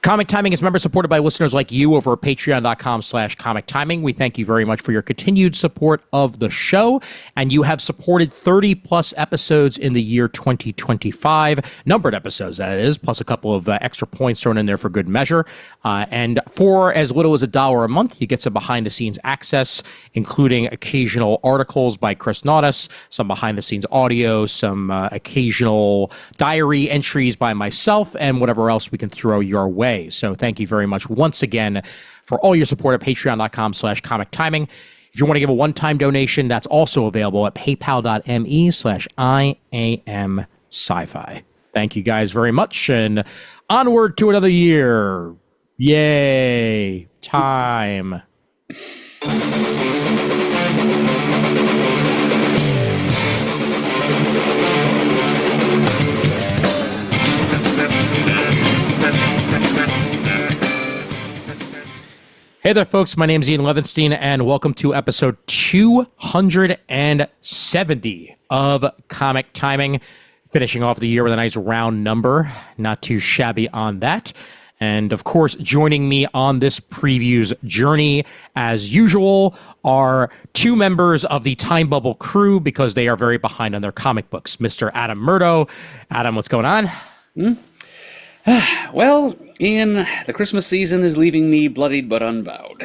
Comic Timing is member supported by listeners like you over at patreon.com/comic timing. We thank you very much for your continued support of the show. And you have supported 30 plus episodes in the year 2025, numbered episodes, that is, plus a couple of extra points thrown in there for good measure. And for as little as $1 a month, you get some behind the scenes access, including occasional articles by Chris Naudus, some behind the scenes audio, some occasional diary entries by myself, and whatever else we can throw your way. So thank you very much once again for all your support at patreon.com/comic timing. If you want to give a one-time donation, that's also available at paypal.me/IAM sci-fi. Thank you guys very much, and onward to another year. Yay, time. Hey there, folks. My name is Ian Levinstein, and welcome to episode 270 of Comic Timing. Finishing off the year with a nice round number. Not too shabby on that. And, of course, joining me on this previews journey, as usual, are two members of the Time Bubble crew because they are very behind on their comic books. Mr. Adam Murdo. Adam, what's going on? Well, Ian, the Christmas season is leaving me bloodied but unbowed.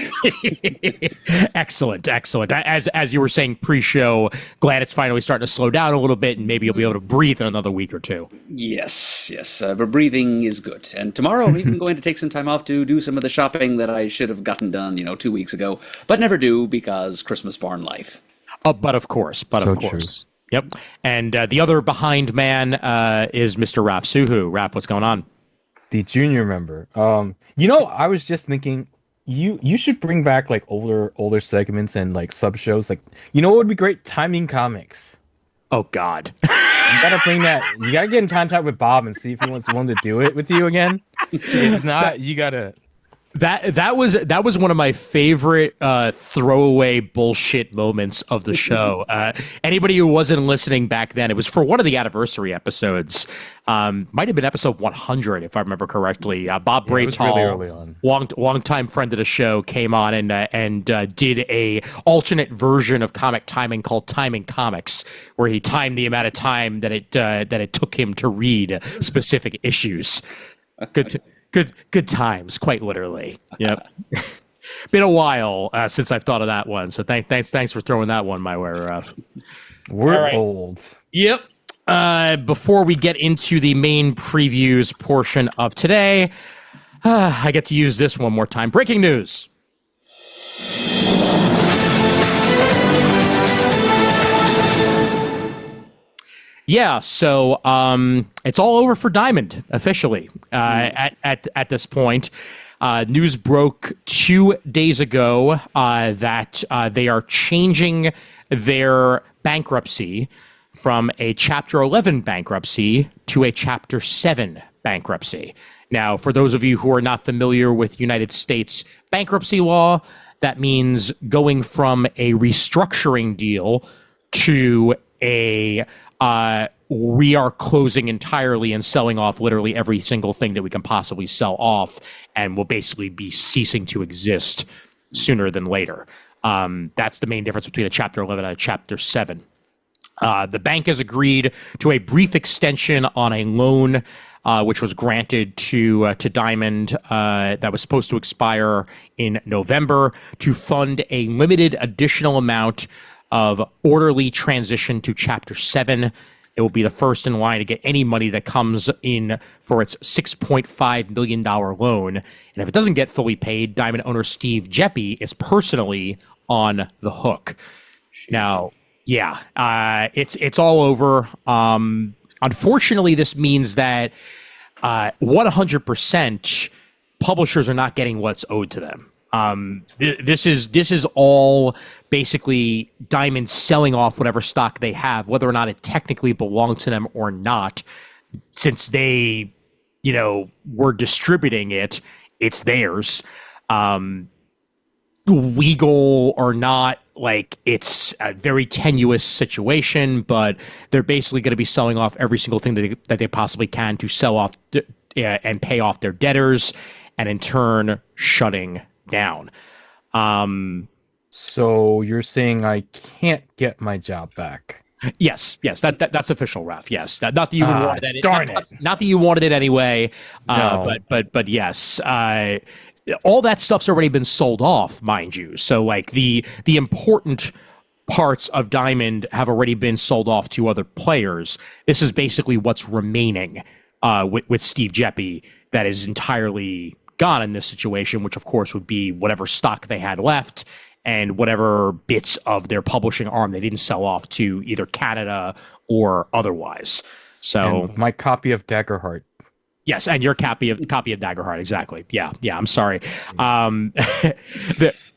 Excellent. As you were saying pre-show, glad it's finally starting to slow down a little bit, and maybe you'll be able to breathe in another week or two. Yes, but breathing is good. And tomorrow I'm even going to take some time off to do some of the shopping that I should have gotten done, 2 weeks ago, but never do because Christmas-born life. But of course. True. Yep. And the other behind man is Mr. Raph Suhu. Raph, what's going on? The junior member. I was just thinking you should bring back like older segments and like sub shows. Like, what would be great? Timing comics. Oh God. You gotta bring that. You gotta get in contact with Bob and see if he wants to do it with you again. If not, you gotta. That was one of my favorite throwaway bullshit moments of the show. Anybody who wasn't listening back then, it was for one of the anniversary episodes. Might have been episode 100 if I remember correctly. Bob Braytall, really long-time friend of the show, came on and did a alternate version of Comic Timing called Timing Comics, where he timed the amount of time that it took him to read specific issues. Good times, quite literally. Yep. Been a while since I've thought of that one, so thanks for throwing that one my way, Raph. We're old. Yep. Before we get into the main previews portion of today, I get to use this one more time. Breaking news. Yeah, so it's all over for Diamond officially at this point. News broke 2 days ago that they are changing their bankruptcy from a Chapter 11 bankruptcy to a Chapter 7 bankruptcy. Now, for those of you who are not familiar with United States bankruptcy law, that means going from a restructuring deal to a we are closing entirely and selling off literally every single thing that we can possibly sell off, and will basically be ceasing to exist sooner than later. That's the main difference between a Chapter 11 and a Chapter 7. The bank has agreed to a brief extension on a loan which was granted to Diamond that was supposed to expire in November to fund a limited additional amount of orderly transition to Chapter 7. It will be the first in line to get any money that comes in for its $6.5 million loan. And if it doesn't get fully paid, Diamond owner Steve Jeppy is personally on the hook. Jeez. Now, it's all over. Unfortunately, this means that 100% publishers are not getting what's owed to them. This is all basically Diamond selling off whatever stock they have, whether or not it technically belonged to them or not. Since they, were distributing it, it's theirs. Legal or not, it's a very tenuous situation, but they're basically going to be selling off every single thing that they possibly can to sell off and pay off their debtors. and in turn shutting down. So you're saying I can't get my job back? Yes, that's official, Raph. Yes, not that you wanted it. Darn it! Not that you wanted it anyway. No. But yes, all that stuff's already been sold off, mind you. So like the important parts of Diamond have already been sold off to other players. This is basically what's remaining with Steve Geppi that is entirely gone in this situation, which of course would be whatever stock they had left and whatever bits of their publishing arm they didn't sell off to either Canada or otherwise. So and my copy of Daggerheart. Yes, and your copy of Daggerheart, exactly. Yeah. I'm sorry.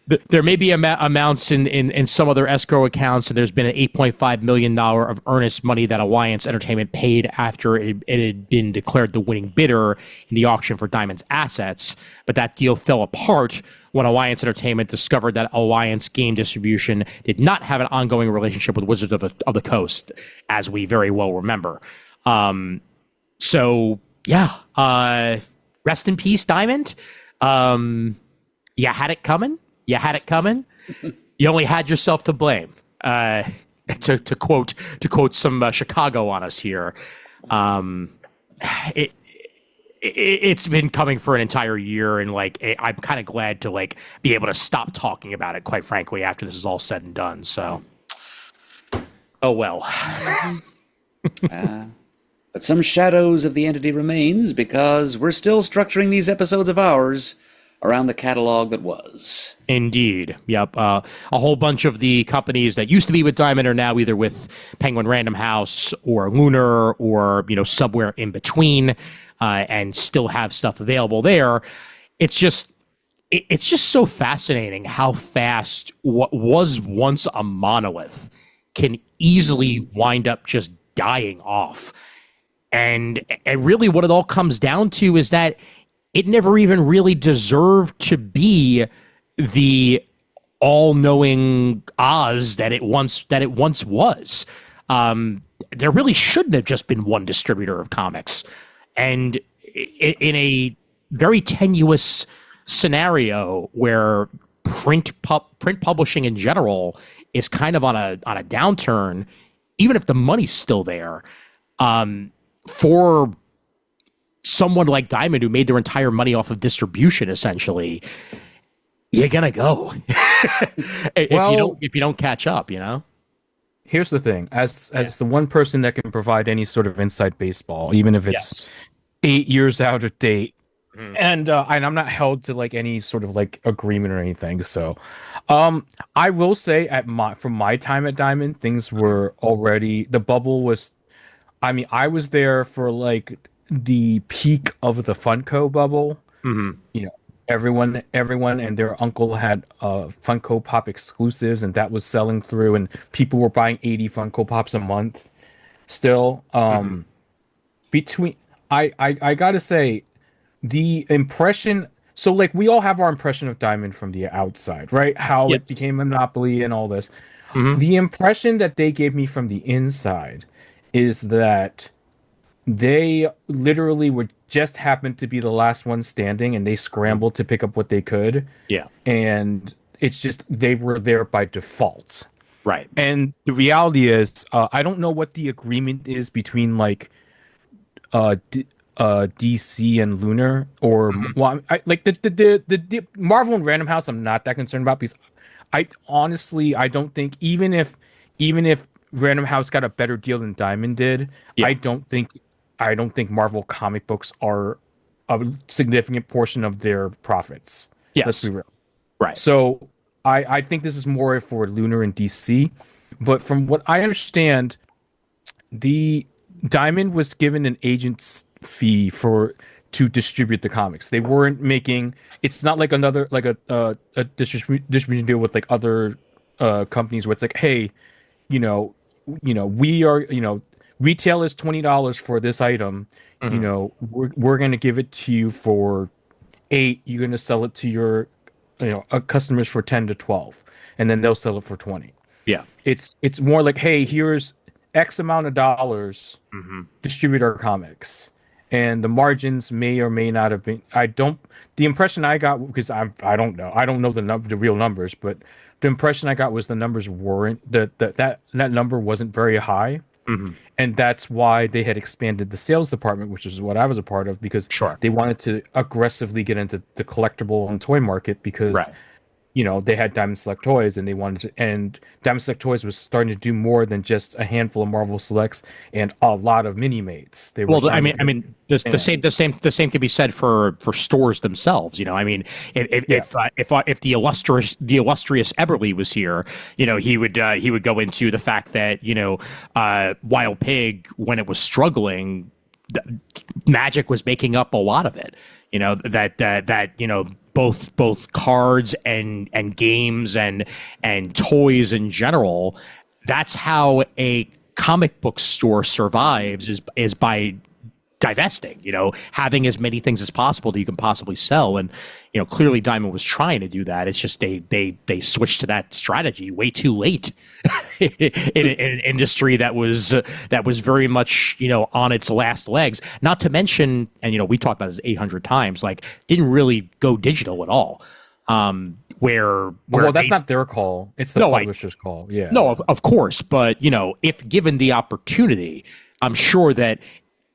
There may be amounts in some other escrow accounts, and there's been an $8.5 million of earnest money that Alliance Entertainment paid after it had been declared the winning bidder in the auction for Diamond's assets. But that deal fell apart when Alliance Entertainment discovered that Alliance Game Distribution did not have an ongoing relationship with Wizards of the Coast, as we very well remember. So, yeah, rest in peace, Diamond. You had it coming. You had it coming. You only had yourself to blame. To quote some Chicago on us here. It's been coming for an entire year, and I'm kind of glad to be able to stop talking about it, quite frankly, after this is all said and done. So, oh well. But some shadows of the entity remains because we're still structuring these episodes of ours around the catalog that was. Indeed. Yep. A whole bunch of the companies that used to be with Diamond are now either with Penguin Random House or Lunar or, somewhere in between, and still have stuff available there. It's just so fascinating how fast what was once a monolith can easily wind up just dying off. And really what it all comes down to is that it never even really deserved to be the all-knowing Oz that it once was. There really shouldn't have just been one distributor of comics. And in a very tenuous scenario where print publishing in general is kind of on a downturn, even if the money's still there, for someone like Diamond who made their entire money off of distribution, essentially, you're gonna go if you don't catch up. Here's the thing: as the one person that can provide any sort of inside baseball, even if it's 8 years out of date, and I'm not held to any sort of agreement or anything. So, I will say from my time at Diamond, things were already, the bubble was. I mean, I was there for the peak of the Funko bubble. Mm-hmm. Everyone and their uncle had Funko Pop exclusives, and that was selling through, and people were buying 80 Funko Pops a month. Still, between I gotta say, the impression. So we all have our impression of Diamond from the outside, right? How it became a monopoly and all this. Mm-hmm. The impression that they gave me from the inside is that they literally would just happen to be the last one standing, and they scrambled to pick up what they could. Yeah. And it's just they were there by default. Right. And the reality is, I don't know what the agreement is between DC and Lunar, or the Marvel and Random House. I'm not that concerned about, because I don't think even if Random House got a better deal than Diamond did, I don't think Marvel comic books are a significant portion of their profits. Yes. Let's be real. Right. So I think this is more for Lunar and DC. But from what I understand, the Diamond was given an agent's fee to distribute the comics. They weren't making. It's not like a distribution deal with other companies where it's hey, we are, retail is $20 for this item. Mm-hmm. We're going to give it to you for $8. You're going to sell it to your, customers for 10 to 12, and then they'll sell it for 20. Yeah. It's more hey, here's X amount of dollars, distribute our comics. and the margins may or may not have been. The impression I got, because I don't know the real numbers, but the impression I got was the numbers weren't that number wasn't very high. And that's why they had expanded the sales department, which is what I was a part of, because they wanted to aggressively get into the collectible and toy market because they had Diamond Select Toys and they wanted to, and Diamond Select Toys was starting to do more than just a handful of Marvel Selects and a lot of mini mates. They were the same can be said for stores themselves. I mean, if the illustrious Eberly was here, he would go into the fact that Wild Pig, when it was struggling, Magic was making up a lot of it. Both cards and games and toys in general. That's how a comic book store survives is by divesting, having as many things as possible that you can possibly sell. And, clearly Diamond was trying to do that. It's just they switched to that strategy way too late in an industry that was very much, on its last legs. Not to mention, and, we talked about this 800 times, didn't really go digital at all. Well, that's not their call. It's the publisher's call. Yeah. No, of course. But, if given the opportunity, I'm sure that,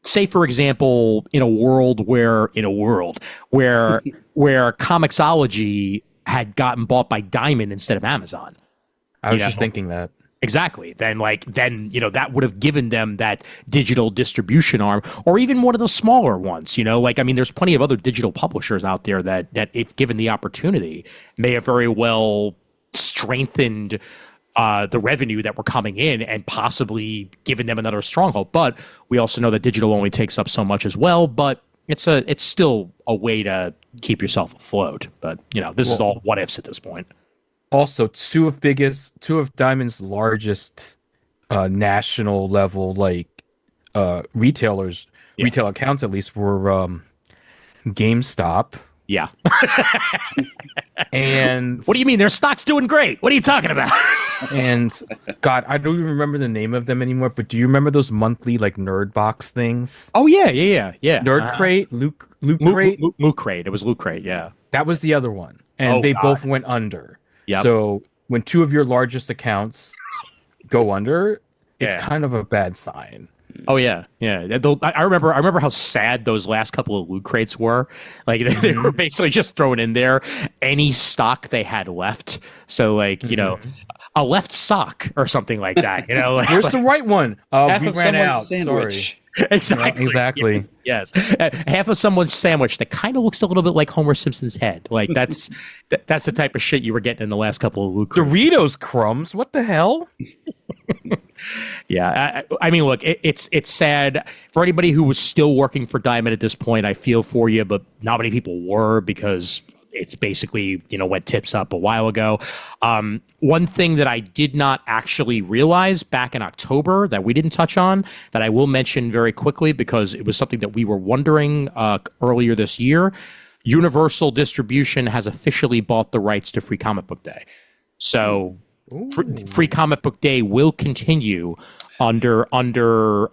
say, for example, in a world where Comixology had gotten bought by Diamond instead of Amazon. I was just thinking that. Exactly. Then that would have given them that digital distribution arm, or even one of the smaller ones. There's plenty of other digital publishers out there that if given the opportunity, may have very well strengthened the revenue that were coming in and possibly given them another stronghold. But we also know that digital only takes up so much as well. But it's still a way to keep yourself afloat. But this is all what ifs at this point. Also, two of Diamond's largest national level retail accounts at least were GameStop. Yeah. And what do you mean? Their stock's doing great. What are you talking about? And God, I don't even remember the name of them anymore. But do you remember those monthly Nerd Box things? Oh yeah. Nerd Crate, Loot Crate, Loot Crate. It was Loot Crate. Yeah. That was the other one, and they both went under. Yep. So when two of your largest accounts go under, it's kind of a bad sign. Oh yeah. I remember how sad those last couple of Loot Crates were. They were basically just throwing in there any stock they had left. So a left sock or something like that. Where's the right one? Half we of ran someone's out. sandwich. Sorry. Exactly. Yes. Half of someone's sandwich that kind of looks a little bit like Homer Simpson's head. That's the type of shit you were getting in the last couple of Loot Crates. Doritos crumbs. What the hell? Yeah, I mean, look, it's sad for anybody who was still working for Diamond at this point. I feel for you, but not many people were, because it's basically, went tips up a while ago. One thing that I did not actually realize back in October that we didn't touch on, that I will mention very quickly because it was something that we were wondering earlier this year. Universal Distribution has officially bought the rights to Free Comic Book Day. So Free Comic Book Day will continue under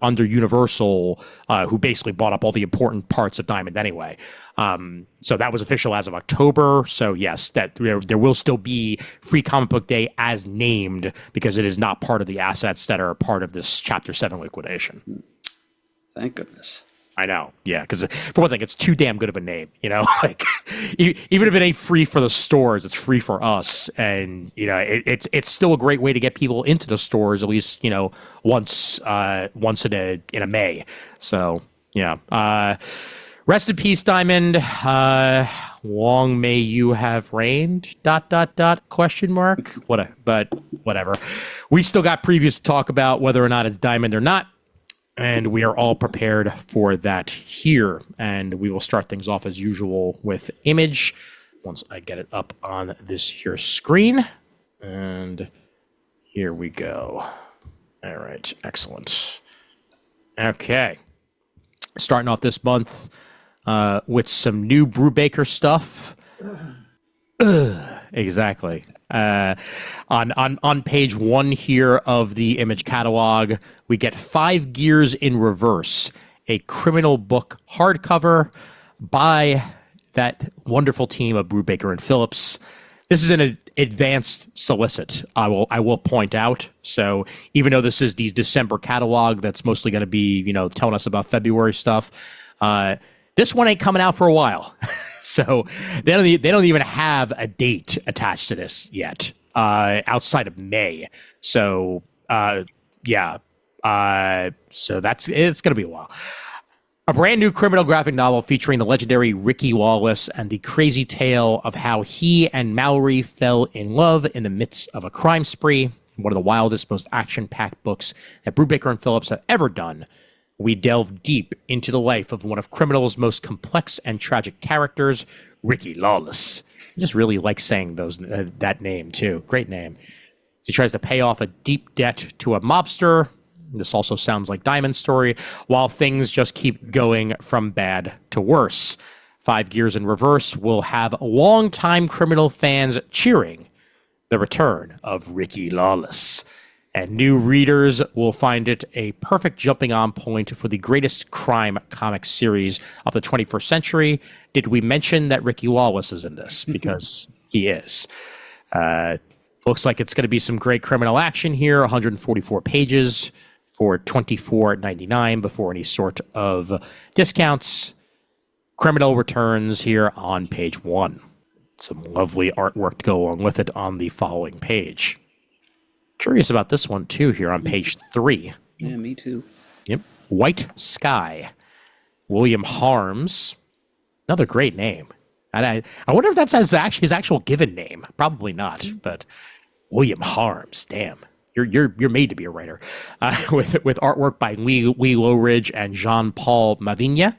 Universal, who basically bought up all the important parts of Diamond anyway. So that was official as of October. So yes, that there will still be Free Comic Book Day as named, because it is not part of the assets that are part of this Chapter 7 liquidation. Thank goodness. I know. Yeah, because for one thing, it's too damn good of a name. Even if it ain't free for the stores, it's free for us, and it's still a great way to get people into the stores, at least once in a May. So yeah. Rest in peace, Diamond. Long may you have reigned. ... Question mark. But whatever. We still got previews to talk about, whether or not it's Diamond or not. And we are all prepared for that here. And we will start things off as usual with Image, once I get it up on this here screen. And here we go. All right, excellent. Okay. Starting off this month with some new Brubaker stuff. Exactly. On page 1 here of the Image catalog, we get 5 Gears in Reverse, a criminal book hardcover by that wonderful team of Brubaker and Phillips. This is an advanced solicit, I will point out. So even though this is the December catalog that's mostly going to be, telling us about February stuff, this one ain't coming out for a while. So they don't even have a date attached to this yet, outside of May. So yeah. So it's going to be a while. A brand new criminal graphic novel featuring the legendary Ricky Lawless and the crazy tale of how he and Mallory fell in love in the midst of a crime spree. One of the wildest, most action-packed books that Brubaker and Phillips have ever done. We delve deep into the life of one of criminal's most complex and tragic characters, Ricky Lawless. I just really like saying that name, too. Great name. He tries to pay off a deep debt to a mobster. This also sounds like Diamond's story, while things just keep going from bad to worse. 5 Gears in Reverse will have longtime criminal fans cheering the return of Ricky Lawless. And new readers will find it a perfect jumping-on point for the greatest crime comic series of the 21st century. Did we mention that Ricky Lawless is in this? Because he is. Looks like it's going to be some great criminal action here. 144 pages for $24.99 before any sort of discounts. Criminal returns here on page 1. Some lovely artwork to go along with it on the following page. Curious about this one too here on page 3. Yeah, me too. Yep. White Sky. William Harms. Another great name. And I wonder if that's his actual given name. Probably not, but William Harms. Damn. You're made to be a writer. With artwork by Lee Lowridge and Jean-Paul Mavigne.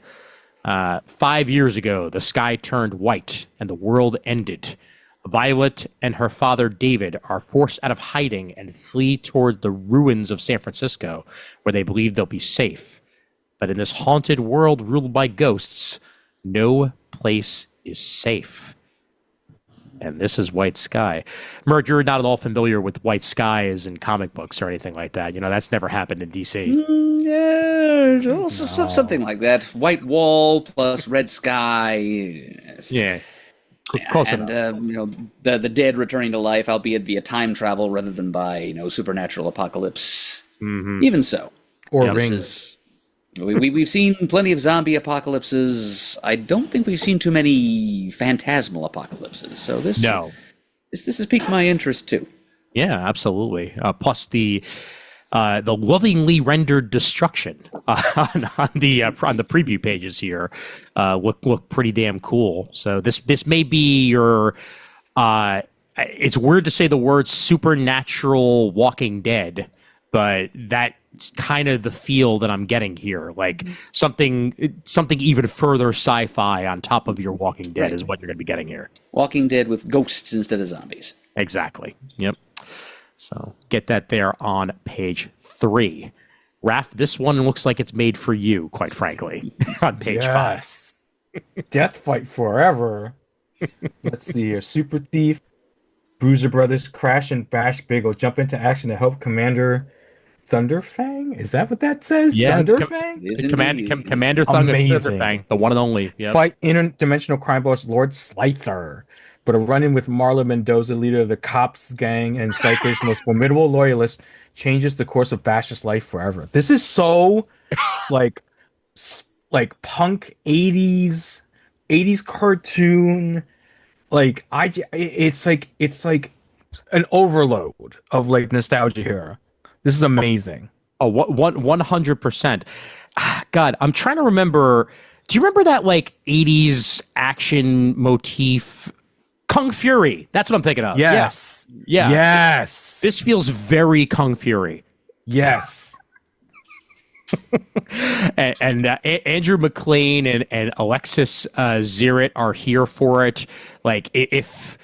5 years ago, the sky turned white and the world ended. Violet and her father David are forced out of hiding and flee toward the ruins of San Francisco, where they believe they'll be safe. But in this haunted world ruled by ghosts, no place is safe. And this is White Sky. Murd, you're not at all familiar with White Skies in comic books or anything like that. That's never happened in DC. Yeah, something like that. White wall plus red sky. Yes. Yeah. Close and enough. the dead returning to life, albeit via time travel rather than by supernatural apocalypse. Mm-hmm. Even so, or rings. We've seen plenty of zombie apocalypses. I don't think we've seen too many phantasmal apocalypses. So this has piqued my interest too. Yeah, absolutely. Plus the lovingly rendered destruction on the preview pages here look pretty damn cool. So this may be your. It's weird to say the word supernatural Walking Dead, but that's kind of the feel that I'm getting here. Like something even further sci-fi on top of your Walking Dead is what you're going to be getting here. Walking Dead with ghosts instead of zombies. Exactly. Yep. So get that there on page 3. Raph, this one looks like it's made for you, quite frankly, on page 5. Death Fight Forever. Let's see here. Super Thief, Bruiser Brothers, Crash and Bash Bagel jump into action to help Commander Thunderfang? Is that what that says? Yeah, Thunderfang? Commander Thunderfang, the one and only. Yep. Fight interdimensional crime boss Lord Slyther. But a run-in with Marla Mendoza, leader of the Cops gang and Psycho's most formidable loyalist, changes the course of Bash's life forever. This is so like punk 80s cartoon. It's like an overload of like nostalgia here. This is amazing. Oh, 100%. God, I'm trying to remember. Do you remember that like 80s action motif? Kung Fury. That's what I'm thinking of. Yes. Yeah. Yes. This feels very Kung Fury. Yes. and Andrew McLean and Alexis Zirrit are here for it. Like if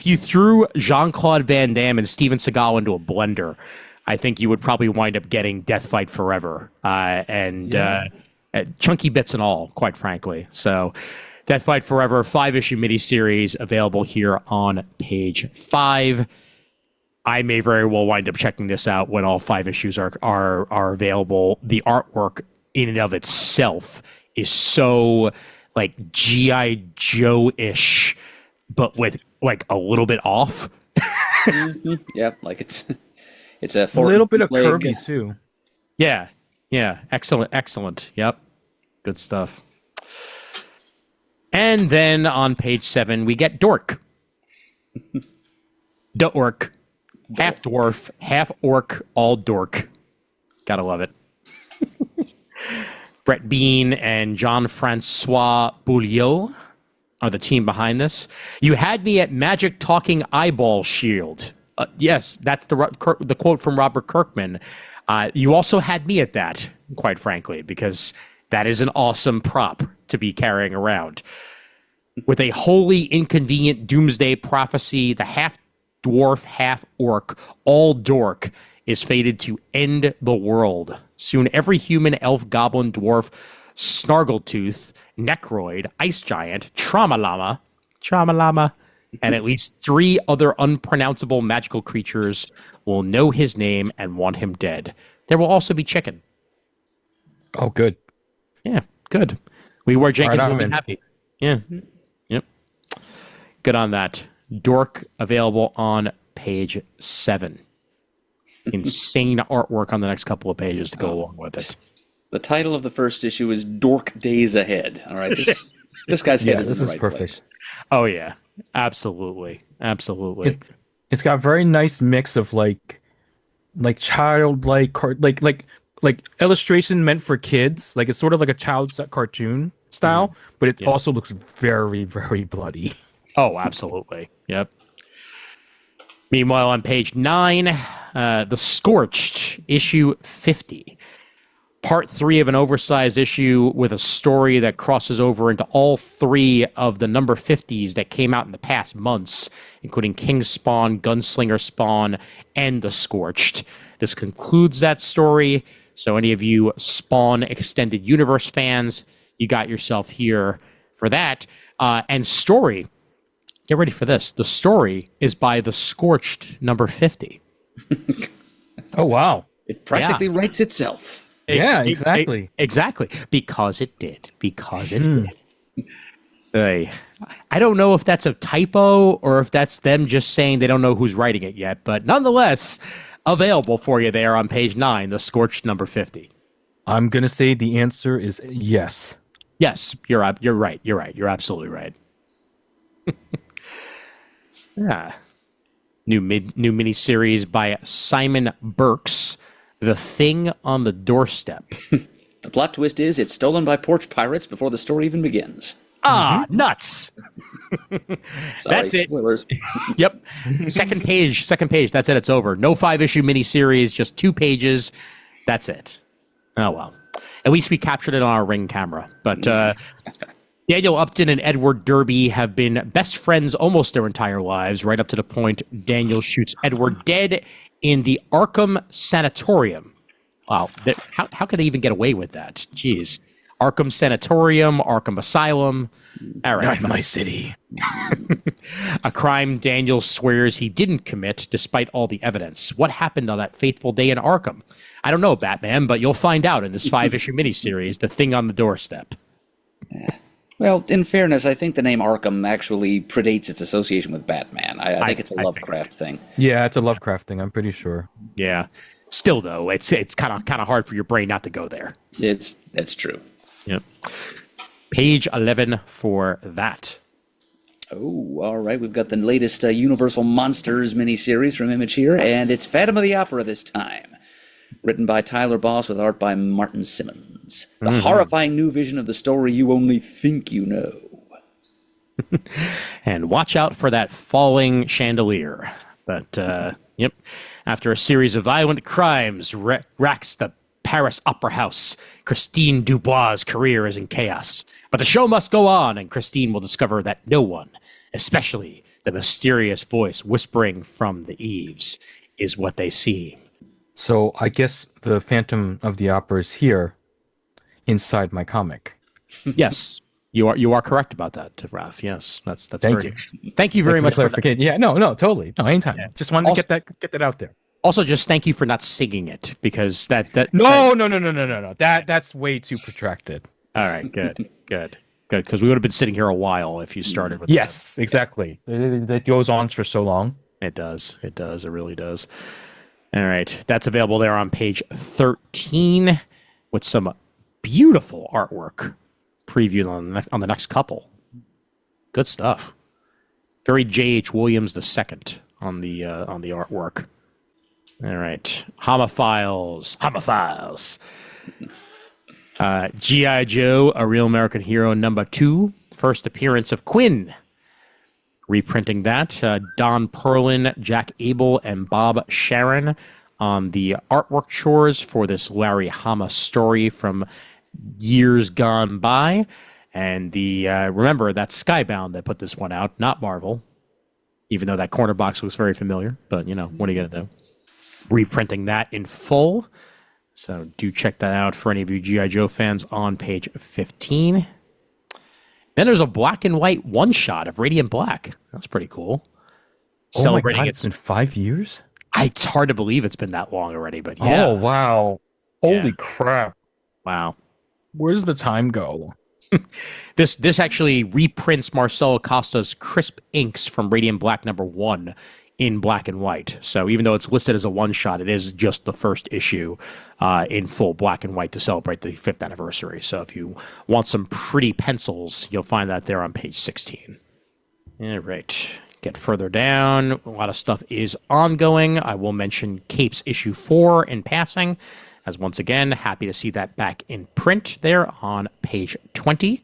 you threw Jean-Claude Van Damme and Steven Seagal into a blender, I think you would probably wind up getting Death Fight Forever chunky bits and all, quite frankly. So Death Fight Forever 5-issue miniseries available here on page 5. I may very well wind up checking this out when all 5 issues are available. The artwork in and of itself is so like G.I. Joe-ish, but with like a little bit off. Yeah, like it's a little bit of leg. Kirby too. Yeah. Excellent. Yep. Good stuff. And then on page 7, we get Dork. Dork. Half dwarf, half orc, all dork. Gotta love it. Brett Bean and Jean-Francois Bouliot are the team behind this. You had me at magic talking eyeball shield. Yes, that's the quote from Robert Kirkman. You also had me at that, quite frankly, because that is an awesome prop to be carrying around. With a wholly inconvenient doomsday prophecy, the half-dwarf, half-orc, all dork is fated to end the world. Soon every human, elf, goblin, dwarf, snargletooth, necroid, ice giant, trauma llama, and at least 3 other unpronounceable magical creatures will know his name and want him dead. There will also be chicken. Oh, good. Yeah, good. Leroy Jenkins Right on, will be man. happy. Yeah. Yep. Good on that. Dork available on page 7. Insane artwork on the next couple of pages to go along with it. The title of the first issue is Dork Days Ahead. All right, this guy's head is in this the is right perfect. place. Oh yeah, absolutely. It's got a very nice mix of like childlike like illustration meant for kids. Like it's sort of like a child's cartoon style, but it also looks very, very bloody. Oh, absolutely. Yep. Meanwhile, on page 9, The Scorched, issue 50. Part 3 of an oversized issue with a story that crosses over into all 3 of the number 50s that came out in the past months, including King Spawn, Gunslinger Spawn, and The Scorched. This concludes that story. So any of you Spawn Extended Universe fans, you got yourself here for that. And story, get ready for this. The story is by The Scorched number 50. Oh, wow. It practically writes itself. Yeah, exactly. Exactly. Because it did. I don't know if that's a typo or if that's them just saying they don't know who's writing it yet, but nonetheless, available for you there on page 9, The Scorched number 50. I'm going to say the answer is yes. Yes, you're right. You're absolutely right. Yeah. New miniseries by Simon Burks, The Thing on the Doorstep. The plot twist is it's stolen by porch pirates before the story even begins. Nuts. That's it. Spoilers. Yep. Second page. That's it. It's over. No 5-issue miniseries, just 2 pages. That's it. Oh, well. At least we captured it on our Ring camera. But Daniel Upton and Edward Derby have been best friends almost their entire lives, right up to the point Daniel shoots Edward dead in the Arkham Sanatorium. Wow. How could they even get away with that? Jeez. Arkham Sanatorium, Arkham Asylum. All right. Not my city. A crime Daniel swears he didn't commit despite all the evidence. What happened on that fateful day in Arkham? I don't know, Batman, but you'll find out in this 5-issue miniseries, The Thing on the Doorstep. Well, in fairness, I think the name Arkham actually predates its association with Batman. I think it's a Lovecraft thing. Yeah, it's a Lovecraft thing, I'm pretty sure. Yeah. Still, though, it's kind of hard for your brain not to go there. That's true. Yep. Page 11 for that. Oh, all right. We've got the latest Universal Monsters miniseries from Image here, and it's Phantom of the Opera this time. Written by Tyler Boss with art by Martin Simmons. The horrifying new vision of the story you only think you know. And watch out for that falling chandelier. But, yep. After a series of violent crimes racks the Paris Opera House, Christine Dubois' career is in chaos. But the show must go on, and Christine will discover that no one, especially the mysterious voice whispering from the eaves, is what they see. So I guess the Phantom of the Opera is here inside my comic. Yes. You are correct about that, Raph. Yes, that's Thank very. you. Thank you very much for that. clarification. Yeah, no, totally. No, anytime. Just wanted to get that out there. Also, just thank you for not singing it because that. No. That's way too protracted. All right, good. Because we would have been sitting here a while if you started with Yes, exactly. That goes on for so long. It does. It really does. All right, that's available there on page 13 with some beautiful artwork previewed on the next couple. Good stuff. Very J.H. Williams II on the artwork. All right, Hama Files. G.I. Joe, A Real American Hero #2, first appearance of Quinn. Reprinting that, Don Perlin, Jack Abel, and Bob Sharon on the artwork chores for this Larry Hama story from years gone by. And the remember, that's Skybound that put this one out, not Marvel, even though that corner box looks very familiar. But, what are you going to do? Reprinting that in full. So do check that out for any of you G.I. Joe fans on page 15. Then there's a black and white one-shot of Radiant Black. That's pretty cool. Oh my God, it's been 5 years? It's hard to believe it's been that long already, but yeah. Oh, wow. Holy crap. Wow. Where's the time go? This actually reprints Marcelo Costa's crisp inks from Radiant Black #1 in black and white. So even though it's listed as a one-shot, it is just the first issue in full black and white to celebrate the 5th anniversary. So if you want some pretty pencils, you'll find that there on page 16. All right. Get further down. A lot of stuff is ongoing. I will mention Capes issue 4 in passing, as once again, happy to see that back in print there on page 20.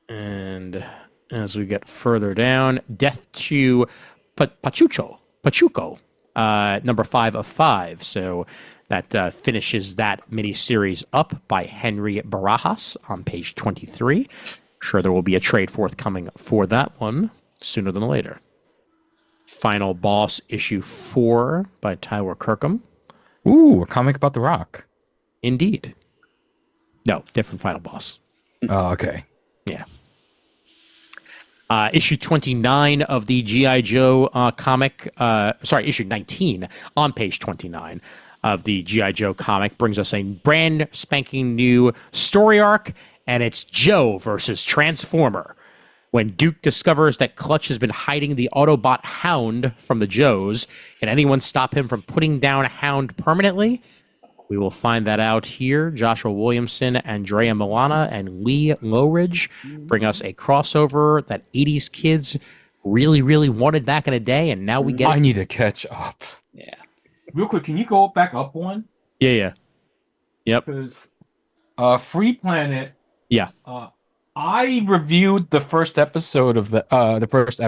And as we get further down, Death to Pachuco, number 5 of 5. So that finishes that miniseries up by Henry Barajas on page 23. I'm sure there will be a trade forthcoming for that one sooner than later. Final Boss issue 4 by Tyler Kirkham. Ooh, a comic about The Rock. Indeed. No, different Final Boss. Oh, okay. Yeah. Issue 29 of the G.I. Joe comic, issue 19 on page 29 of the G.I. Joe comic brings us a brand spanking new story arc, and it's Joe versus Transformer. When Duke discovers that Clutch has been hiding the Autobot Hound from the Joes, can anyone stop him from putting down Hound permanently? We will find that out here. Joshua Williamson, Andrea Milana, and Lee Langridge bring us a crossover that 80s kids really, really wanted back in the day, and now we get I need to catch up. Yeah. Real quick, can you go back up one? Yeah. Yep. Because Free Planet... Yeah. I reviewed the first episode of the first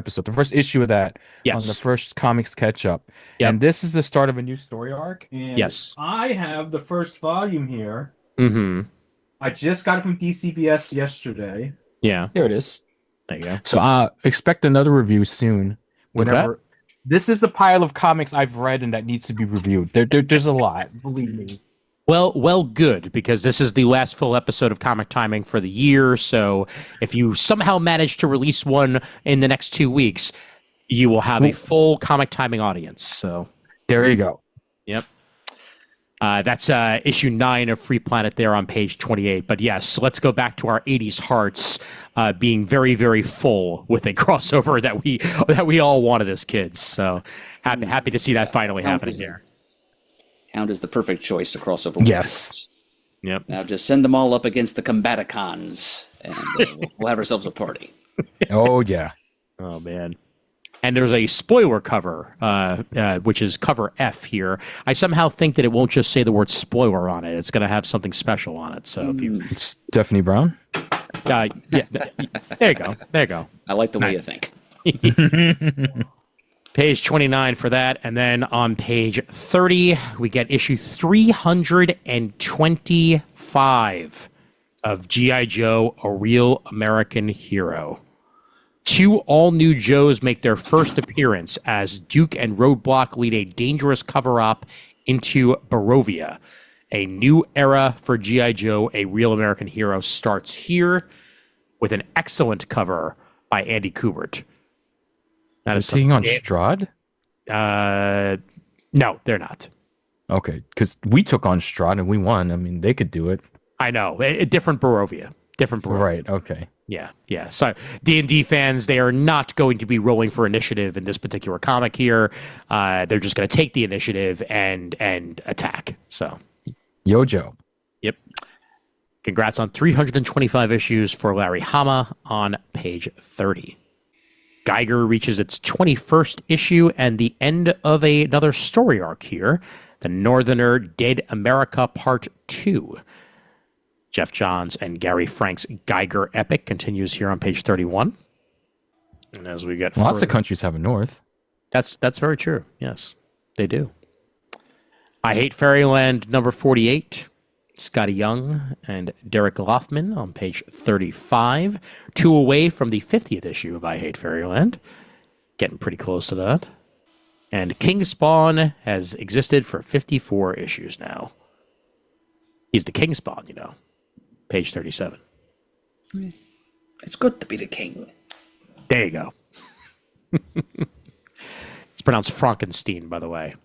issue of that on the first comics catch up. Yep. And this is the start of a new story arc. And yes. I have the first volume here. Mm-hmm. I just got it from DCBS yesterday. Yeah. There it is. There you go. So expect another review soon. Whenever. Okay. This is the pile of comics I've read and that needs to be reviewed. There's a lot, believe me. Well, good, because this is the last full episode of Comic Timing for the year, so if you somehow manage to release one in the next 2 weeks, you will have a full Comic Timing audience. So there you go. Yep. That's issue 9 of Free Planet there on page 28. But yes, let's go back to our 80s hearts being very, very full with a crossover that we all wanted as kids. So happy to see that finally happening here. Hound is the perfect choice to cross over with. Yes. Yep. Now just send them all up against the Combaticons, and we'll have ourselves a party. Oh, yeah. Oh, man. And there's a spoiler cover, which is cover F here. I somehow think that it won't just say the word spoiler on it. It's going to have something special on it. So if you... It's Stephanie Brown? Yeah. There you go. I like the way you think. Page 29 for that, and then on page 30, we get issue 325 of G.I. Joe, A Real American Hero. 2 all-new Joes make their first appearance as Duke and Roadblock lead a dangerous cover-up into Barovia. A new era for G.I. Joe, A Real American Hero starts here. with an excellent cover by Andy Kubert. That is taking on Strahd? No, they're not. Okay, because we took on Strahd and we won. I mean, they could do it. I know. A different Barovia. Different Barovia. Right, okay. Yeah. So D&D fans, they are not going to be rolling for initiative in this particular comic here. They're just going to take the initiative and attack. So, Yojo. Yep. Congrats on 325 issues for Larry Hama on page 30. Geiger reaches its 21st issue and the end of another story arc here, The Northerner Dead America Part 2. Jeff Johns and Gary Frank's Geiger epic continues here on page 31. And as we get lots of countries have a north. That's very true. Yes, they do. I Hate Fairyland number 48. Scotty Young and Derek Loffman on page 35. 2 away from the 50th issue of I Hate Fairyland. Getting pretty close to that. And King Spawn has existed for 54 issues now. He's the King Spawn, you know. Page 37. It's good to be the king. There you go. It's pronounced Frankenstein, by the way.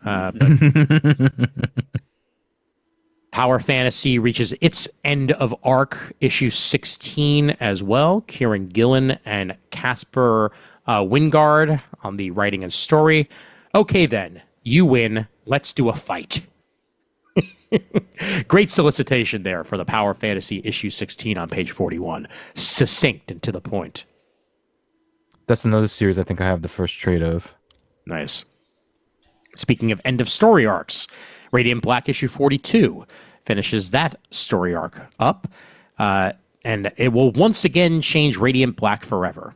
Power Fantasy reaches its end of arc, issue 16 as well. Kieran Gillen and Casper Wingard on the writing and story. Okay, then. You win. Let's do a fight. Great solicitation there for the Power Fantasy issue 16 on page 41. Succinct and to the point. That's another series I think I have the first trade of. Nice. Speaking of end of story arcs, Radiant Black issue 42 finishes that story arc up, and it will once again change Radiant Black forever.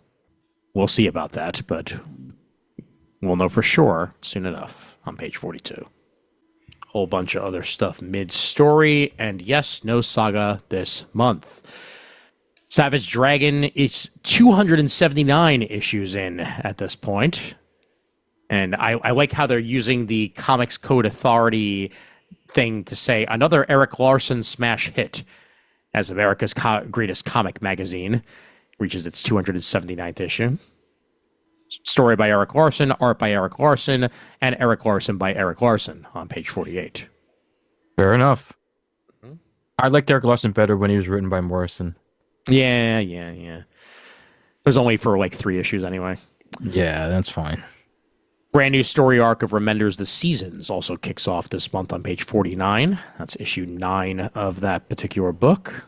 We'll see about that, but we'll know for sure soon enough on page 42. Whole bunch of other stuff mid-story, and yes, no saga this month. Savage Dragon is 279 issues in at this point, and I like how they're using the Comics Code Authority thing to say another Eric Larson smash hit as America's greatest comic magazine reaches its 279th issue. Story by Eric Larson, art by Eric Larson, and Eric Larson by Eric Larson on page 48. Fair enough. I liked Eric Larson better when he was written by Morrison. Yeah. It was only for like 3 issues anyway. Yeah, that's fine. Brand new story arc of Remenders the Seasons also kicks off this month on page 49. That's issue 9 of that particular book.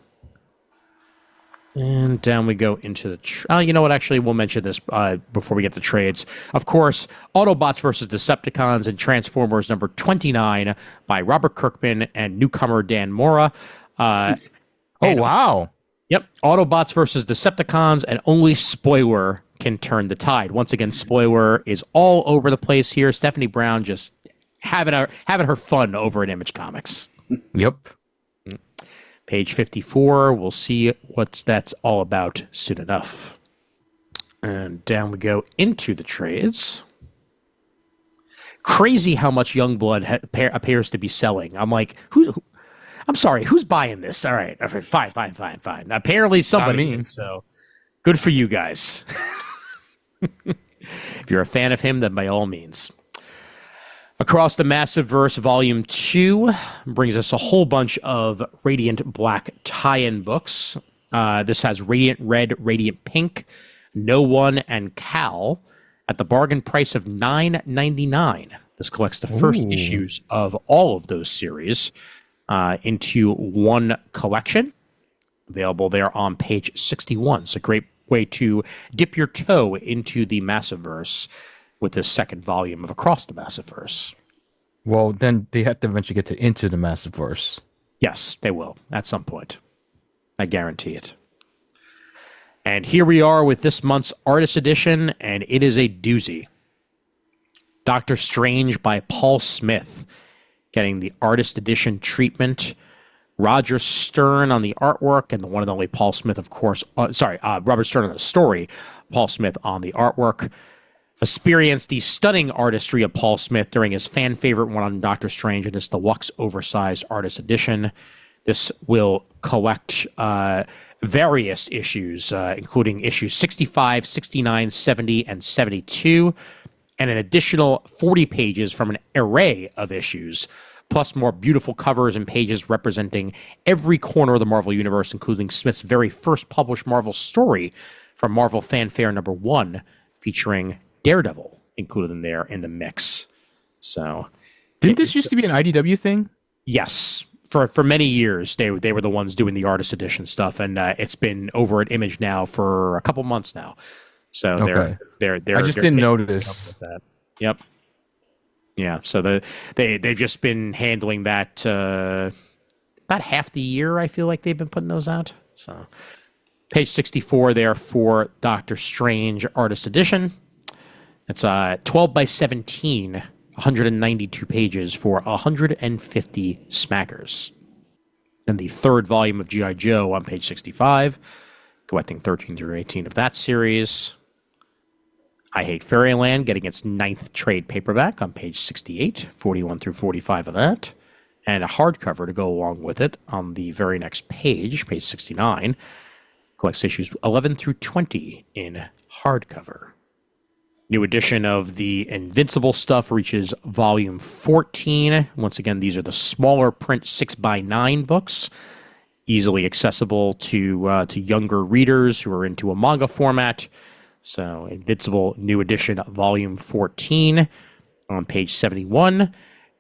And down we go into the... you know what? Actually, we'll mention this before we get to trades. Of course, Autobots vs. Decepticons and Transformers number 29 by Robert Kirkman and newcomer Dan Mora. Wow. Yep. Autobots vs. Decepticons, and only Spoiler can turn the tide. Once again, Spoiler is all over the place here. Stephanie Brown just having her fun over at Image Comics. Yep. Page 54, we'll see what that's all about soon enough. And down we go into the trades. Crazy how much Youngblood appears to be selling. I'm like, I'm sorry, who's buying this? All right, fine. Apparently somebody is, so good for you guys. If you're a fan of him, then by all means. Across the Massive Verse Volume 2 brings us a whole bunch of Radiant Black tie-in books. This has Radiant Red, Radiant Pink, No One, and Cal at the bargain price of $9.99. This collects the first issues of all of those series into one collection. Available there on page 61. It's a great way to dip your toe into the Massiveverse with this second volume of Across the Massiveverse. Well, then they have to eventually get into the Massiveverse. Yes, they will at some point. I guarantee it. And here we are with this month's artist edition, and it is a doozy. Doctor Strange by Paul Smith getting the artist edition treatment. Roger Stern on the artwork, and the one and only Paul Smith, of course. Robert Stern on the story, Paul Smith on the artwork. Experienced the stunning artistry of Paul Smith during his fan favorite one on Doctor Strange in this deluxe oversized artist edition. This will collect various issues, including issues 65, 69, 70, and 72, and an additional 40 pages from an array of issues, plus more beautiful covers and pages representing every corner of the Marvel Universe, including Smith's very first published Marvel story from Marvel Fanfare #1, featuring Daredevil included in there in the mix. So, didn't this used to be an IDW thing? Yes. For many years, they were the ones doing the artist edition stuff, and it's been over at Image now for a couple months now. So they're I just didn't notice that. Yep. Yeah. So they've just been handling that about half the year. I feel like they've been putting those out. So page 64 there for Doctor Strange artist edition. It's 12 by 17, 192 pages for 150 smackers. Then the third volume of G.I. Joe on page 65, collecting 13 through 18 of that series. I Hate Fairyland getting its 9th trade paperback on page 68, 41 through 45 of that. And a hardcover to go along with it on the very next page, page 69. Collects issues 11 through 20 in hardcover. New edition of the Invincible stuff reaches volume 14. Once again, these are the smaller print 6x9 books, easily accessible to younger readers who are into a manga format. So, Invincible New Edition Volume 14 on page 71.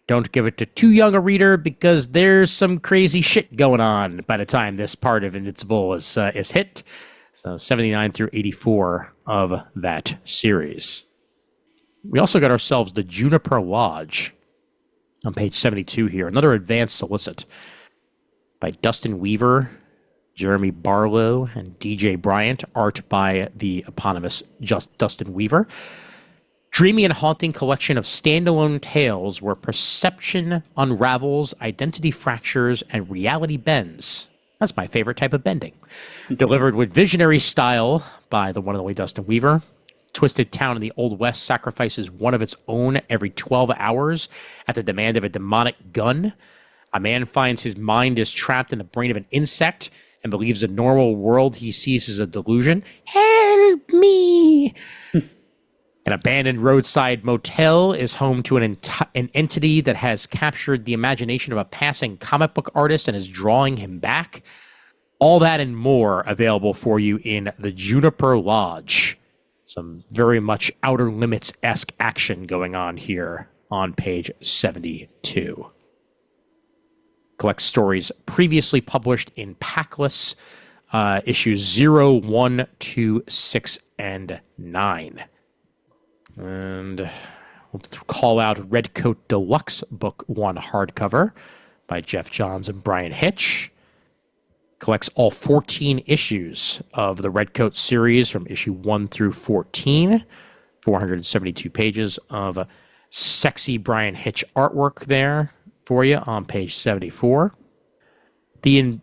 Don't give it to too young a reader because there's some crazy shit going on by the time this part of Invincible is hit. So 79 through 84 of that series. We also got ourselves the Juniper Lodge on page 72 here. Another advanced solicit by Dustin Weaver, Jeremy Barlow, and DJ Bryant. Art by the eponymous Dustin Weaver. Dreamy and haunting collection of standalone tales where perception unravels, identity fractures, and reality bends. That's my favorite type of bending. Delivered with visionary style by the one and only Dustin Weaver. Twisted Town in the Old West sacrifices one of its own every 12 hours at the demand of a demonic gun. A man finds his mind is trapped in the brain of an insect and believes the normal world he sees is a delusion. Help me! An abandoned roadside motel is home to an entity that has captured the imagination of a passing comic book artist and is drawing him back. All that and more available for you in the Juniper Lodge. Some very much Outer Limits-esque action going on here on page 72. Collects stories previously published in Packless, issues 0, 1, 2, 6, and 9. And we'll call out Redcoat Deluxe Book 1 hardcover by Jeff Johns and Brian Hitch. Collects all 14 issues of the Redcoat series from issue 1 through 14. 472 pages of sexy Brian Hitch artwork there for you on page 74. The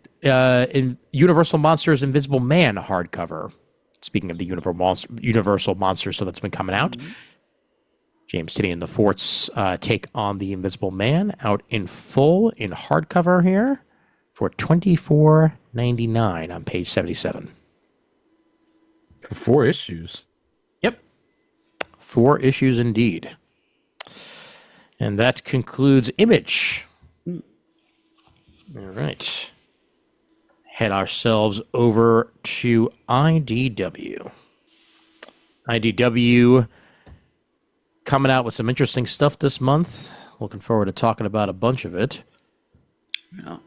Universal Monsters Invisible Man hardcover. Speaking of the Universal Monster stuff that's been coming out, James Tynion IV's take on the Invisible Man out in full in hardcover here for $24.99 on page 77. 4 issues. Yep. 4 issues indeed. And that concludes Image. All right. Head ourselves over to IDW. IDW coming out with some interesting stuff this month. Looking forward to talking about a bunch of it. Yeah.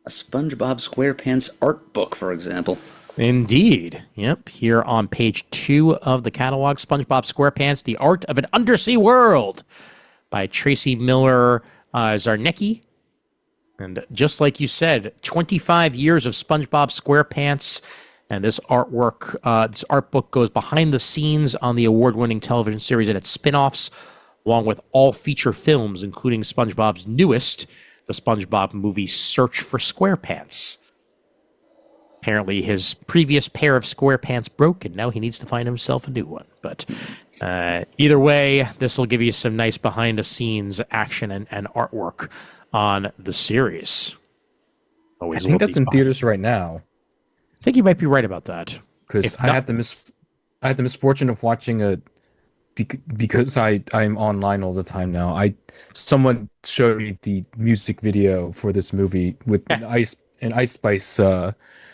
A SpongeBob SquarePants art book, for example. Indeed. Yep. Here on page 2 of the catalog, SpongeBob SquarePants, The Art of an Undersea World by Tracy Miller Zarnecki. And just like you said, 25 years of SpongeBob SquarePants, and this artwork, this art book goes behind the scenes on the award-winning television series and its spin-offs, along with all feature films, including SpongeBob's newest, the SpongeBob movie Search for SquarePants. Apparently his previous pair of SquarePants broke, and now he needs to find himself a new one. But either way, this will give you some nice behind-the-scenes action and artwork on the series. I think that's in theaters right now. I think you might be right about that. Because I had the misfortune of watching because I'm online all the time now. Someone showed me the music video for this movie with an Ice Spice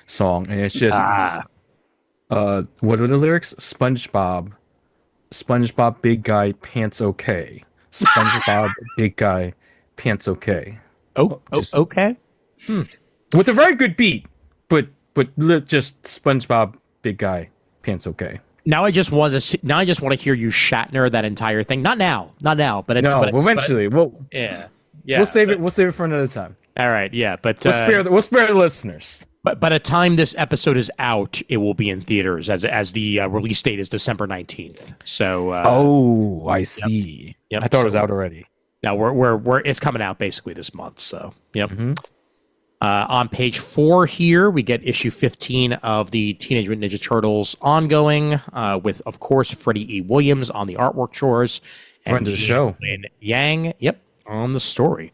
song, and it's just what are the lyrics? SpongeBob, big guy, pants okay. SpongeBob, big guy, pants okay. Okay. With a very good beat, but just SpongeBob, big guy, pants okay. Now I just want to hear you Shatner that entire thing. Not now, but eventually. We'll save it. We'll save it for another time. All right, yeah, but we'll spare the listeners. But by the time this episode is out, it will be in theaters as the release date is December 19th. So I see. Yep. I thought it was out already. No, we're it's coming out basically this month. So yep. Mm-hmm. On page 4 here, we get issue 15 of the Teenage Mutant Ninja Turtles ongoing, with, of course, Freddie E. Williams on the artwork chores. Friend of the show. And Yang, on the story.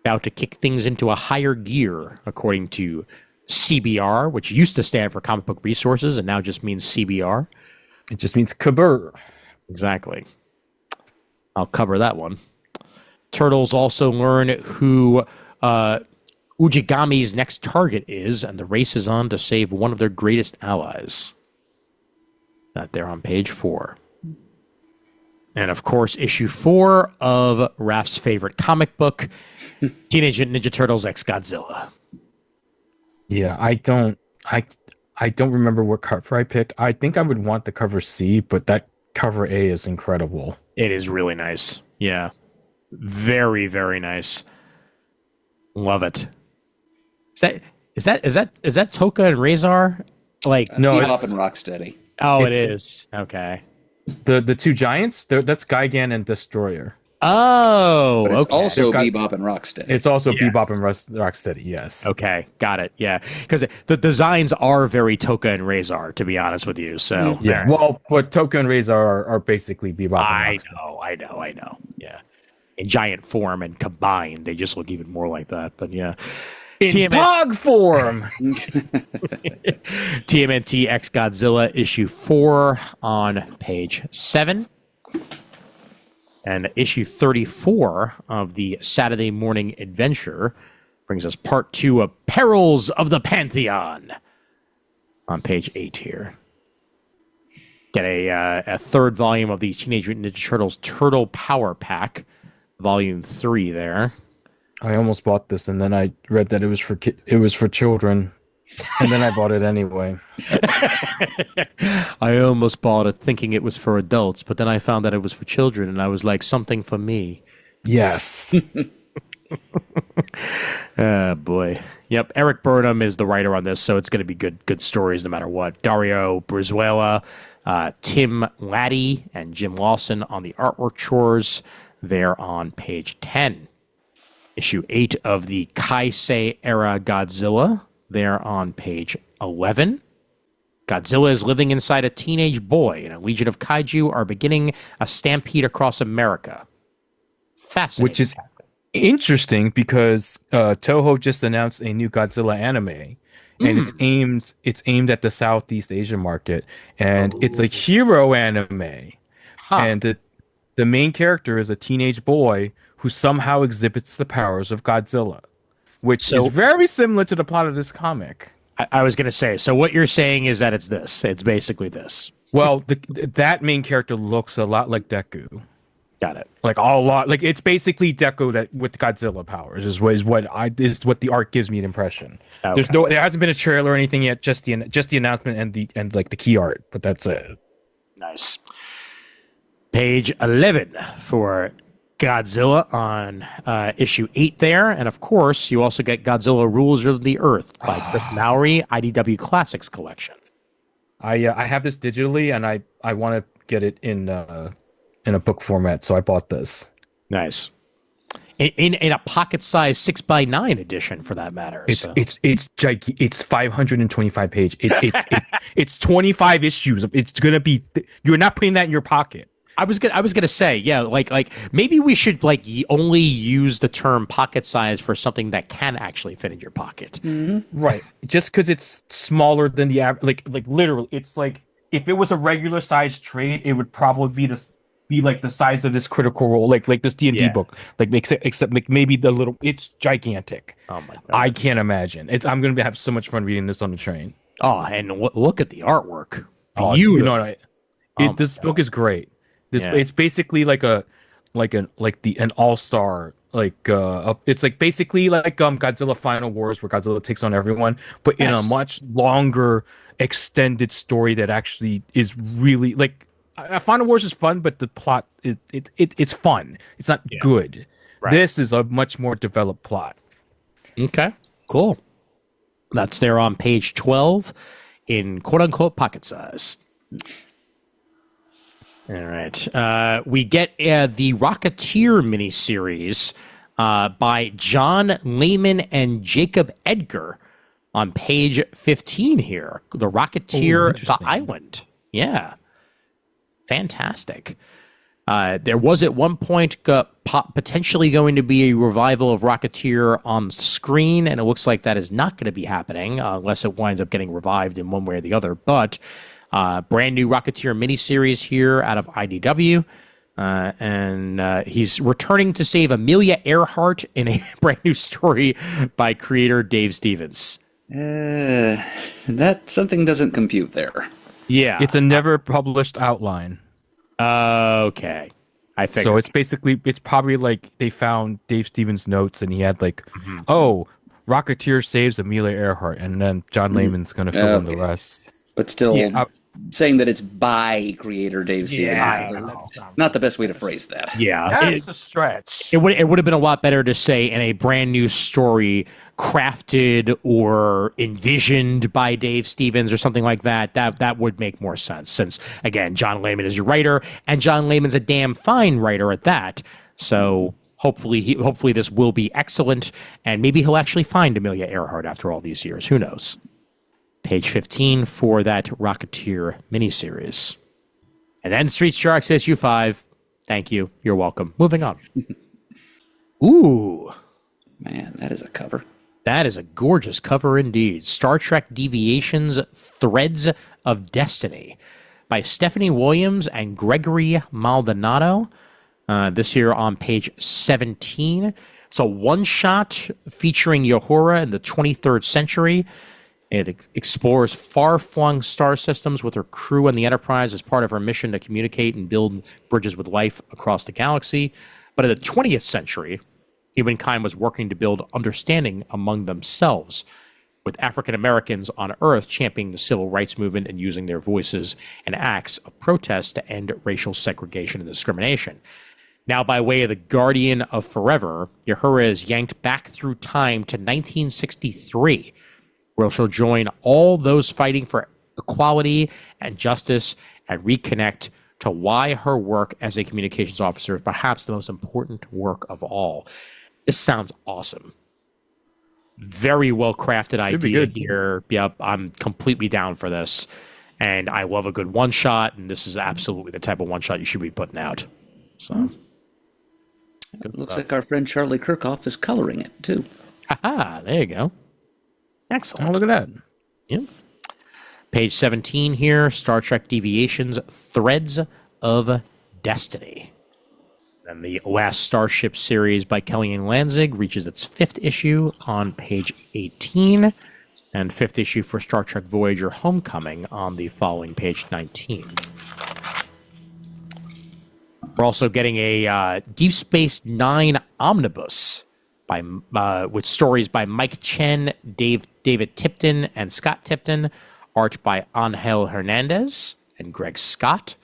About to kick things into a higher gear, according to CBR, which used to stand for Comic Book Resources and now just means CBR. It just means Kabur. Exactly. I'll cover that one. Turtles also learn who Ujigami's next target is, and the race is on to save one of their greatest allies. That there on page 4. And of course, issue 4 of Raph's favorite comic book, Teenage Mutant Ninja Turtles X Godzilla. Yeah, I don't remember what cover I picked. I think I would want the cover C, but that cover A is incredible. It is really nice. Yeah. Very, very nice. Love it. Is that Toka and Razor? Like no, Bebop and Rocksteady. Oh, it is. Okay. The two giants, that's Gigan and Destroyer. Oh, but it's also Bebop and Rocksteady. It's also Bebop and Rocksteady, yes. Okay, got it. Yeah, because the designs are very Toka and Razor, to be honest with you. So yeah, well, but Toka and Razor are basically Bebop and Rocksteady. I know. Yeah, in giant form and combined, they just look even more like that. But yeah. In Pog form! TMNT X Godzilla issue 4 on page 7. And issue 34 of the Saturday Morning Adventure brings us part 2 of Perils of the Pantheon on page 8 here. Get a third volume of the Teenage Mutant Ninja Turtles Turtle Power Pack, volume 3 there. I almost bought this, and then I read that it was for children, and then I bought it anyway. I almost bought it thinking it was for adults, but then I found that it was for children, and I was like, something for me. Yes. Oh, boy. Yep, Eric Burnham is the writer on this, so it's going to be good stories no matter what. Dario Brizuela, Tim Laddie, and Jim Lawson on the artwork chores. They're on page 10. Issue 8 of the Kaisei era Godzilla. They're on page 11. Godzilla is living inside a teenage boy, and a legion of kaiju are beginning a stampede across America. Fascinating. Which is interesting because Toho just announced a new Godzilla anime, and it's aimed at the Southeast Asian market, and it's a hero anime, and the main character is a teenage boy who somehow exhibits the powers of Godzilla, which is very similar to the plot of this comic. I was going to say, so what you're saying is that it's this. It's basically this. Well, that main character looks a lot like Deku. Got it. Like a lot. Like it's basically Deku that with Godzilla powers is what the art gives me an impression. Okay. There hasn't been a trailer or anything yet. Just the announcement and the key art, but that's it. Nice. Page 11 for Godzilla on issue 8 there. And of course, you also get Godzilla Rules of the Earth by Chris Mowry, IDW Classics Collection. I have this digitally, and I want to get it in a book format, so I bought this. Nice. In a pocket-sized 6x9 edition, for that matter. It's 525 page. It's 25 issues. It's gonna be. You're not putting that in your pocket. I was gonna say, yeah, like maybe we should like only use the term pocket size for something that can actually fit in your pocket. Right. Just because it's smaller than the average, like literally, it's like if it was a regular size trade, it would probably be like the size of this Critical Role, like this D&D Yeah. book, like except like maybe the little. It's gigantic. Oh my god. I can't imagine. I'm gonna have so much fun reading this on the train. Oh, and look at the artwork. Oh, Beautiful. you know what? This book is great. It's basically like an all-star it's like basically like Godzilla Final Wars where Godzilla takes on everyone, but in a much longer extended story that actually is really like Final Wars is fun, but the plot is it's fun. It's not good. Right. This is a much more developed plot. Okay, cool. That's there on page 12 in quote-unquote pocket size. All right. We get the Rocketeer miniseries by John Layman and Jacob Edgar on page 15 here. The Rocketeer, The Island. Yeah. Fantastic. There was at one point potentially going to be a revival of Rocketeer on the screen, and it looks like that is not going to be happening unless it winds up getting revived in one way or the other. But brand new Rocketeer miniseries here out of IDW, and he's returning to save Amelia Earhart in a brand new story by creator Dave Stevens. That something doesn't compute there. Yeah, It's a never published outline. Okay. I figured. So it's probably like they found Dave Stevens' notes and he had like, oh, Rocketeer saves Amelia Earhart, and then John Layman's going to fill in the rest. But still, saying that it's by creator Dave Stevens is not the best way to phrase that. Yeah, That's a stretch. It would have been a lot better to say in a brand new story crafted or envisioned by Dave Stevens or something like that. That would make more sense, since again, John Layman is your writer, and John Layman's a damn fine writer at that. So hopefully this will be excellent, and maybe he'll actually find Amelia Earhart after all these years. Who knows? Page 15 for that Rocketeer miniseries. And then Street Sharks issue 5. Thank you. You're welcome. Moving on. Ooh. Man, that is a cover. That is a gorgeous cover indeed. Star Trek Deviations Threads of Destiny by Stephanie Williams and Gregory Maldonado. This here on page 17. It's a one-shot featuring Uhura in the 23rd century. It explores far-flung star systems with her crew and the Enterprise as part of her mission to communicate and build bridges with life across the galaxy. But in the 20th century, humankind was working to build understanding among themselves, with African Americans on Earth championing the civil rights movement and using their voices and acts of protest to end racial segregation and discrimination. Now, by way of the Guardian of Forever, Uhura is yanked back through time to 1963, where she'll join all those fighting for equality and justice and reconnect to why her work as a communications officer is perhaps the most important work of all. This sounds awesome. Very well crafted idea here. Yep, I'm completely down for this. And I love a good one shot, and this is absolutely the type of one shot you should be putting out. So It looks like our friend Charlie Kirkhoff is coloring it too. haha, there you go. Excellent. Oh, look at that. Yep. Page 17 here, Star Trek Deviations, Threads of Destiny. And the last Starship series by Kellyanne Lanzig reaches its 5th issue on page 18, and 5th issue for Star Trek Voyager Homecoming on the following page 19. We're also getting a Deep Space Nine omnibus with stories by Mike Chen, David Tipton, and Scott Tipton, art by Angel Hernandez and Greg Scott.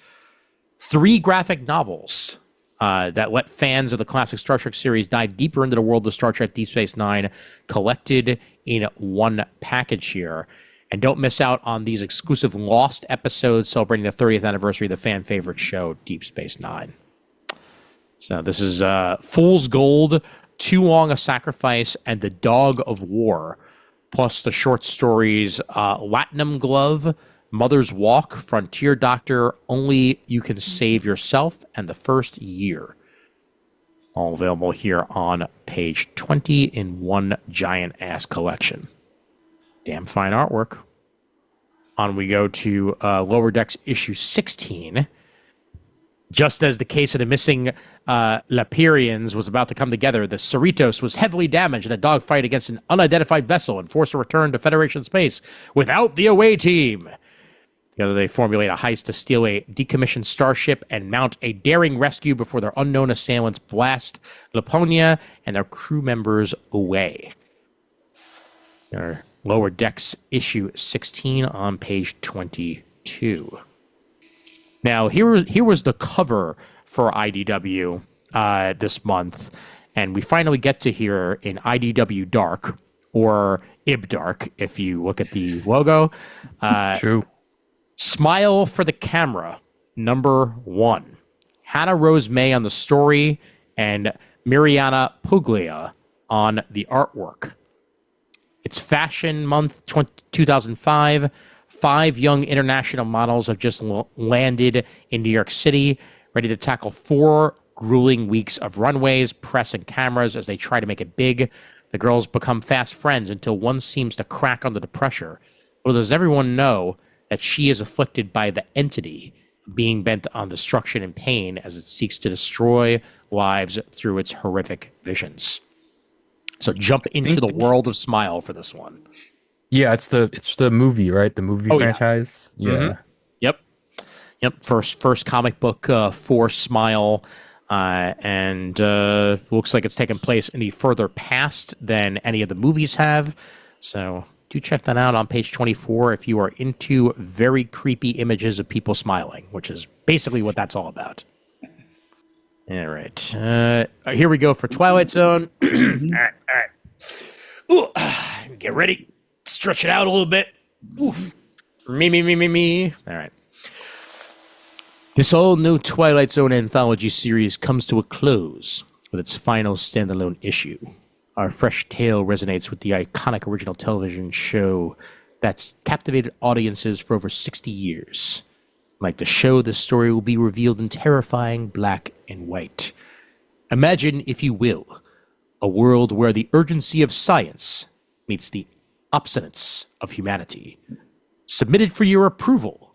3 graphic novels that let fans of the classic Star Trek series dive deeper into the world of Star Trek Deep Space Nine, collected in one package here. And don't miss out on these exclusive Lost episodes celebrating the 30th anniversary of the fan favorite show, Deep Space Nine. So this is Fool's Gold, Too Long a Sacrifice, and The Dog of War, plus the short stories Latinum Glove, Mother's Walk, Frontier Doctor, Only You Can Save Yourself, and The First Year. All available here on page 20 in one giant-ass collection. Damn fine artwork. On we go to Lower Decks issue 16. Just as the case of the missing Lapirians was about to come together, the Cerritos was heavily damaged in a dogfight against an unidentified vessel and forced to return to Federation space without the away team. Together, they formulate a heist to steal a decommissioned starship and mount a daring rescue before their unknown assailants blast Laponia and their crew members away. Our Lower Decks issue 16 on page 22. Now, here was the cover for IDW this month, and we finally get to hear in IDW Dark, or IB Dark, if you look at the logo. True. Smile for the Camera, #1. Hannah Rose May on the story, and Miriana Puglia on the artwork. It's Fashion Month 2005. 5 young international models have just landed in New York City, ready to tackle 4 grueling weeks of runways, press, and cameras as they try to make it big. The girls become fast friends until one seems to crack under the pressure. Little does everyone know that she is afflicted by the entity, being bent on destruction and pain as it seeks to destroy lives through its horrific visions. So jump into the world of Smile for this one. Yeah, it's the movie, right? The movie franchise. Yeah. Mm-hmm. Yep. First comic book for Smile, and looks like it's taken place any further past than any of the movies have. So do check that out on page 24 if you are into very creepy images of people smiling, which is basically what that's all about. All right. Here we go for Twilight Zone. All right. Ooh, get ready. Stretch it out a little bit. Ooh. Me. All right. This all-new Twilight Zone anthology series comes to a close with its final standalone issue. Our fresh tale resonates with the iconic original television show that's captivated audiences for over 60 years. Like the show, this story will be revealed in terrifying black and white. Imagine, if you will, a world where the urgency of science meets the obstinance of humanity. Submitted for your approval,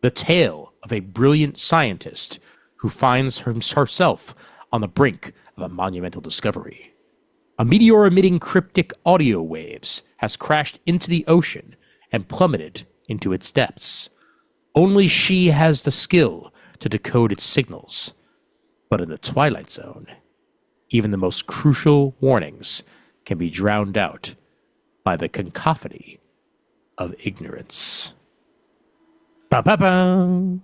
the tale of a brilliant scientist who finds herself on the brink of a monumental discovery. A meteor emitting cryptic audio waves has crashed into the ocean and plummeted into its depths. Only she has the skill to decode its signals. But in the Twilight Zone, even the most crucial warnings can be drowned out by the cacophony of ignorance. Ba-ba-ba.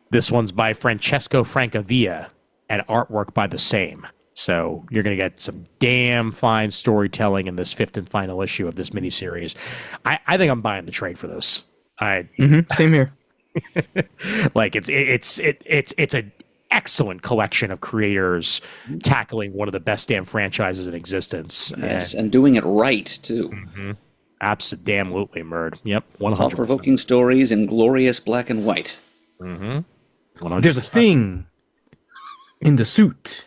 This one's by Francesco Francavilla and artwork by the same. So you're going to get some damn fine storytelling in this 5th and final issue of this miniseries. I think I'm buying the trade for this. Same here. Like it's an excellent collection of creators tackling one of the best damn franchises in existence. Yes, and doing it right too. Mm-hmm. Absolutely, Murd. Yep, 100%. Thought-provoking stories in glorious black and white. Mm-hmm. 100%. There's a thing in the suit.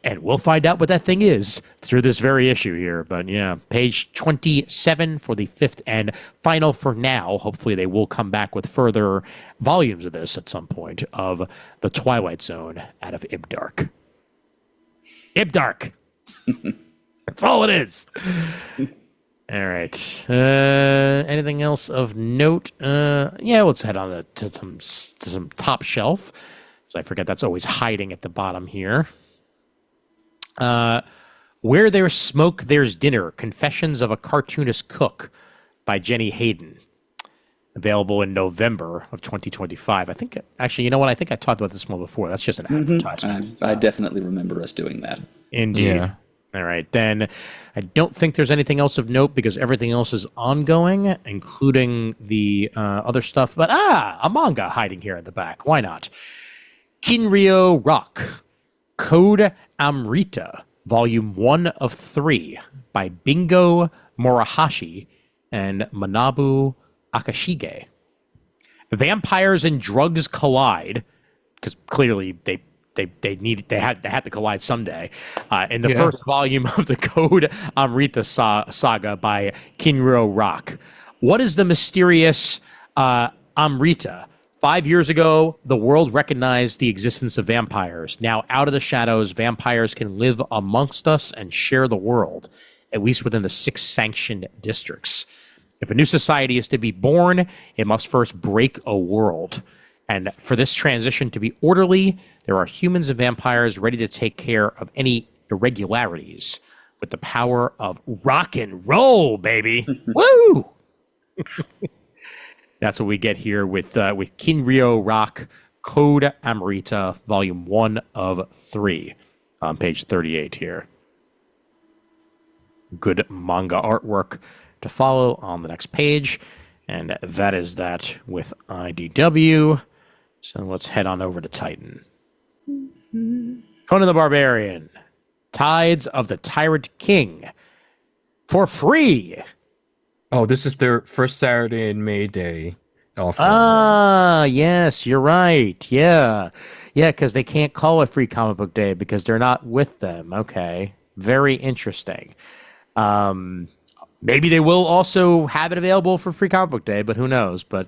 And we'll find out what that thing is through this very issue here. But yeah, page 27 for the 5th and final for now. Hopefully they will come back with further volumes of this at some point of the Twilight Zone out of Ibdark. Ibdark. That's all it is. All right. Anything else of note? Yeah, let's head on to some top shelf. So I forget that's always hiding at the bottom here. Where There's Smoke, There's Dinner. Confessions of a Cartoonist Cook by Jenny Hayden. Available in November of 2025. I think, actually, you know what? I think I talked about this one before. That's just an advertisement. I definitely remember us doing that. Indeed. Yeah. All right. Then I don't think there's anything else of note because everything else is ongoing, including the other stuff. But, a manga hiding here at the back. Why not? Kinryo Rock, Code Amrita, Volume 1 of 3, by Bingo Morihashi and Manabu Akashige. Vampires and drugs collide, because clearly they had to collide someday. In the first volume of the Code Amrita saga by Kinro Rock. What is the mysterious Amrita? 5 years ago, the world recognized the existence of vampires. Now, out of the shadows, vampires can live amongst us and share the world, at least within the 6 sanctioned districts. If a new society is to be born, it must first break a world. And for this transition to be orderly, there are humans and vampires ready to take care of any irregularities with the power of rock and roll, baby. Woo! That's what we get here with Kinryo Rock, Code Amrita, Volume 1 of 3, on page 38 here. Good manga artwork to follow on the next page, and that is that with IDW. So let's head on over to Titan. Conan the Barbarian, Tides of the Tyrant King, for free. Oh, this is their first Saturday in May Day offer. Ah, yes, you're right. Yeah, because they can't call it Free Comic Book Day because they're not with them. Okay, very interesting. Maybe they will also have it available for Free Comic Book Day, but who knows? But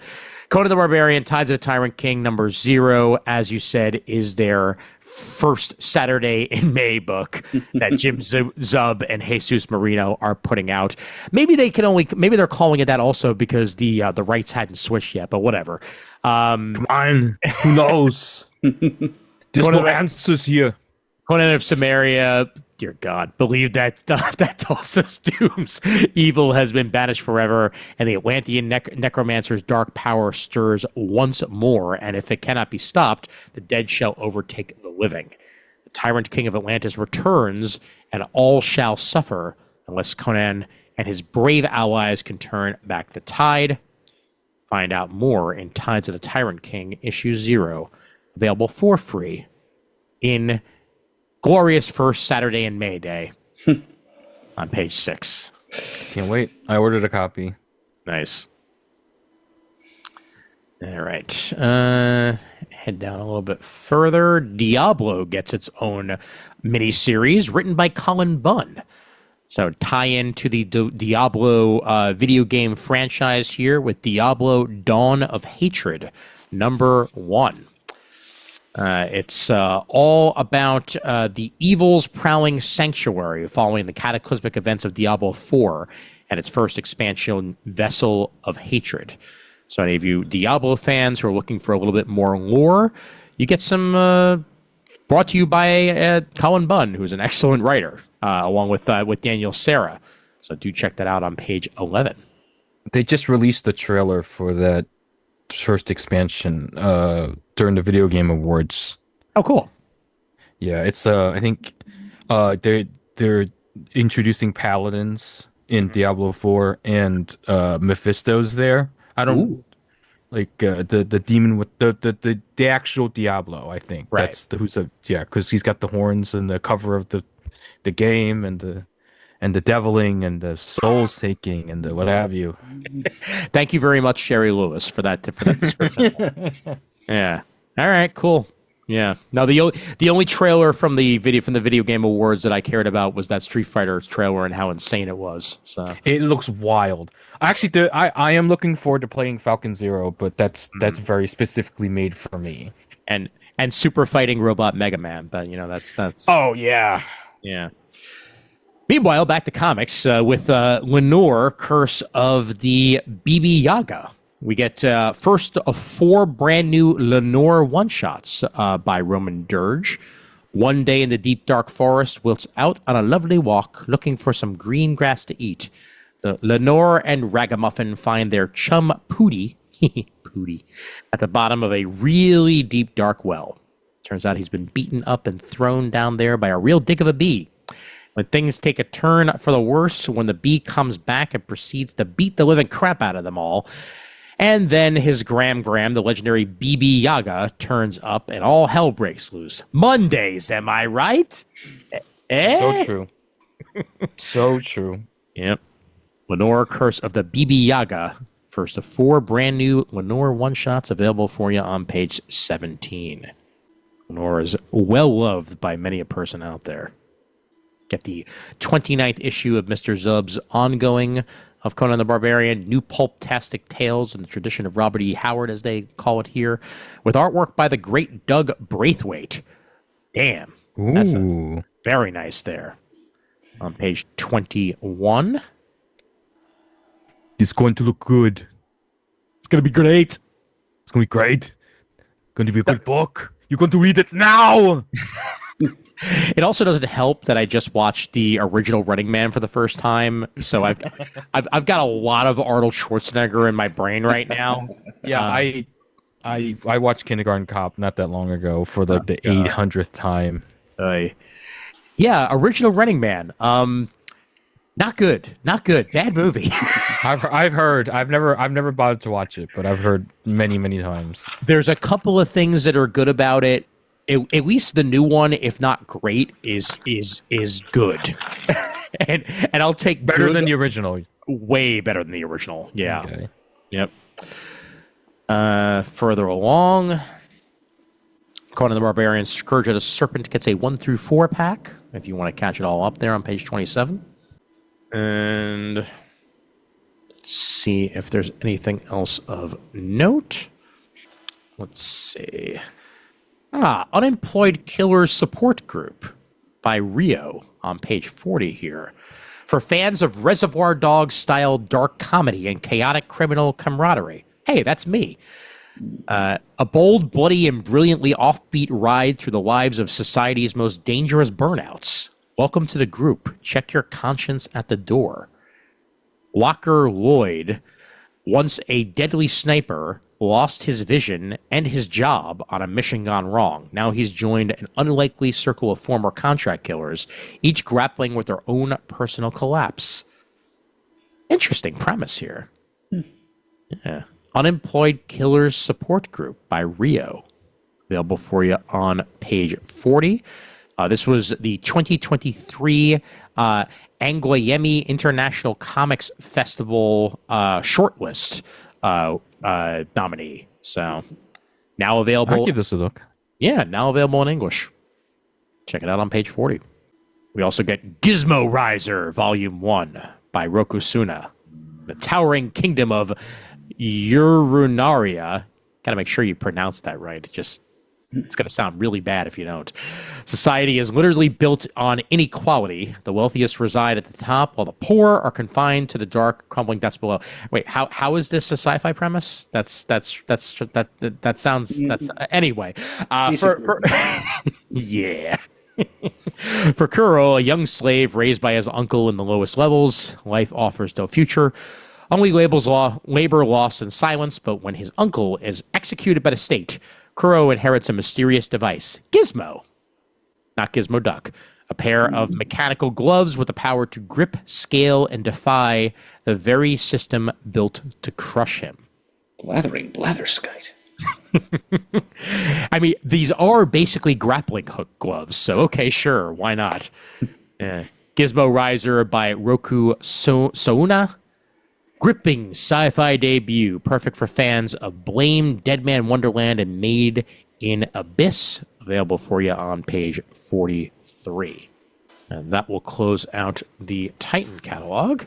Conan the Barbarian, Tides of the Tyrant King, number 0, as you said, is their first Saturday in May book that Jim Zub and Jesus Marino are putting out. Maybe they're calling it that also because the rights hadn't switched yet, but whatever. Come on, who knows? There's no answers here. Conan of Samaria, dear God, believe that Tulsa's Doom's evil has been banished forever, and the Atlantean necromancer's dark power stirs once more, and if it cannot be stopped, the dead shall overtake the living. The tyrant king of Atlantis returns, and all shall suffer, unless Conan and his brave allies can turn back the tide. Find out more in Tides of the Tyrant King, issue 0, available for free in glorious first Saturday in May Day on page 6. Can't wait. I ordered a copy. Nice. All right. Head down a little bit further. Diablo gets its own miniseries written by Colin Bunn. So tie in to the Diablo video game franchise here with Diablo Dawn of Hatred, number 1. It's all about the evil's prowling sanctuary following the cataclysmic events of Diablo 4 and its first expansion, Vessel of Hatred. So any of you Diablo fans who are looking for a little bit more lore, you get some brought to you by Colin Bunn, who's an excellent writer, along with Daniel Serra. So do check that out on page 11. They just released the trailer for that first expansion during the Video Game Awards. Oh, cool. Yeah, it's I think they're introducing paladins in Diablo 4 and Mephisto's there. I don't like the demon with the actual Diablo, I think. Right. That's because he's got the horns and the cover of the game and the deviling and the souls taking and the what have you. Thank you very much, Sherry Lewis, for that description. Yeah. All right. Cool. Yeah. Now the only trailer from the Video Game Awards that I cared about was that Street Fighter trailer and how insane it was. So it looks wild. Actually, I am looking forward to playing Falcon Zero, but that's very specifically made for me. And super fighting robot Mega Man, but that's. Oh yeah. Yeah. Meanwhile, back to comics with Lunar, Curse of the BB Yaga. We get first of 4 brand new Lenore one-shots by Roman Dirge. One day in the deep dark forest, whilst out on a lovely walk, looking for some green grass to eat, Lenore and Ragamuffin find their chum Pooty, Pooty, at the bottom of a really deep dark well. Turns out he's been beaten up and thrown down there by a real dick of a bee. When things take a turn for the worse, when the bee comes back and proceeds to beat the living crap out of them all, and then his Gram, the legendary BB Yaga, turns up and all hell breaks loose. Mondays, am I right? So true. So true. Yep. Lenore Curse of the BB Yaga. First of 4 brand new Lenore one-shots available for you on page 17. Lenore is well loved by many a person out there. Get the 29th issue of Mr. Zub's ongoing of Conan the Barbarian, new pulp-tastic tales in the tradition of Robert E. Howard, as they call it here, with artwork by the great Doug Braithwaite. Damn. That's very nice there. On page 21. It's going to look good. It's going to be great. It's going to be great. Going to be a good book. You're going to read it now. It also doesn't help that I just watched the original Running Man for the first time, so I've got a lot of Arnold Schwarzenegger in my brain right now. Yeah, I watched Kindergarten Cop not that long ago for the 800th time. Yeah, original Running Man. Not good. Bad movie. I've heard. I've never bothered to watch it, but I've heard many times. There's a couple of things that are good about it. At least the new one, if not great, is good. and I'll take better than the original. Way better than the original. Yeah. Okay. Yep. Further along, Conan the Barbarian Scourge of the Serpent gets a 1-4 pack. If you want to catch it all up there on page 27. And let's see if there's anything else of note. Let's see. Unemployed Killers Support Group by Rio on page 40 here. For fans of Reservoir Dogs-style dark comedy and chaotic criminal camaraderie. Hey, that's me. A bold, bloody, and brilliantly offbeat ride through the lives of society's most dangerous burnouts. Welcome to the group. Check your conscience at the door. Walker Lloyd, once a deadly sniper, lost his vision and his job on a mission gone wrong. Now he's joined an unlikely circle of former contract killers, each grappling with their own personal collapse. Interesting premise here. Yeah. Unemployed Killers Support Group by Rio. Available for you on page 40. This was the 2023 Angoyemi International Comics Festival shortlist nominee. So now available. I'll give this a look. Yeah, now available in English. Check it out on page 40. We also get Gizmo Riser Volume 1 by Rokusuna. The Towering Kingdom of Urunaria. Gotta make sure you pronounce that right. It's going to sound really bad if you don't. Society is literally built on inequality. The wealthiest reside at the top, while the poor are confined to the dark, crumbling depths below. Wait, how is this a sci-fi premise? That sounds anyway. Yeah. For Kuro, a young slave raised by his uncle in the lowest levels, life offers no future. Only labor, loss, and silence. But when his uncle is executed by the state, Kuro inherits a mysterious device, Gizmo, not Gizmo Duck, a pair of mechanical gloves with the power to grip, scale, and defy the very system built to crush him. Blathering blatherskite. I mean, these are basically grappling hook gloves, so okay, sure, why not? Gizmo Riser by Roku Souna. Gripping sci-fi debut, perfect for fans of Blame, Deadman Wonderland, and Made in Abyss. Available for you on page 43. And that will close out the Titan catalog.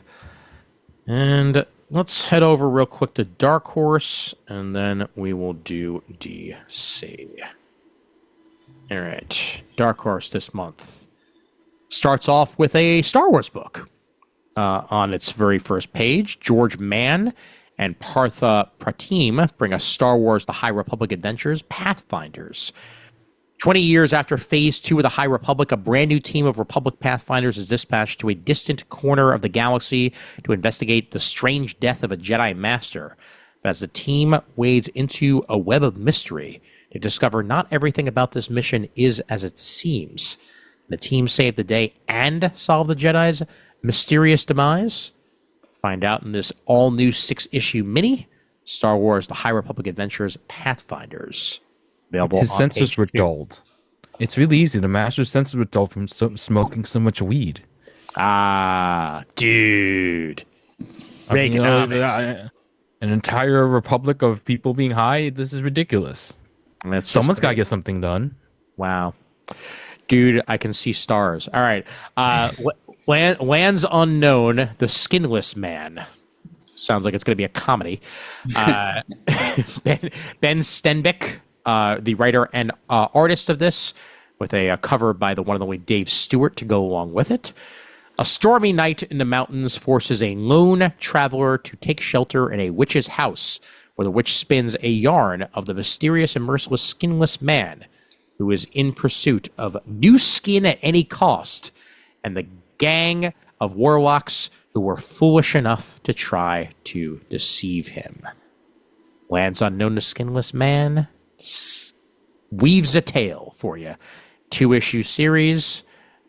And let's head over real quick to Dark Horse, and then we will do DC. All right, Dark Horse this month starts off with a Star Wars book. On its very first page, George Mann and Partha Pratim bring us Star Wars The High Republic Adventures Pathfinders. 20 years after Phase 2 of the High Republic, a brand new team of Republic Pathfinders is dispatched to a distant corner of the galaxy to investigate the strange death of a Jedi Master. But as the team wades into a web of mystery, they discover not everything about this mission is as it seems. The team save the day and solve the Jedi's mysterious demise. Find out in this all-new 6-issue mini, Star Wars The High Republic Adventures Pathfinders. Available His senses were dulled. It's really easy. The Master's senses were dulled from smoking so much weed. Ah, dude. I mean, Reaganomics. an entire republic of people being high. This is ridiculous. That's just Someone's got to great. get something done. Wow. Dude, I can see stars. All right. Lands Unknown, The Skinless Man. Sounds like it's going to be a comedy. Uh, ben Stenbeck, the writer and artist of this, with a cover by the one and only Dave Stewart to go along with it. A stormy night in the mountains forces a lone traveler to take shelter in a witch's house, where the witch spins a yarn of the mysterious and merciless skinless man who is in pursuit of new skin at any cost, and the gang of warlocks who were foolish enough to try to deceive him. Lands Unknown, The Skinless Man weaves a tale for you. 2-issue series.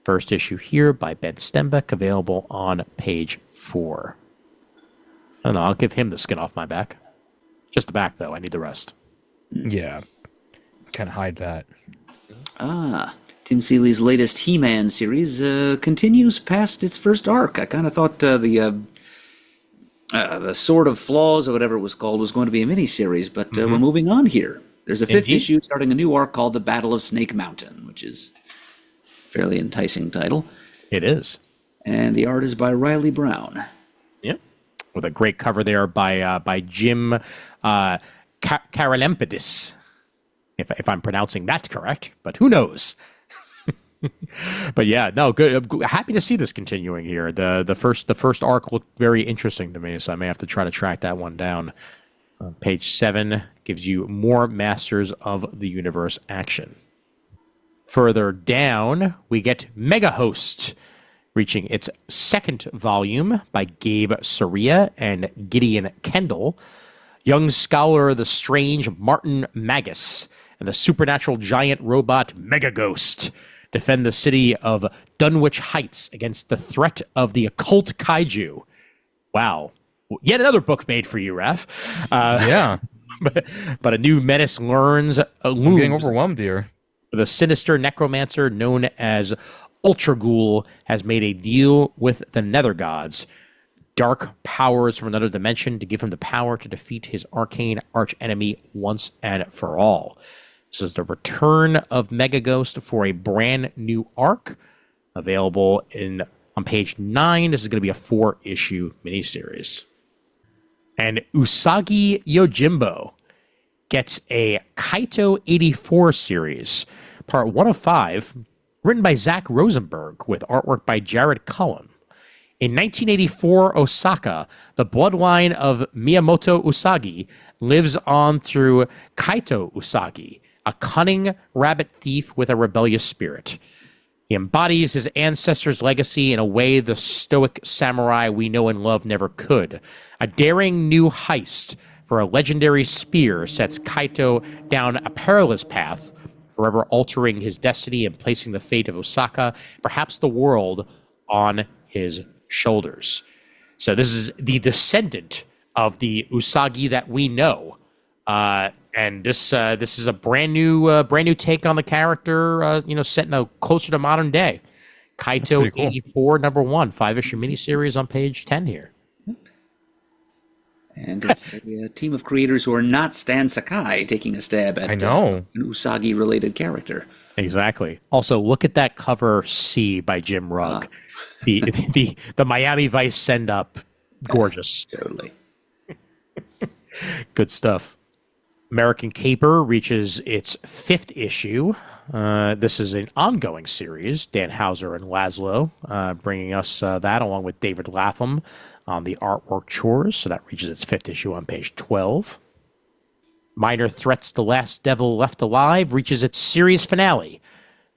First issue here by Ben Stenbeck, available on page 4. I don't know, I'll give him the skin off my back. Just the back, though. I need the rest. Yeah. Can't hide that. Tim Seeley's latest He-Man series continues past its first arc. I kind of thought the Sword of Flaws, or whatever it was called, was going to be a miniseries, but we're moving on here. There's a 5th issue starting a new arc called The Battle of Snake Mountain, which is a fairly enticing title. It is. And the art is by Riley Brown. Yep. With a great cover there by Jim Karalempidis, if I'm pronouncing that correct, but who knows? But yeah, no, good. I'm happy to see this continuing here. The first arc looked very interesting to me, so I may have to try to track that one down. Page 7 gives you more Masters of the Universe action. Further down, we get Mega Host, reaching its 2nd volume by Gabe Soria and Gideon Kendall. Young scholar, the strange Martin Magus, and the supernatural giant robot Mega Ghost defend the city of Dunwich Heights against the threat of the occult kaiju. Wow. Yet another book made for you, Raph. Yeah. But a new menace looms I'm getting overwhelmed here. the sinister necromancer known as Ultra Ghoul has made a deal with the Nether Gods, dark powers from another dimension, to give him the power to defeat his arcane archenemy once and for all. This is the return of Mega Ghost for a brand new arc, available on page 9. This is going to be a 4-issue miniseries. And Usagi Yojimbo gets a Kaito 84 series, part 1 of 5, written by Zach Rosenberg with artwork by Jared Cullen. In 1984 Osaka, the bloodline of Miyamoto Usagi lives on through Kaito Usagi, a cunning rabbit thief with a rebellious spirit. He embodies his ancestors' legacy in a way the stoic samurai we know and love never could. A daring new heist for a legendary spear sets Kaito down a perilous path, forever altering his destiny and placing the fate of Osaka, perhaps the world, on his shoulders. So this is the descendant of the Usagi that we know. And this is a brand new take on the character, set in a closer to modern day. Kaito cool. 84 #1, 5-issue miniseries on page 10 here. And it's a team of creators who are not Stan Sakai taking a stab at an Usagi-related character. Exactly. Also, look at that cover C by Jim Rugg. The Miami Vice send up, gorgeous. Totally. Good stuff. American Caper reaches its 5th issue. This is an ongoing series. Dan Hauser and Laszlo bringing us that, along with David Lapham on the artwork chores. So that reaches its 5th issue on page 12. Minor Threats: The Last Devil Left Alive reaches its series finale.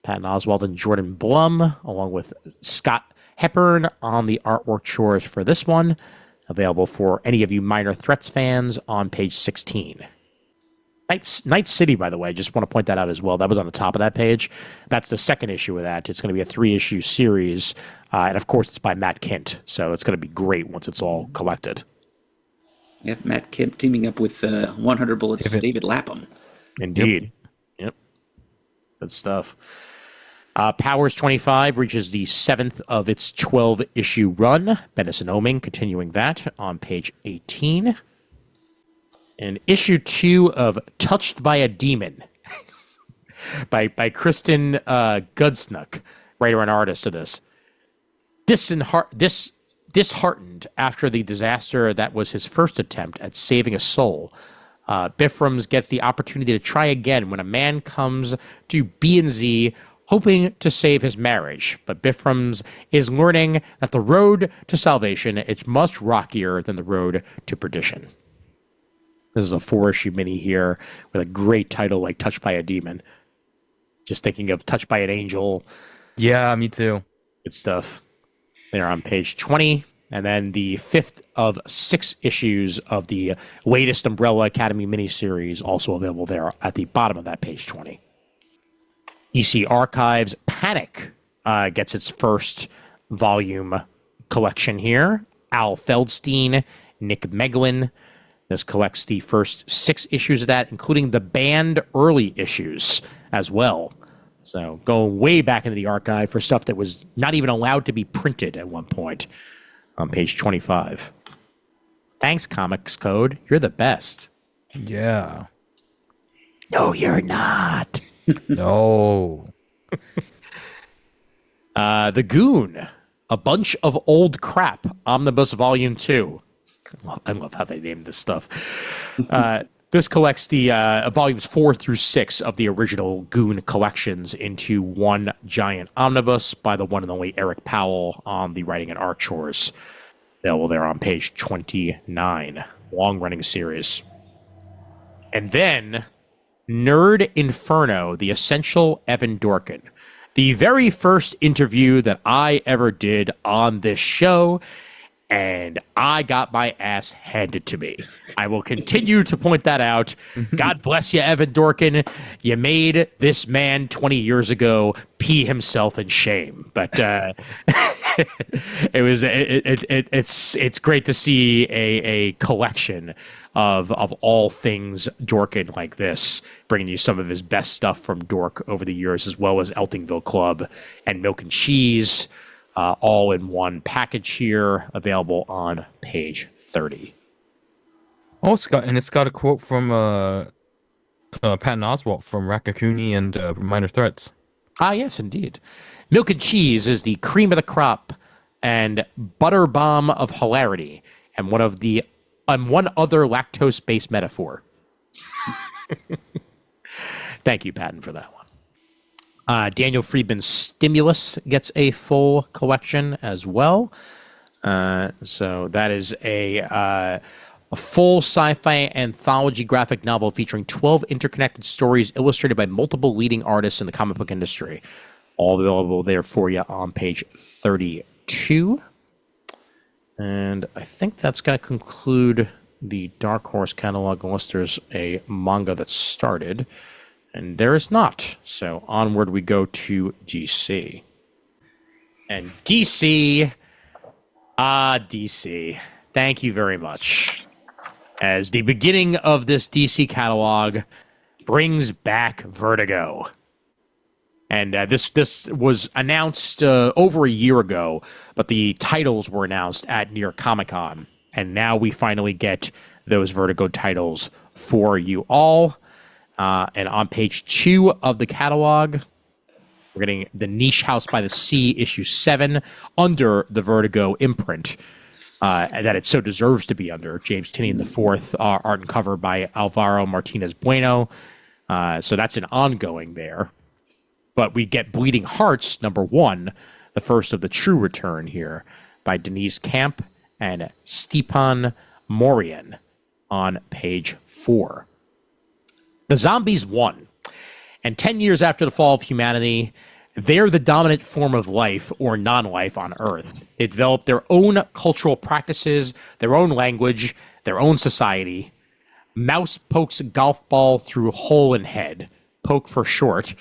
Patton Oswalt and Jordan Blum, along with Scott Hepburn on the artwork chores for this one. Available for any of you Minor Threats fans on page 16. Night City, by the way, just want to point that out as well. That was on the top of that page. That's the 2nd issue of that. It's going to be a 3-issue series. And of course, it's by Matt Kint. So it's going to be great once it's all collected. Yep, Matt Kint teaming up with 100 Bullets' David Lapham. Indeed. Yep. Good stuff. Powers 25 reaches the 7th of its 12-issue run. Bendis and Oming continuing that on page 18. And issue 2 of Touched by a Demon by Kristen Gudsnuck, writer and artist of this. Disheartened after the disaster that was his first attempt at saving a soul, Bifrons gets the opportunity to try again when a man comes to B&Z hoping to save his marriage. But Bifrons is learning that the road to salvation is much rockier than the road to perdition. This is a 4-issue mini here with a great title like Touched by a Demon. Just thinking of Touched by an Angel. Yeah, me too. Good stuff. They're on page 20. And then the 5th of 6 issues of the latest Umbrella Academy miniseries, also available there at the bottom of that page 20. EC Archives Panic gets its first volume collection here. Al Feldstein, Nick Meglin. This collects the first 6 issues of that, including the banned early issues as well. So going way back into the archive for stuff that was not even allowed to be printed at one point on page 25. Thanks, Comics Code. You're the best. Yeah. No, you're not. No. The Goon, A Bunch of Old Crap, Omnibus Volume 2. I love how they named this stuff. This collects the volumes 4 through 6 of the original Goon collections into one giant omnibus by the one and only Eric Powell on the writing and art chores. Available there on page 29. Long-running series. And then Nerd Inferno, The Essential Evan Dorkin. The very first interview that I ever did on this show, and I got my ass handed to me. I will continue to point that out. God bless you, Evan Dorkin. You made this man 20 years ago pee himself in shame. But it's great to see a collection of all things Dorkin like this, bringing you some of his best stuff from Dork over the years, as well as Eltingville Club and Milk and Cheese. All in one package here, available on page 30. Oh, it's got a quote from Patton Oswalt from Rakakuni and Minor Threats. Ah, yes, indeed. Milk and Cheese is the cream of the crop and butter bomb of hilarity, and one other lactose-based metaphor. Thank you, Patton, for that one. Daniel Friedman's Stimulus gets a full collection as well. So that is a full sci-fi anthology graphic novel featuring 12 interconnected stories illustrated by multiple leading artists in the comic book industry. All available there for you on page 32. And I think that's going to conclude the Dark Horse catalog unless there's a manga that started. And there is not. So onward we go to DC. And DC, DC, thank you very much. As the beginning of this DC catalog brings back Vertigo. And this was announced over a year ago, but the titles were announced at New York Comic Con. And now we finally get those Vertigo titles for you all. And on page 2 of the catalog, we're getting The Niche House by the Sea, issue 7, under the Vertigo imprint that it so deserves to be under. James Tynion IV, art and cover by Alvaro Martinez Bueno. So that's an ongoing there. But we get Bleeding Hearts, number 1, the first of the true return here, by Denise Camp and Stepan Morian on page 4. The zombies won, and 10 years after the fall of humanity, they're the dominant form of life or non-life on Earth. They developed their own cultural practices, their own language, their own society. Mouse pokes golf ball through hole in head. Poke for short,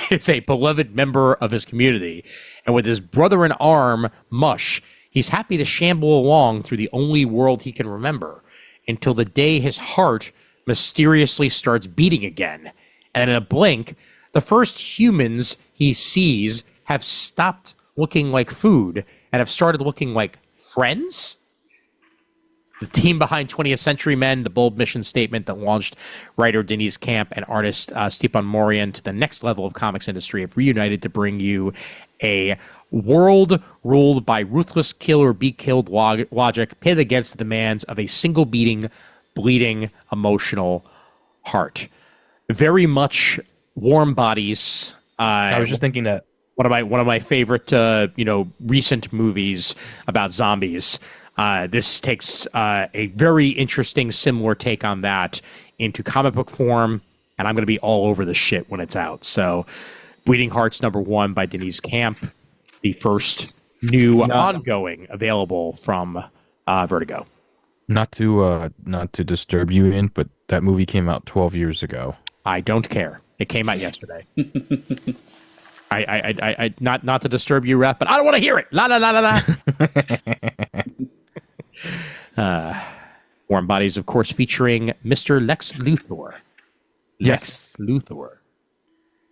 is a beloved member of his community, and with his brother in arm, Mush, he's happy to shamble along through the only world he can remember, until the day his heart mysteriously starts beating again, and in a blink, the first humans he sees have stopped looking like food and have started looking like friends. The team behind 20th Century Men, the bold mission statement that launched writer Denise Camp and artist Stepan Morian to the next level of comics industry, have reunited to bring you a world ruled by ruthless kill or be killed logic, pitted against the demands of a single beating, bleeding, emotional heart. Very much Warm Bodies. I was just thinking that one of my favorite recent movies about zombies. This takes a very interesting, similar take on that into comic book form, and I'm going to be all over the shit when it's out. So, Bleeding Hearts #1 by Denise Camp, the first new ongoing available from Vertigo. not to disturb you, but that movie came out 12 years ago. I don't care. It came out yesterday. I not to disturb you, Raph, but I don't want to hear it. La la la la la. Warm Bodies, of course, featuring Mr. Lex Luthor. Yes. Lex Luthor.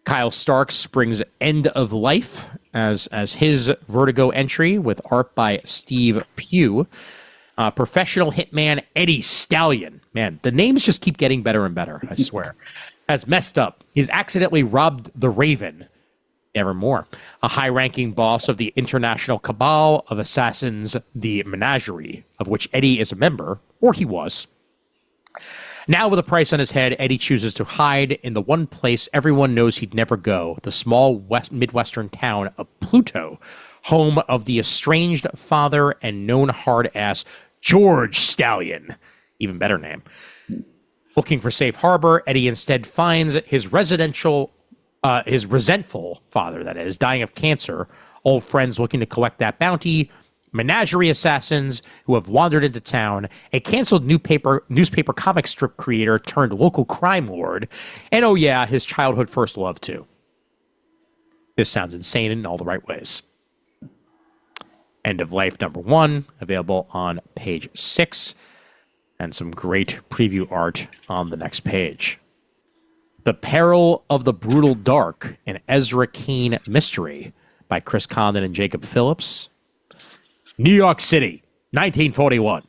Kyle Starks brings End of Life as his Vertigo entry with art by Steve Pugh. Professional hitman Eddie Stallion. Man, the names just keep getting better and better, I swear. Has messed up. He's accidentally robbed the Raven. Nevermore. A high-ranking boss of the international cabal of assassins, the Menagerie, of which Eddie is a member, or he was. Now with a price on his head, Eddie chooses to hide in the one place everyone knows he'd never go, the small Midwestern town of Pluto, home of the estranged father and known hard-ass George Stallion. Even better name. Looking for safe harbor, Eddie instead finds his resentful father, that is, dying of cancer, old friends looking to collect that bounty, menagerie assassins who have wandered into town, a canceled newspaper comic strip creator turned local crime lord, and oh yeah, his childhood first love too. This sounds insane in all the right ways. End of Life #1, available on page 6, and some great preview art on the next page. The Peril of the Brutal Dark, an Ezra Kane mystery by Chris Condon and Jacob Phillips. New York City, 1941.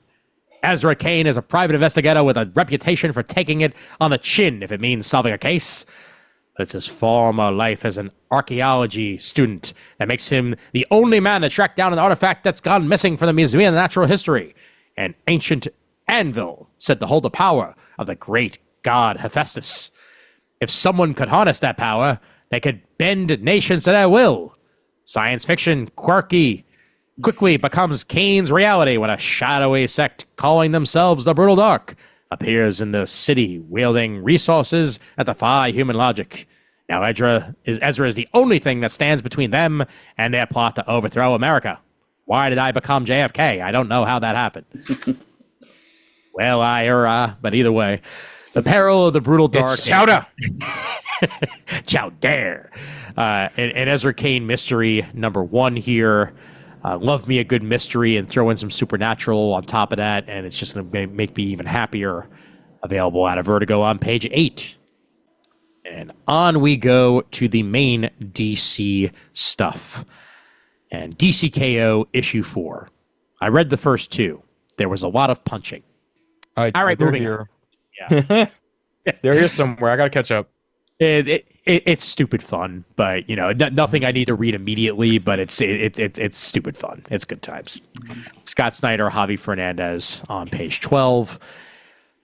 Ezra Kane is a private investigator with a reputation for taking it on the chin if it means solving a case. But it's his former life as an archaeology student that makes him the only man to track down an artifact that's gone missing from the Museum of Natural History. An ancient anvil said to hold the power of the great god Hephaestus. If someone could harness that power, they could bend nations to their will. Science fiction, quirky, quickly becomes Kane's reality when a shadowy sect calling themselves the Brutal Dark appears in the city, wielding resources that defy human logic. Now Ezra is the only thing that stands between them and their plot to overthrow America. Why did I become JFK? I don't know how that happened. Well, but either way. The Peril of the Brutal Dark. It's Chowder. Chowder. An Ezra Kane mystery #1 here. Love me a good mystery and throw in some supernatural on top of that, and it's just going to make me even happier. Available out of Vertigo on page 8. And on we go to the main DC stuff. And DCKO issue 4. I read the first 2. There was a lot of punching. All right, moving here. Yeah. They're here somewhere. I gotta catch up. It's stupid fun, but nothing I need to read immediately. But it's stupid fun. It's good times. Scott Snyder, Javi Fernandez on page 12.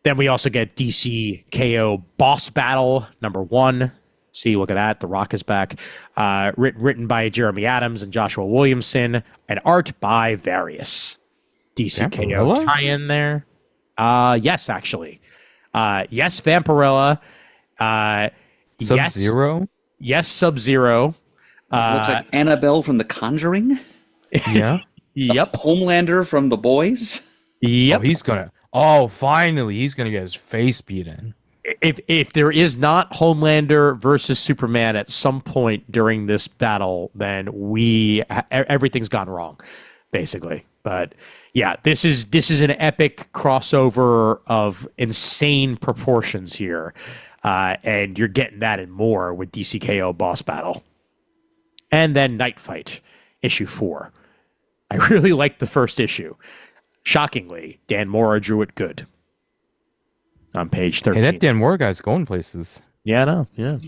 Then we also get DC KO Boss Battle #1. See, look at that. The Rock is back. Written by Jeremy Adams and Joshua Williamson, and art by Various. DC KO tie-in there. Yes, actually. Yes, Vampirella. Sub-Zero? Yes, Sub-Zero. Looks like Annabelle from The Conjuring. Yeah. Yep. Homelander from The Boys. Yep. Finally, he's gonna get his face beaten. If there is not Homelander versus Superman at some point during this battle, then everything's gone wrong, basically. But yeah, this is an epic crossover of insane proportions here, and you're getting that and more with DCKO Boss Battle. And then Night Fight, issue 4. I really liked the first issue. Shockingly, Dan Mora drew it good. On page 13. Hey, that Dan Moore guy's going places. Yeah, I know. Yeah.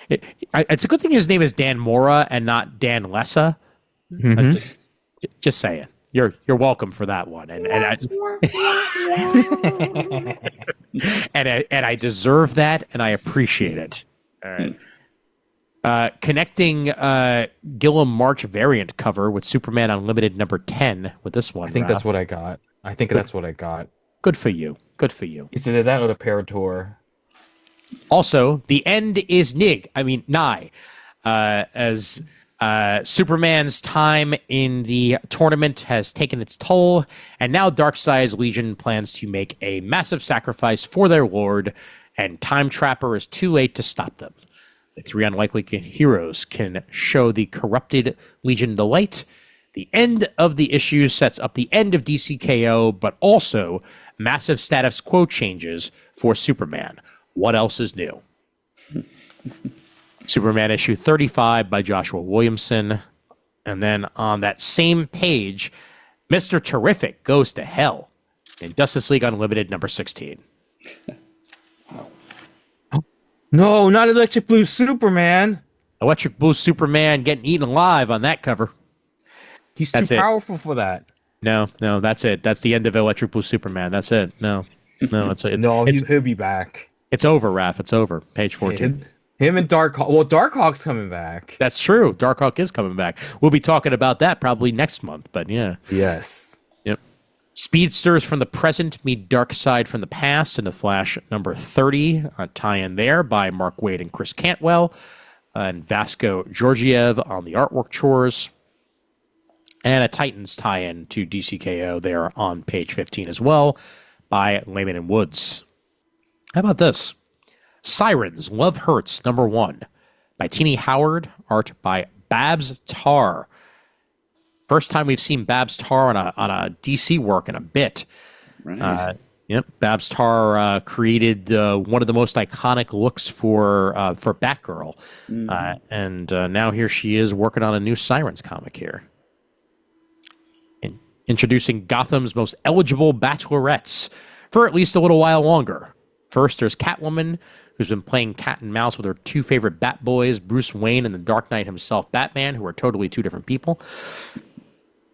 It's a good thing his name is Dan Mora and not Dan Lessa. Just saying. You're welcome for that one. And I deserve that, and I appreciate it. All right. Connecting Gillum March variant cover with Superman Unlimited number 10 with this one. I think Raph. that's what I got. That's what I got. Good for you. Good for you. It's either that or the Parator. Also, the end is nigh. As Superman's time in the tournament has taken its toll, and now Darkseid's Legion plans to make a massive sacrifice for their lord, and Time Trapper is too late to stop them. The 3 unlikely heroes can show the corrupted Legion the light. The end of the issue sets up the end of DCKO, but also massive status quo changes for Superman. What else is new? Superman issue 35 by Joshua Williamson. And then on that same page, Mr. Terrific goes to hell in Justice League Unlimited number 16. No, not Electric Blue Superman. Electric Blue Superman getting eaten alive on that cover. He's too powerful for that. No, that's it. That's the end of Electric Blue Superman. That's it. No, he'll be back. It's over, Raph. It's over. Page 14. Him and Darkhawk. Well, Darkhawk's coming back. That's true. Darkhawk is coming back. We'll be talking about that probably next month, but yeah. Yes. Yep. Speedsters from the present meet Darkseid from the past in the Flash number 30. A tie-in there by Mark Waid and Chris Cantwell. And Vasco Georgiev on the artwork chores. And a Titans tie-in to DCKO there on page 15 as well by Lehman and Woods. How about this? Sirens, Love Hurts, number 1 by Tini Howard, art by Babs Tarr. First time we've seen Babs Tarr on a DC work in a bit. Right. Babs Tarr created one of the most iconic looks for Batgirl. And now here she is working on a new Sirens comic here. Introducing Gotham's most eligible bachelorettes for at least a little while longer. First, there's Catwoman, who's been playing cat and mouse with her 2 favorite Bat Boys, Bruce Wayne and the Dark Knight himself, Batman, who are totally 2 different people.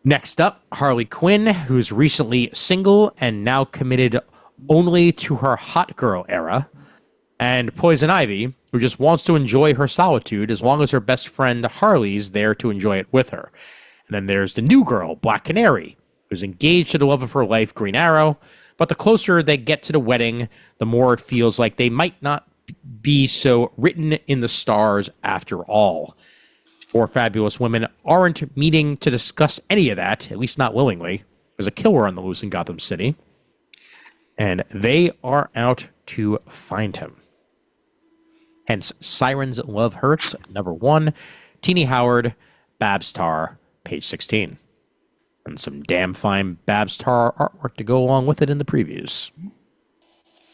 Next up, Harley Quinn, who's recently single and now committed only to her hot girl era. And Poison Ivy, who just wants to enjoy her solitude as long as her best friend Harley's there to enjoy it with her. And then there's the new girl, Black Canary, who's engaged to the love of her life, Green Arrow. But the closer they get to the wedding, the more it feels like they might not be so written in the stars after all. 4 fabulous women aren't meeting to discuss any of that, at least not willingly. There's a killer on the loose in Gotham City. And they are out to find him. Hence, Sirens Love Hurts, number 1. Tini Howard, Babs Tarr, page 16. And some damn fine Babs Tarr artwork to go along with it in the previews.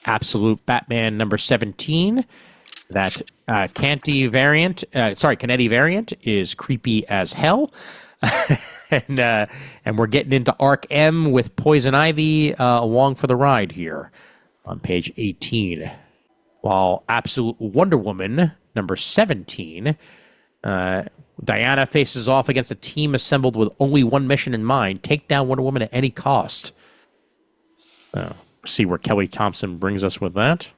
Absolute Batman number 17. That Canetti variant is creepy as hell. and we're getting into Arc M with Poison Ivy along for the ride here on page 18. While Absolute Wonder Woman number 17, Diana faces off against a team assembled with only one mission in mind: take down Wonder Woman at any cost. See where Kelly Thompson brings us with that.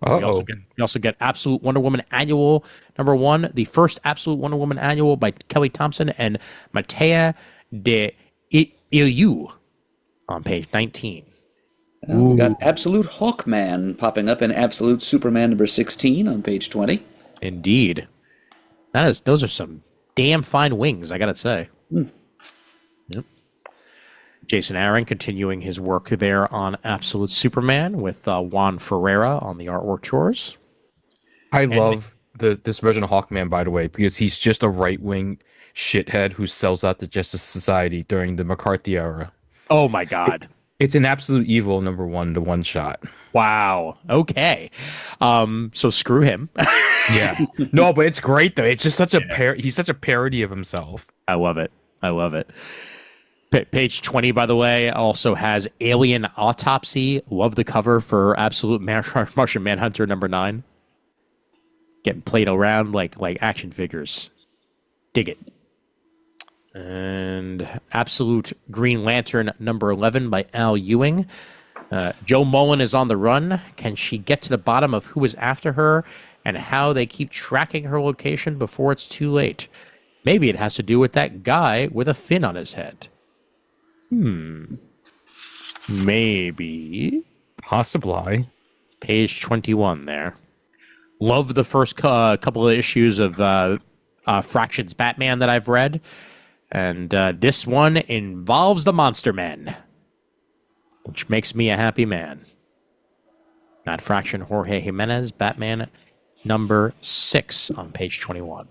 We also get Absolute Wonder Woman Annual number 1, the first Absolute Wonder Woman Annual by Kelly Thompson and Matea de Ilu on page 19. We got Absolute Hawkman popping up in Absolute Superman number 16 on page 20. Indeed. Those are some damn fine wings, I gotta say. Yep. Jason Aaron continuing his work there on Absolute Superman with Juan Ferreira on the artwork chores. I love this version of Hawkman, by the way, because he's just a right-wing shithead who sells out the Justice Society during the McCarthy era. Oh my God. It's an absolute evil #1 to one shot. Wow. Okay. So screw him. Yeah. No, but it's great though. It's just such a he's such a parody of himself. I love it. I love it. Page 20, by the way, also has Alien Autopsy. Love the cover for Absolute Martian Manhunter #9. Getting played around like action figures. Dig it. And Absolute Green Lantern #11 by Al Ewing. Joe Mullen is on the run. Can she get to the bottom of who is after her and how they keep tracking her location before it's too late? Maybe it has to do with that guy with a fin on his head. Maybe. Possibly. Page 21 there. Love the first couple of issues of Fraction's Batman that I've read. And this one involves the Monster Men, which makes me a happy man. Matt Fraction, Jorge Jimenez, Batman #6 on page 21.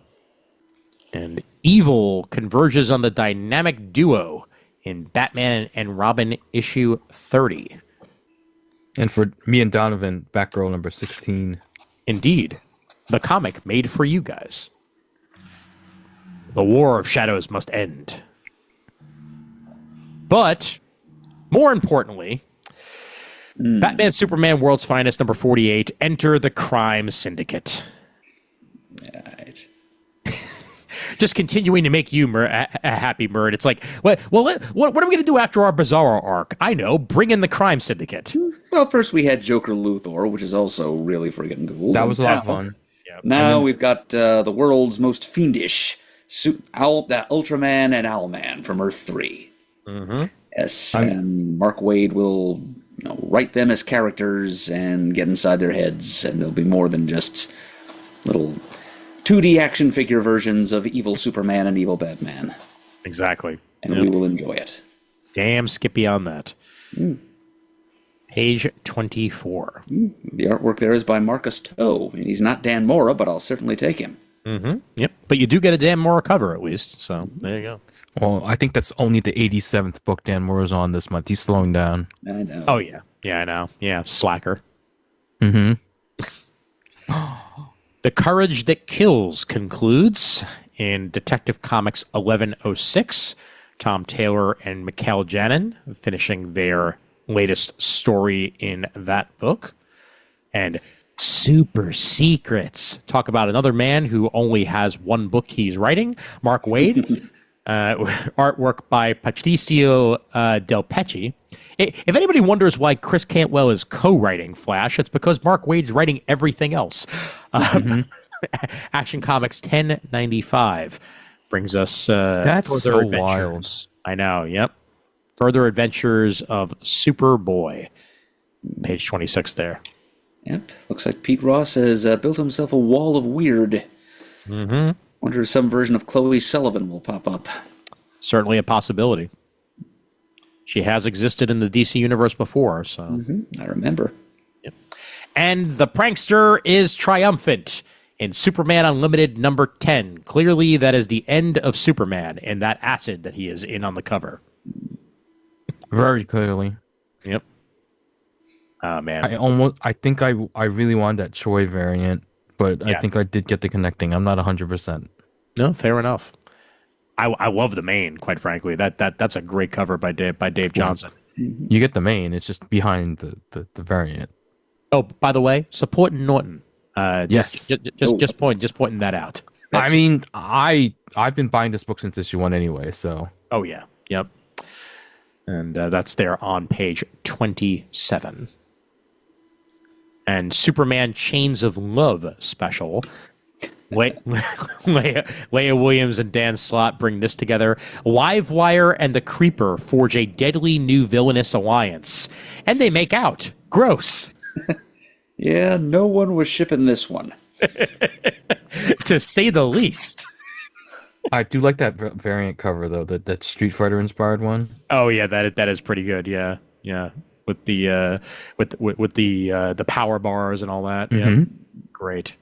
And evil converges on the dynamic duo in Batman and Robin issue 30. And for me and Donovan, Batgirl #16. Indeed, the comic made for you guys. The War of Shadows must end. But, more importantly, Batman Superman World's Finest #48, Enter the Crime Syndicate. Right. Just continuing to make you a happy, Murd. It's like, what are we going to do after our Bizarro arc? I know, bring in the Crime Syndicate. Well, first we had Joker Luthor, which is also really friggin' cool. That was a lot of fun. Now we've got the world's most fiendish Ultraman and Owlman from Earth 3. Mm-hmm. Yes, and Mark Waid will write them as characters and get inside their heads, and they'll be more than just little 2D action figure versions of evil Superman and evil Batman. Exactly. And we will enjoy it. Damn Skippy on that. Page 24. The artwork there is by Marcus Toe, and he's not Dan Mora, but I'll certainly take him. Mm-hmm. Yep. But you do get a Dan Mora cover at least, so there you go. Well, I think that's only the 87th book Dan Mora's on this month. He's slowing down. I know. Oh, yeah. Yeah, I know. Yeah, slacker. Mm-hmm. The Courage That Kills concludes in Detective Comics 1106. Tom Taylor and Mikhail Janin finishing their latest story in that book. And Super Secrets. Talk about another man who only has one book he's writing, Mark Waid. Artwork by Patricio Del Pecci. If anybody wonders why Chris Cantwell is co-writing Flash, it's because Mark Waid's writing everything else. Action Comics 1095 brings us That's further so adventures. wild. I know, yep. Further adventures of Superboy. Page 26 there. Yep. Looks like Pete Ross has built himself a wall of weird. Mm-hmm. Wonder if some version of Chloe Sullivan will pop up. Certainly a possibility. She has existed in the DC universe before, so. I remember. Yep. And the prankster is triumphant in Superman Unlimited #10. Clearly, that is the end of Superman in that acid that he is in on the cover. Very clearly. Yep. Oh, man. I think I really wanted that Choi variant, but I think I did get the connecting. I'm not 100%. No, fair enough. I love the main, quite frankly. That's a great cover by Dave Johnson. You get the main. It's just behind the variant. Oh, by the way, supporting Norton. Yes. Just pointing that out. I mean, I've been buying this book since issue 1 anyway, so. Oh, yeah. Yep. And that's there on page 27. And Superman Chains of Love special. Leah Williams and Dan Slott bring this together. Livewire and the Creeper forge a deadly new villainous alliance. And they make out. Gross. Yeah, no one was shipping this one. To say the least. I do like that variant cover, though, that Street Fighter inspired one. Oh, yeah, that is pretty good. Yeah. Yeah. With the the power bars and all that. Yeah. Great.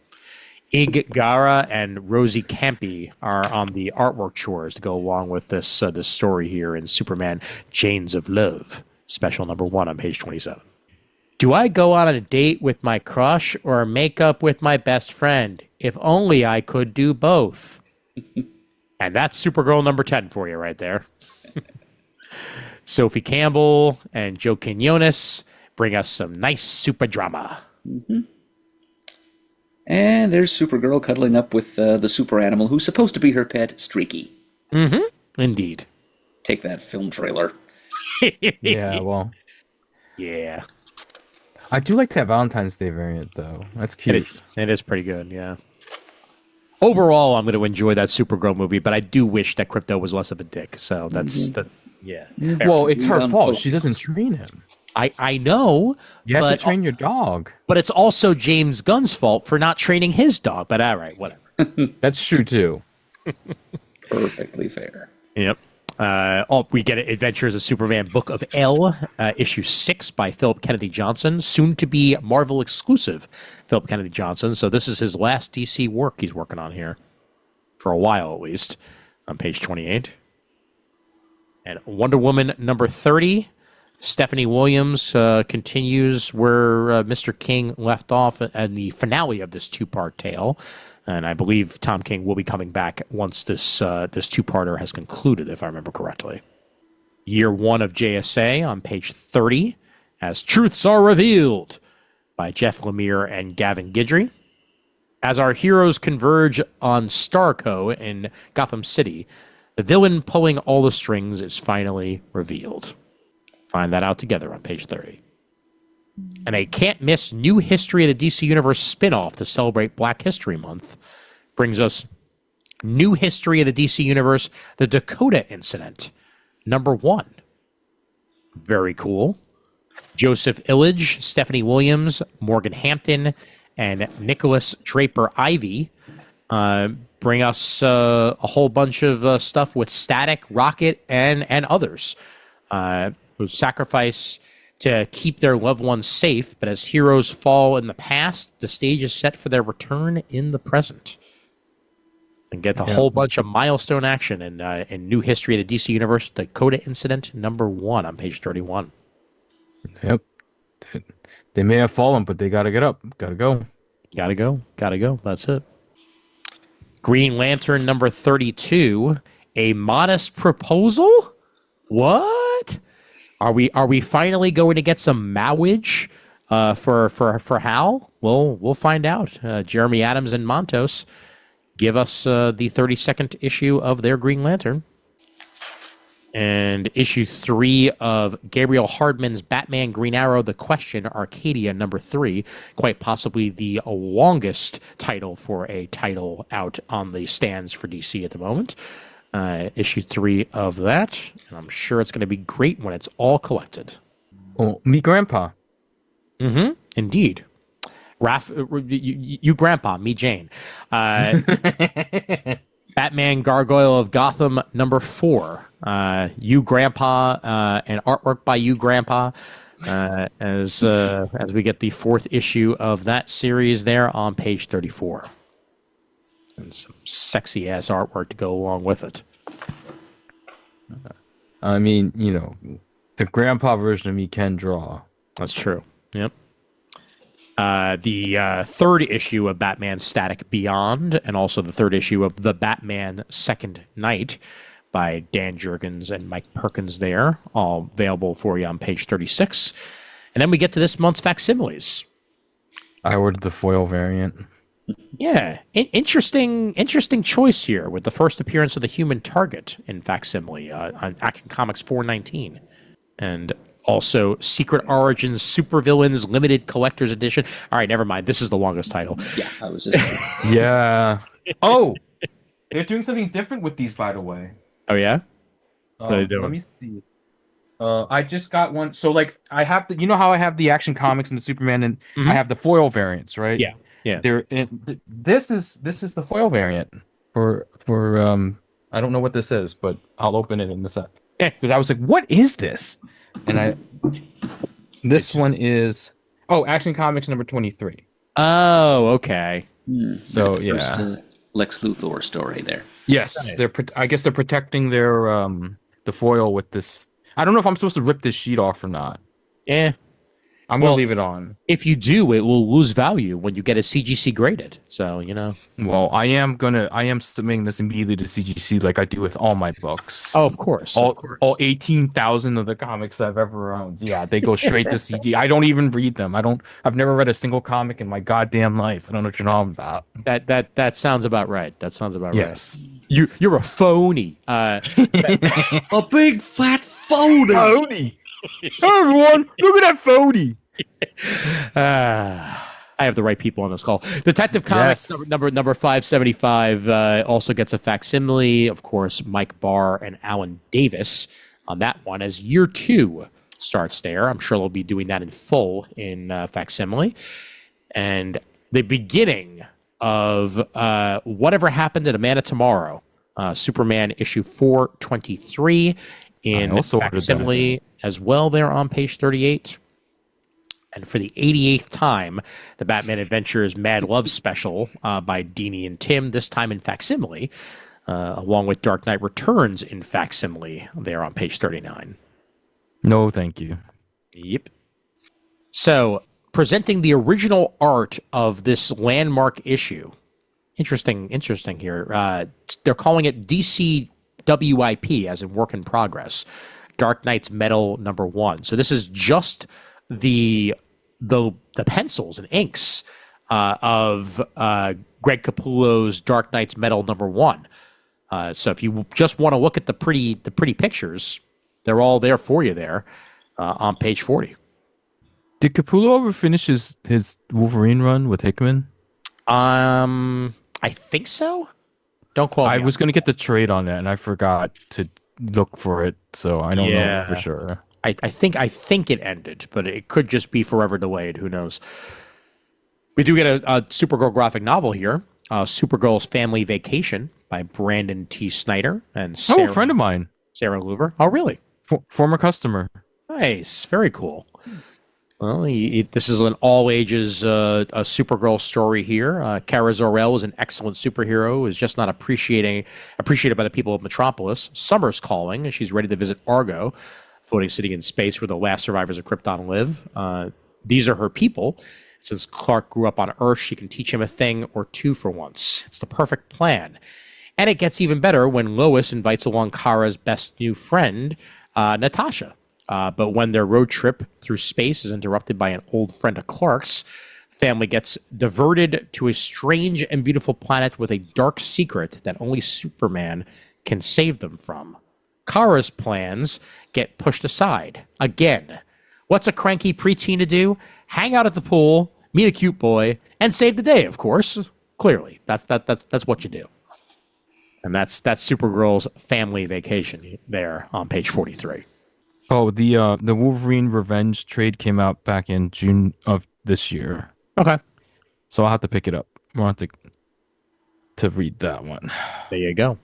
Ig Gara and Rosie Campy are on the artwork chores to go along with this story here in Superman Chains of Love Special number 1 on page 27. Do I go on a date with my crush or make up with my best friend? If only I could do both. And that's Supergirl number 10 for you right there. Sophie Campbell and Joe Quinones bring us some nice super drama. Mm-hmm. And there's Supergirl cuddling up with the super animal who's supposed to be her pet, Streaky. Mm-hmm. Indeed. Take that film trailer. Yeah, well. Yeah. I do like that Valentine's Day variant, though. That's cute. It is pretty good, yeah. Overall, I'm going to enjoy that Supergirl movie, but I do wish that Krypto was less of a dick. So that's yeah. Well, it's her fault. She doesn't train him. I know. You have to train your dog. But it's also James Gunn's fault for not training his dog. But all right, whatever. That's true, too. Perfectly fair. Yep. We get Adventures of Superman Book of L, issue 6 by Philip Kennedy Johnson, soon to be Marvel exclusive Philip Kennedy Johnson. So this is his last DC work he's working on here, for a while at least, on page 28. And Wonder Woman number 30, Stephanie Williams continues where Mr. King left off at the finale of this two-part tale. And I believe Tom King will be coming back once this two-parter has concluded, if I remember correctly. Year 1 of JSA on page 30, as Truths Are Revealed by Jeff Lemire and Gavin Guidry. As our heroes converge on Starco in Gotham City, the villain pulling all the strings is finally revealed. Find that out together on page 30. And a can't-miss New History of the DC Universe spin-off to celebrate Black History Month brings us New History of the DC Universe, The Dakota Incident, number 1. Very cool. Joseph Illidge, Stephanie Williams, Morgan Hampton, and Nicholas Draper Ivey bring us a whole bunch of stuff with Static, Rocket, and others who sacrifice to keep their loved ones safe, but as heroes fall in the past, the stage is set for their return in the present. And get a whole bunch of milestone action in New History of the DC Universe, Dakota Incident number 1 on page 31. Yep. They may have fallen, but they got to get up. Got to go. Gotta go. That's it. Green Lantern number 32, A Modest Proposal? What? Are we finally going to get some Mowage for Hal? We'll find out. Jeremy Adams and Montos give us the 32nd issue of their Green Lantern. And issue 3 of Gabriel Hardman's Batman Green Arrow, The Question, Arcadia, number 3. Quite possibly the longest title for a title out on the stands for DC at the moment. Issue 3 of that. And I'm sure it's going to be great when it's all collected. Oh, me grandpa. Mm-hmm. Indeed. Raph, you grandpa, me Jane. Batman Gargoyle of Gotham number 4. You grandpa, and artwork by you grandpa. As we get the 4th issue of that series there on page 34. And some sexy ass artwork to go along with it. I mean, the grandpa version of me can draw. That's true. Yep. The 3rd issue of Batman Static Beyond, and also the 3rd issue of The Batman Second Night by Dan Jurgens and Mike Perkins there, all available for you on page 36. And then we get to this month's facsimiles. I ordered the foil variant. Yeah, interesting choice here with the first appearance of the Human Target in facsimile on Action Comics 419, and also Secret Origins Supervillains Limited Collector's Edition. All right, never mind. This is the longest title. Yeah, I was just. Yeah. Oh, they're doing something different with these, by the way. Oh yeah. What are they doing? Let me see. I just got one. So I have the. You know how I have the Action Comics and the Superman, and I have the foil variants, right? Yeah. Yeah. This is the foil variant for I don't know what this is, but I'll open it in a sec. Because I was like, what is this? And this one is Action Comics number 23. Oh, okay. So the first, Lex Luthor story there. Yes, I guess they're protecting their the foil with this I don't know if I'm supposed to rip this sheet off or not. Eh. I'm gonna leave it on. If you do, it will lose value when you get a CGC graded. So, Well, I am submitting this immediately to CGC like I do with all my books. Oh, of course. All 18,000 of the comics I've ever owned. Yeah, they go straight to CG. I don't even read them. I've never read a single comic in my goddamn life. I don't know what you're talking about. That sounds about right. That sounds about Yes. right. You're a phony. A big fat phony. Phony. Hey everyone, look at that phony. I have the right people on this call. Detective Comics Yes. number 575 also gets a facsimile. Of course, Mike Barr and Alan Davis on that one as year 2 starts there. I'm sure they'll be doing that in full in facsimile. And the beginning of Whatever Happened to the Man of Tomorrow, Superman issue 423 in facsimile as well there on page 38. And for the 88th time, the Batman Adventures Mad Love Special by Dini and Tim, this time in facsimile, along with Dark Knight Returns in facsimile there on page 39. No, thank you. Yep. So, presenting the original art of this landmark issue. Interesting here. They're calling it DCWIP, as in work in progress. Dark Knight's Metal #1. So this is just the pencils and inks of Greg Capullo's Dark Knight's Metal #1. So if you just want to look at the pretty pictures, they're all there for you there on page 40. Did Capullo ever finish his Wolverine run with Hickman? I think so. Don't quote me. I was going to get the trade on that, and I forgot to look for it, so I don't know for sure. I think it ended, but it could just be forever delayed. Who knows? We do get a Supergirl graphic novel here, Supergirl's Family Vacation by Brandon T. Snyder and Sarah, a friend of mine, Sarah Louver. Oh, really? Former customer. Nice, very cool. Well, this is an all-ages a Supergirl story here. Kara Zor-El is an excellent superhero, who is just not appreciated by the people of Metropolis. Summer's calling, and she's ready to visit Argo, floating city in space where the last survivors of Krypton live. These are her people. Since Clark grew up on Earth, she can teach him a thing or two for once. It's the perfect plan. And it gets even better when Lois invites along Kara's best new friend, Natasha. But when their road trip through space is interrupted by an old friend of Clark's, the family gets diverted to a strange and beautiful planet with a dark secret that only Superman can save them from. Kara's plans get pushed aside. Again, what's a cranky preteen to do? Hang out at the pool, meet a cute boy, and save the day, of course. Clearly, that's what you do. And that's Supergirl's Family Vacation there on page 43. Oh, the Wolverine Revenge trade came out back in June of this year. Okay. So I'll have to pick it up. We'll have to read that one. There you go.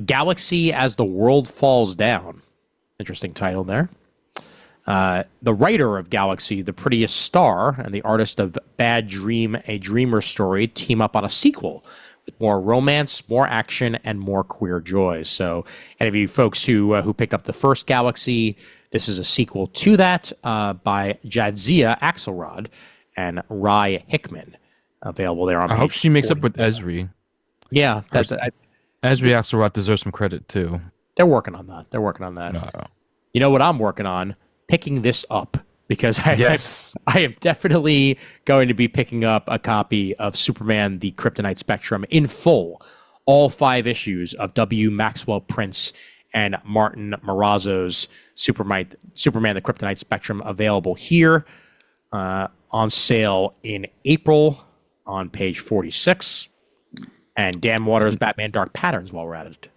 Galaxy as the World Falls Down. Interesting title there. The writer of Galaxy, The Prettiest Star, and the artist of Bad Dream, A Dreamer Story team up on a sequel with more romance, more action, and more queer joys. So any of you folks who picked up the first Galaxy, this is a sequel to that by Jadzia Axelrod and Rai Hickman. Available there on I hope she makes 40. up with Esri. Yeah, Esri Axelrod deserves some credit too. They're working on that. No. You know what I'm working on? Picking this up, because I am definitely going to be picking up a copy of Superman the Kryptonite Spectrum in full. All 5 issues of W. Maxwell Prince and Martin Marazzo's Superman the Kryptonite Spectrum available here on sale in April on page 46. And Dan Waters' Batman Dark Patterns while we're at it.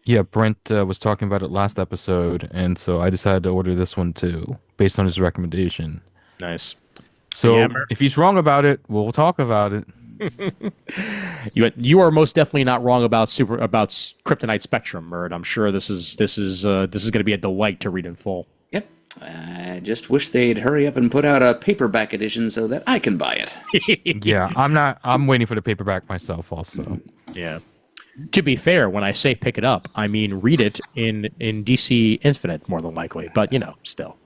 Yeah, Brent was talking about it last episode, and so I decided to order this one too, based on his recommendation. Nice. So Yeah, if he's wrong about it, we'll talk about it. You are most definitely not wrong about Kryptonite Spectrum, Murd. I'm sure this is going to be a delight to read in full. Yep. I just wish they'd hurry up and put out a paperback edition so that I can buy it. Yeah, I'm waiting for the paperback myself also. Yeah. To be fair, when I say pick it up, I mean read it in DC Infinite more than likely, but still.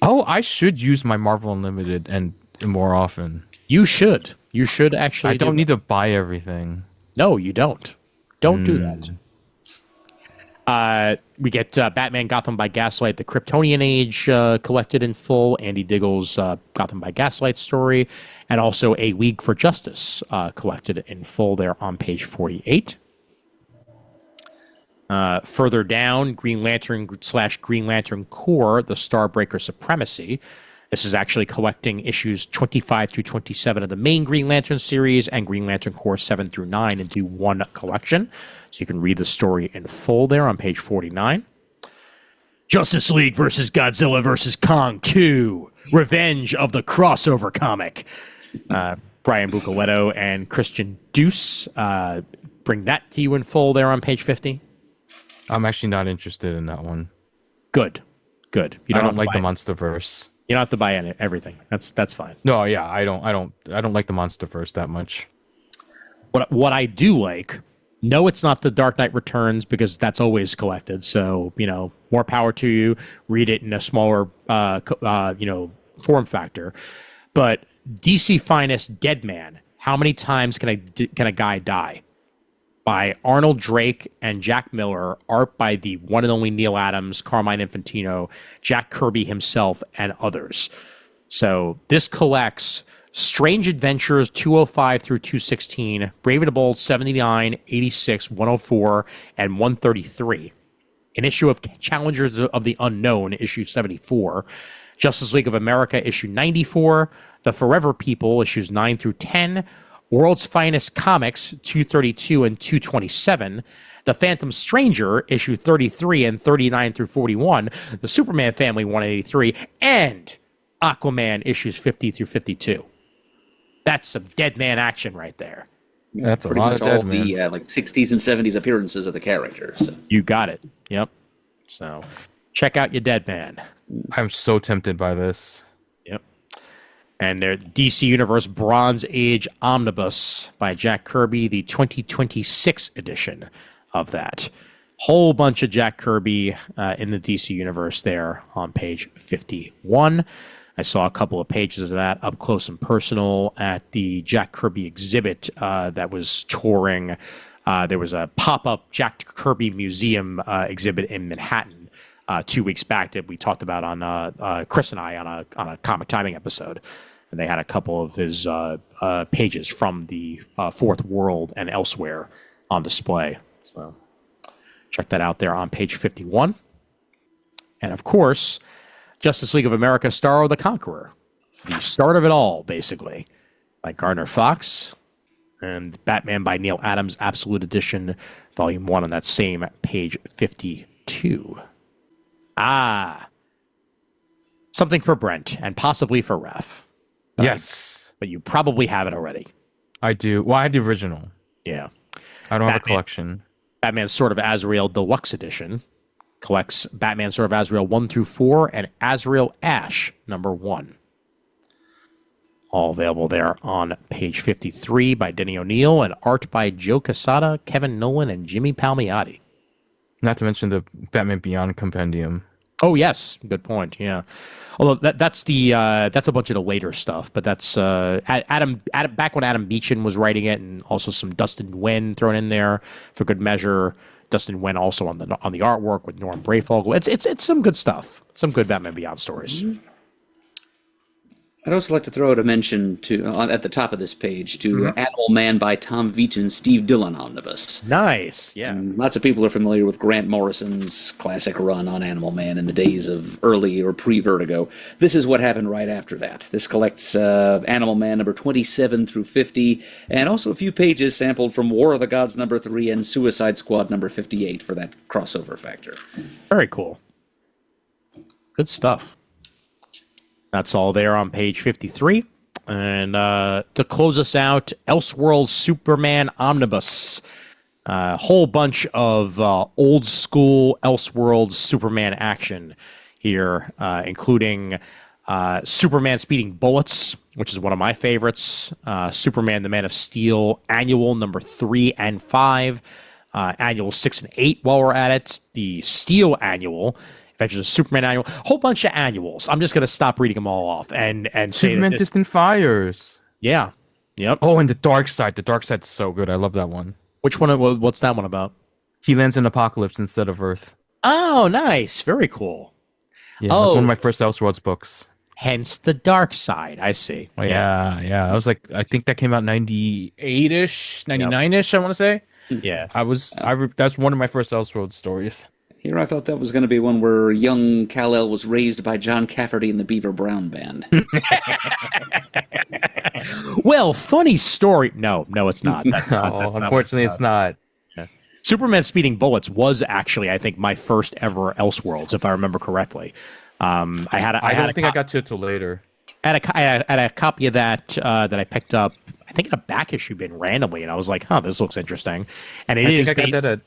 Oh, I should use my Marvel Unlimited and more often. You should. You should actually. I don't need to buy everything. No, you don't. Don't do that. We get Batman Gotham by Gaslight, the Kryptonian Age collected in full, Andy Diggle's Gotham by Gaslight story, and also A League for Justice collected in full there on page 48. Further down, Green Lantern / Green Lantern Corps, the Starbreaker Supremacy. This is actually collecting issues 25 through 27 of the main Green Lantern series and Green Lantern Corps 7 through 9 into one collection. So you can read the story in full there on page 49. Justice League versus Godzilla versus Kong 2, Revenge of the Crossover Comic. Brian Bucoletto and Christian Deuce bring that to you in full there on page 50. I'm actually not interested in that one. Good. You I don't like the MonsterVerse. You don't have to buy everything. That's fine. No, yeah, I don't like the MonsterVerse that much. What I do like, no, it's not the Dark Knight Returns because that's always collected. So more power to you. Read it in a smaller form factor. But DC Finest Deadman. How many times can a guy die? By Arnold Drake and Jack Miller, art by the one and only Neil Adams, Carmine Infantino, Jack Kirby himself, and others. So this collects Strange Adventures 205 through 216, Brave and the Bold 79, 86, 104, and 133. An issue of Challengers of the Unknown, issue 74. Justice League of America, issue 94. The Forever People, issues 9 through 10. World's Finest Comics, 232 and 227. The Phantom Stranger, issue 33 and 39 through 41. The Superman Family, 183. And Aquaman, issues 50 through 52. That's some dead man action right there. That's a Pretty lot much of dead all man. the 60s and 70s appearances of the characters. You got it. Yep. So check out your dead man. I'm so tempted by this. Yep. And their DC Universe Bronze Age Omnibus by Jack Kirby, the 2026 edition of that. Whole bunch of Jack Kirby in the DC Universe there on page 51. I saw a couple of pages of that up close and personal at the Jack Kirby exhibit that was touring. There was a pop-up Jack Kirby Museum exhibit in Manhattan 2 weeks back that we talked about on Chris and I on a comic timing episode. And they had a couple of his pages from the Fourth World and elsewhere on display. So check that out there on page 51. And of course, Justice League of America, Star of the Conqueror. The start of it all, basically, by Gardner Fox. And Batman by Neil Adams, Absolute Edition, Volume 1 on that same page 52. Something for Brent, and possibly for Raph. Yes. But you probably have it already. I do. Well, I had the original. Yeah. I don't have a collection. Batman Sword of Azrael Deluxe Edition collects Batman Sword of Azrael 1 through 4 and Azrael Ash number 1. All available there on page 53 by Denny O'Neil and art by Joe Quesada, Kevin Nolan, and Jimmy Palmiotti. Not to mention the Batman Beyond compendium. Oh yes, good point. Yeah, although that's a bunch of the later stuff, but that's Adam back when Adam Beechin was writing it, and also some Dustin Nguyen thrown in there for good measure. Dustin Nguyen also on the artwork with Norm Brayfogle. It's some good stuff. Some good Batman Beyond stories. Mm-hmm. I'd also like to throw out a mention to at the top of this page to Animal Man by Tom Veitch and Steve Dillon omnibus. Nice, yeah. And lots of people are familiar with Grant Morrison's classic run on Animal Man in the days of early or pre-Vertigo. This is what happened right after that. This collects Animal Man number 27 through 50, and also a few pages sampled from War of the Gods number 3 and Suicide Squad number 58 for that crossover factor. Very cool. Good stuff. That's all there on page 53. And to close us out, Elseworld Superman Omnibus. A whole bunch of old school Elseworld Superman action here, including Superman Speeding Bullets, which is one of my favorites. Superman the Man of Steel Annual number 3 and 5. Annual 6 and 8 while we're at it. The Steel Annual. Adventures of Superman Annual. Whole bunch of annuals. I'm just going to stop reading them all off and say Superman Distant Fires. Yeah. Yep. Oh, and the Dark Side. The Dark Side's so good. I love that one. Which one? What's that one about? He lands in Apocalypse instead of Earth. Oh, nice. Very cool. Yeah, that's one of my first Elseworlds books. Hence the Dark Side. I see. Oh, yeah. I was like, I think that came out 98-ish, 99-ish, I want to say. Yeah. That's one of my first Elseworlds stories. Here I thought that was going to be one where young Kal-El was raised by John Cafferty and the Beaver Brown Band. Well, funny story. No, it's not. That's not. Unfortunately, it's not. Yeah. Superman Speeding Bullets was actually, I think, my first ever Elseworlds, if I remember correctly. I don't think I got to it till later. I had a copy of that that I picked up, I think in a back issue bin randomly, and I was like, this looks interesting. And I got that at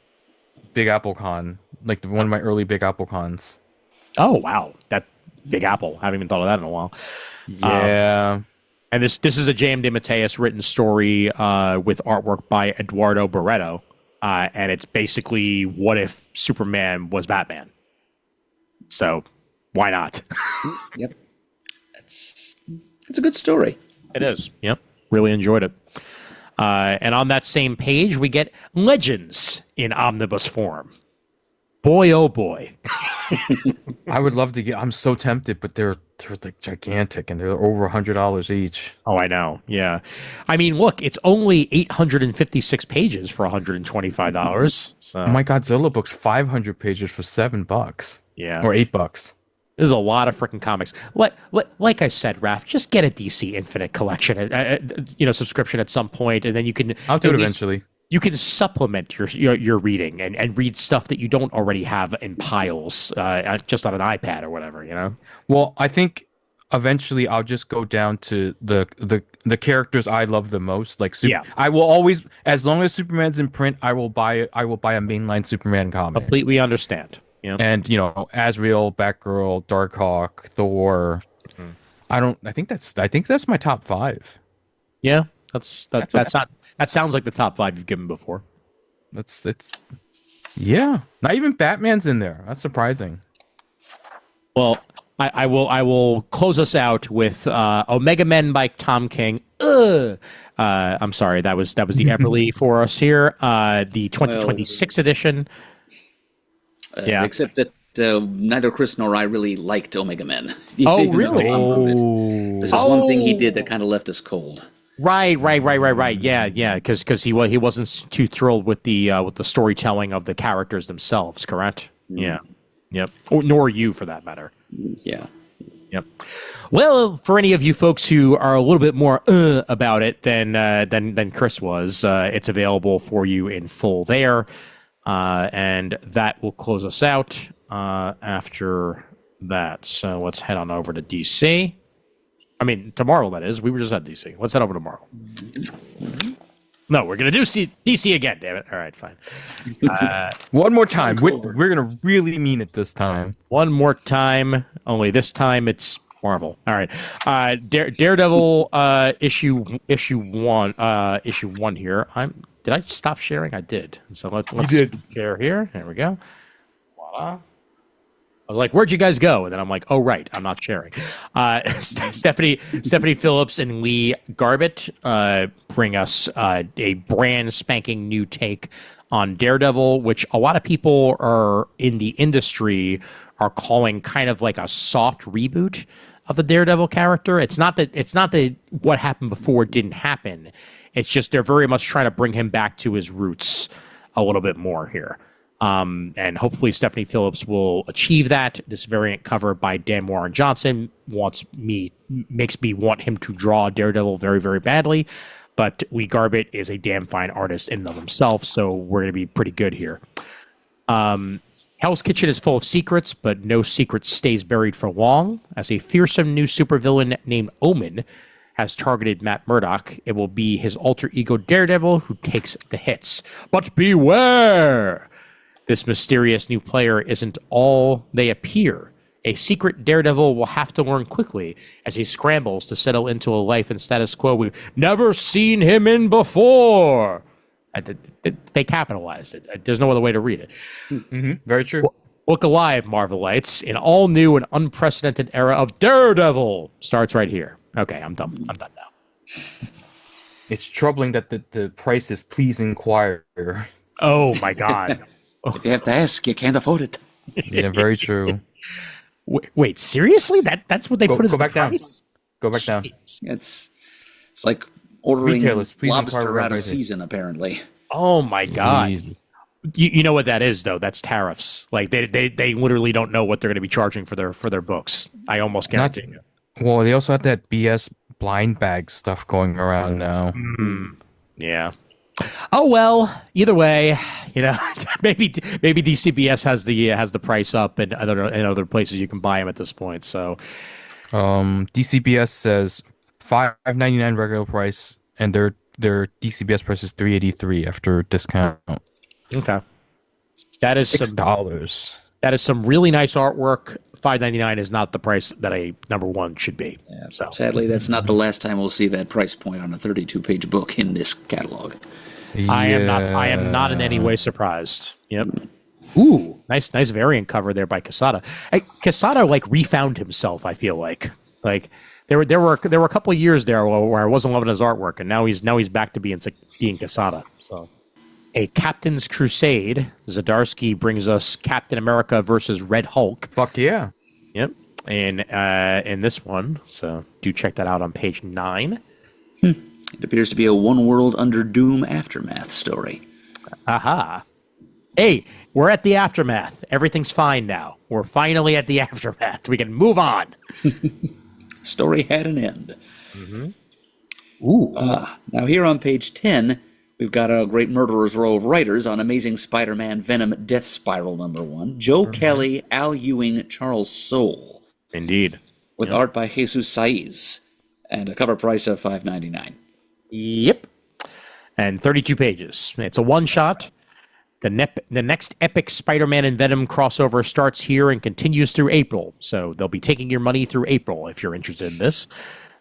Big Apple Con, like one of my early Big Apple Cons. Oh, wow. That's Big Apple. Haven't even thought of that in a while. Yeah. And this is a J.M. DeMatteis written story with artwork by Eduardo Barreto. And it's basically what if Superman was Batman? So why not? Yep. It's a good story. It is. Yep. Really enjoyed it. And on that same page, we get Legends in omnibus form. Boy, oh boy. I would love to get. I'm so tempted, but they're like gigantic, and they're over $100 each. Oh, I know. Yeah, I mean, look, it's only 856 pages for $125. So my Godzilla book's 500 pages for $7. Yeah, or $8. There's a lot of freaking comics. Like I said, Raph, just get a DC Infinite collection, subscription at some point, and then you can. I'll do it eventually. You can supplement your reading and read stuff that you don't already have in piles, just on an iPad or whatever, you know? Well, I think eventually I'll just go down to the characters I love the most. I will always, as long as Superman's in print, I will buy a mainline Superman comic. Completely understand. Yeah. And Azrael, Batgirl, Darkhawk, Thor. Mm-hmm. I think that's my top 5. Yeah, that sounds like the top 5 you've given before. Yeah. Not even Batman's in there. That's surprising. Well, I will close us out with Omega Men by Tom King. I'm sorry, that was the Everly for us here. The 2026 edition. Yeah. Except that neither Chris nor I really liked Omega Men. Oh, really? This is one thing he did that kind of left us cold. Right. Yeah. Because he wasn't too thrilled with the storytelling of the characters themselves. Correct? Mm. Yeah. Yep. Nor you, for that matter. Yeah. Yep. Well, for any of you folks who are a little bit more about it than Chris was, it's available for you in full there, and that will close us out after that. So let's head on over to DC. I mean, tomorrow, that is. We were just at DC. Let's head over tomorrow. No, we're going to do DC again, damn it. All right, fine. One more time. We're going to really mean it this time. One more time. Only this time it's Marvel. All right. Daredevil issue 1 here. Did I stop sharing? I did. So let's share here. There we go. Voila. I was like, where'd you guys go? And then I'm like, oh, right, I'm not sharing. Stephanie Phillips and Lee Garbett bring us a brand spanking new take on Daredevil, which a lot of people are in the industry are calling kind of like a soft reboot of the Daredevil character. It's not that what happened before didn't happen. It's just they're very much trying to bring him back to his roots a little bit more here. And hopefully Stephanie Phillips will achieve that. This variant cover by Dan Warren Johnson makes me want him to draw Daredevil very, very badly. But Lee Garbett is a damn fine artist in and of himself, so we're going to be pretty good here. Hell's Kitchen is full of secrets, but no secret stays buried for long. As a fearsome new supervillain named Omen has targeted Matt Murdock, it will be his alter ego Daredevil who takes the hits. But beware! This mysterious new player isn't all they appear. a secret Daredevil will have to learn quickly as he scrambles to settle into a life in status quo we've never seen him in before. They capitalized it. There's no other way to read it. Mm-hmm. Very true. Look alive, Marvelites. An all-new and unprecedented era of Daredevil starts right here. Okay, I'm done. I'm done now. It's troubling that the price is please inquire. Oh, my God. If you have to ask, you can't afford it. Yeah, very true. Wait, seriously? That's what they put as the price? Go back down. It's like ordering Retailers, please lobster inquire out of pricing. season, apparently. Oh, my God. Jesus. You know what that is, though? That's tariffs. Like, they literally don't know what they're going to be charging for their books. I almost guarantee you. Well, they also have that BS blind bag stuff going around now. Yeah. Oh well. Either way, maybe DCBS has the price up, and other places you can buy them at this point. So, DCBS says $5.99 regular price, and their DCBS price is $3.83 after discount. okay, that is $6. That is some really nice artwork. $5.99 is not the price that a number one should be. Yeah, So sadly, that's not the last time we'll see that price point on a 32-page book in this catalog. I am not in any way surprised. Yep. Ooh, nice variant cover there by Quesada. Hey, Quesada refound himself. I feel like there were a couple of years there where I wasn't loving his artwork, and now he's back to being Quesada. So, a Captain's Crusade. Zdarsky brings us Captain America versus Red Hulk. Fuck yeah. Yep. And in this one, so do check that out on page 9. It appears to be a One World Under Doom aftermath story. Aha. Hey, we're at the aftermath. Everything's fine now. We're finally at the aftermath. We can move on. Story had an end. Mm-hmm. Ooh. Now here on page 10, we've got a great murderer's row of writers on Amazing Spider-Man Venom Death Spiral #1. Joe Kelly, Al Ewing, Charles Soule. Indeed. With art by Jesus Saiz. And a cover price of $5.99. Yep. And 32 pages. It's a one-shot. The next epic Spider-Man and Venom crossover starts here and continues through April. So they'll be taking your money through April if you're interested in this.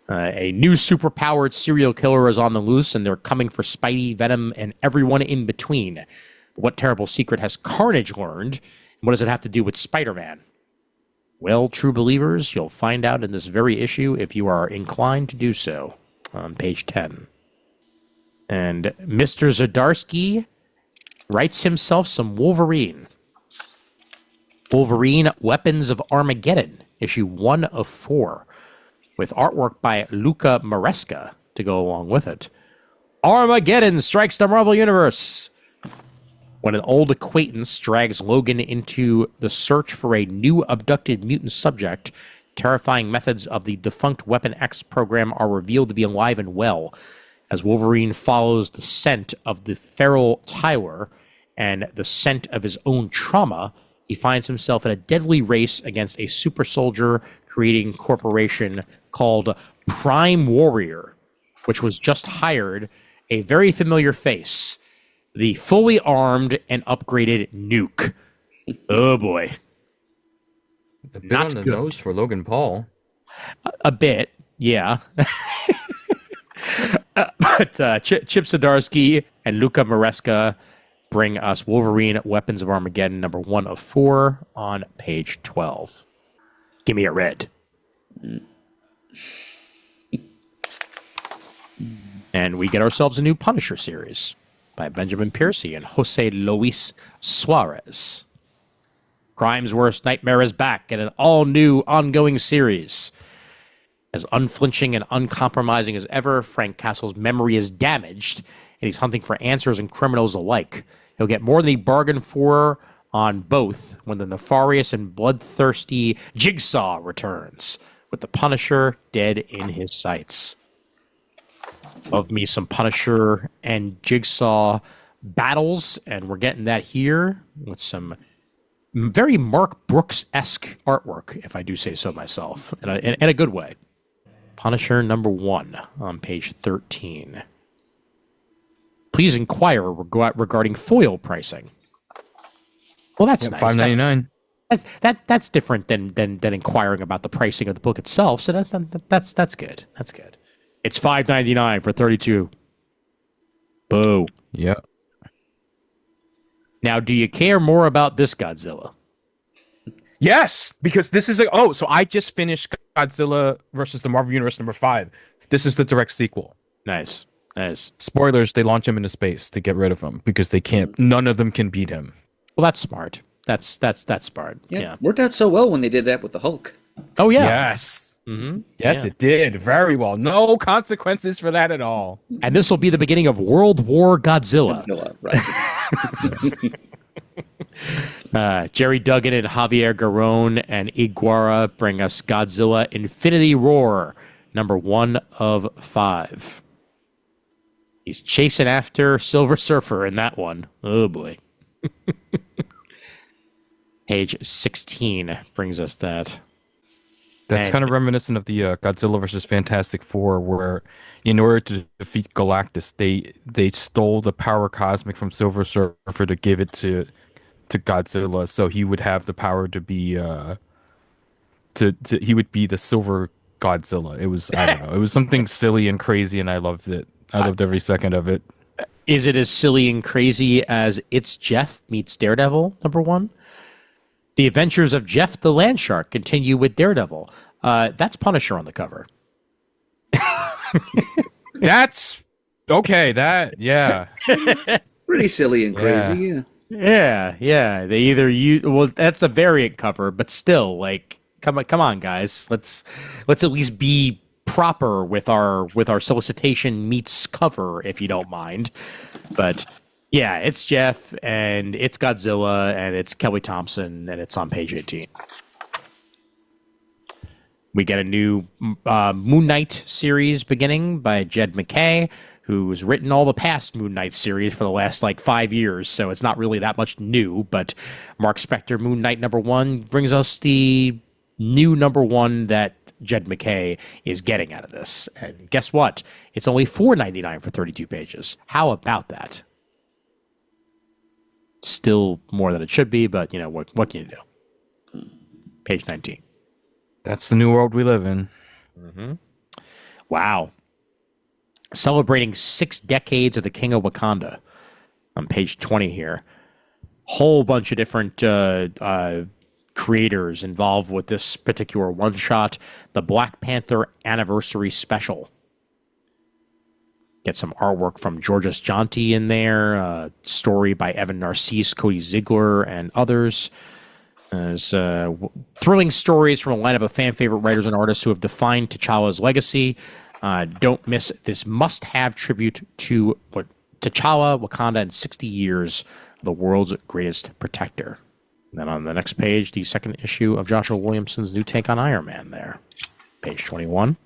A new superpowered serial killer is on the loose, and they're coming for Spidey, Venom, and everyone in between. What terrible secret has Carnage learned? And what does it have to do with Spider-Man? Well, true believers, you'll find out in this very issue if you are inclined to do so on page 10. And Mr. Zdarsky writes himself some Wolverine. Wolverine Weapons of Armageddon, issue 1 of 4, with artwork by Luca Maresca to go along with it. Armageddon strikes the Marvel Universe when an old acquaintance drags Logan into the search for a new abducted mutant subject. Terrifying methods of the defunct Weapon X program are revealed to be alive and well. As Wolverine follows the scent of the feral Tyler and the scent of his own trauma, he finds himself in a deadly race against a super soldier creating corporation called Prime Warrior, which was just hired a very familiar face, the fully armed and upgraded Nuke. Oh boy. A bit Not on the good. nose for Logan Paul. A bit, yeah. But Chip Zdarsky and Luca Maresca bring us Wolverine Weapons of Armageddon #1 of 4 on page 12. Give me a red. And we get ourselves a new Punisher series by Benjamin Piercy and Jose Luis Suarez. Crime's worst nightmare is back in an all-new ongoing series. As unflinching and uncompromising as ever, Frank Castle's memory is damaged, and he's hunting for answers and criminals alike. He'll get more than he bargained for on both when the nefarious and bloodthirsty Jigsaw returns, with the Punisher dead in his sights. Love me some Punisher and Jigsaw battles, and we're getting that here with some very Mark Brooks-esque artwork, if I do say so myself, in a good way. Punisher #1 on page 13. Please inquire regarding foil pricing. Well, that's nice. $5.99. That's different than inquiring about the pricing of the book itself. So that's good. That's good. It's $5.99 for 32. Boo. Yeah. Now, do you care more about this Godzilla? Yes, because this is so I just finished Godzilla versus the Marvel Universe #5. This is the direct sequel. Nice. Spoilers, they launch him into space to get rid of him because they can't, none of them can beat him. Well, that's smart. That's smart. Yeah. Worked out so well when they did that with the Hulk. Oh, yeah. Yes. Yes, it did. Very well. No consequences for that at all. And this will be the beginning of World War Godzilla. Right. Jerry Duggan and Javier Garrón and Iguara bring us Godzilla Infinity Roar, #1 of 5. He's chasing after Silver Surfer in that one. Oh, boy. Page 16 brings us that. That's kind of reminiscent of the Godzilla versus Fantastic Four, where in order to defeat Galactus, they stole the power cosmic from Silver Surfer to give it to Godzilla, so he would have the power to be he would be the Silver Godzilla. It was, I don't know, it was something silly and crazy, and I loved it. I loved every second of it. Is it as silly and crazy as It's Jeff meets Daredevil, #1? The adventures of Jeff the Land Shark continue with Daredevil. That's Punisher on the cover. That's okay. Yeah. Pretty silly and crazy. Yeah. They either that's a variant cover, but still, like, come on, guys. Let's at least be proper with our solicitation meets cover, if you don't mind. But yeah, it's Jeff, and it's Godzilla, and it's Kelly Thompson, and it's on page 18. We get a new Moon Knight series beginning by Jed MacKay, who's written all the past Moon Knight series for the last, 5 years, so it's not really that much new, but Mark Spector, Moon Knight #1, brings us the new #1 that Jed MacKay is getting out of this. And guess what? It's only $4.99 for 32 pages. How about that? Still more than it should be, but what can you do? Page 19. That's the new world we live in. Wow. Celebrating 6 decades of the King of Wakanda. On page 20 here. Whole bunch of different creators involved with this particular one-shot. The Black Panther Anniversary Special. Get some artwork from Georges Jonti in there. Story by Evan Narcisse, Cody Ziegler, and others. There's thrilling stories from a lineup of fan-favorite writers and artists who have defined T'Challa's legacy. Don't miss this must-have tribute to T'Challa, Wakanda, and 60 years of the world's greatest protector. And then on the next page, the second issue of Joshua Williamson's new take on Iron Man there. Page 21.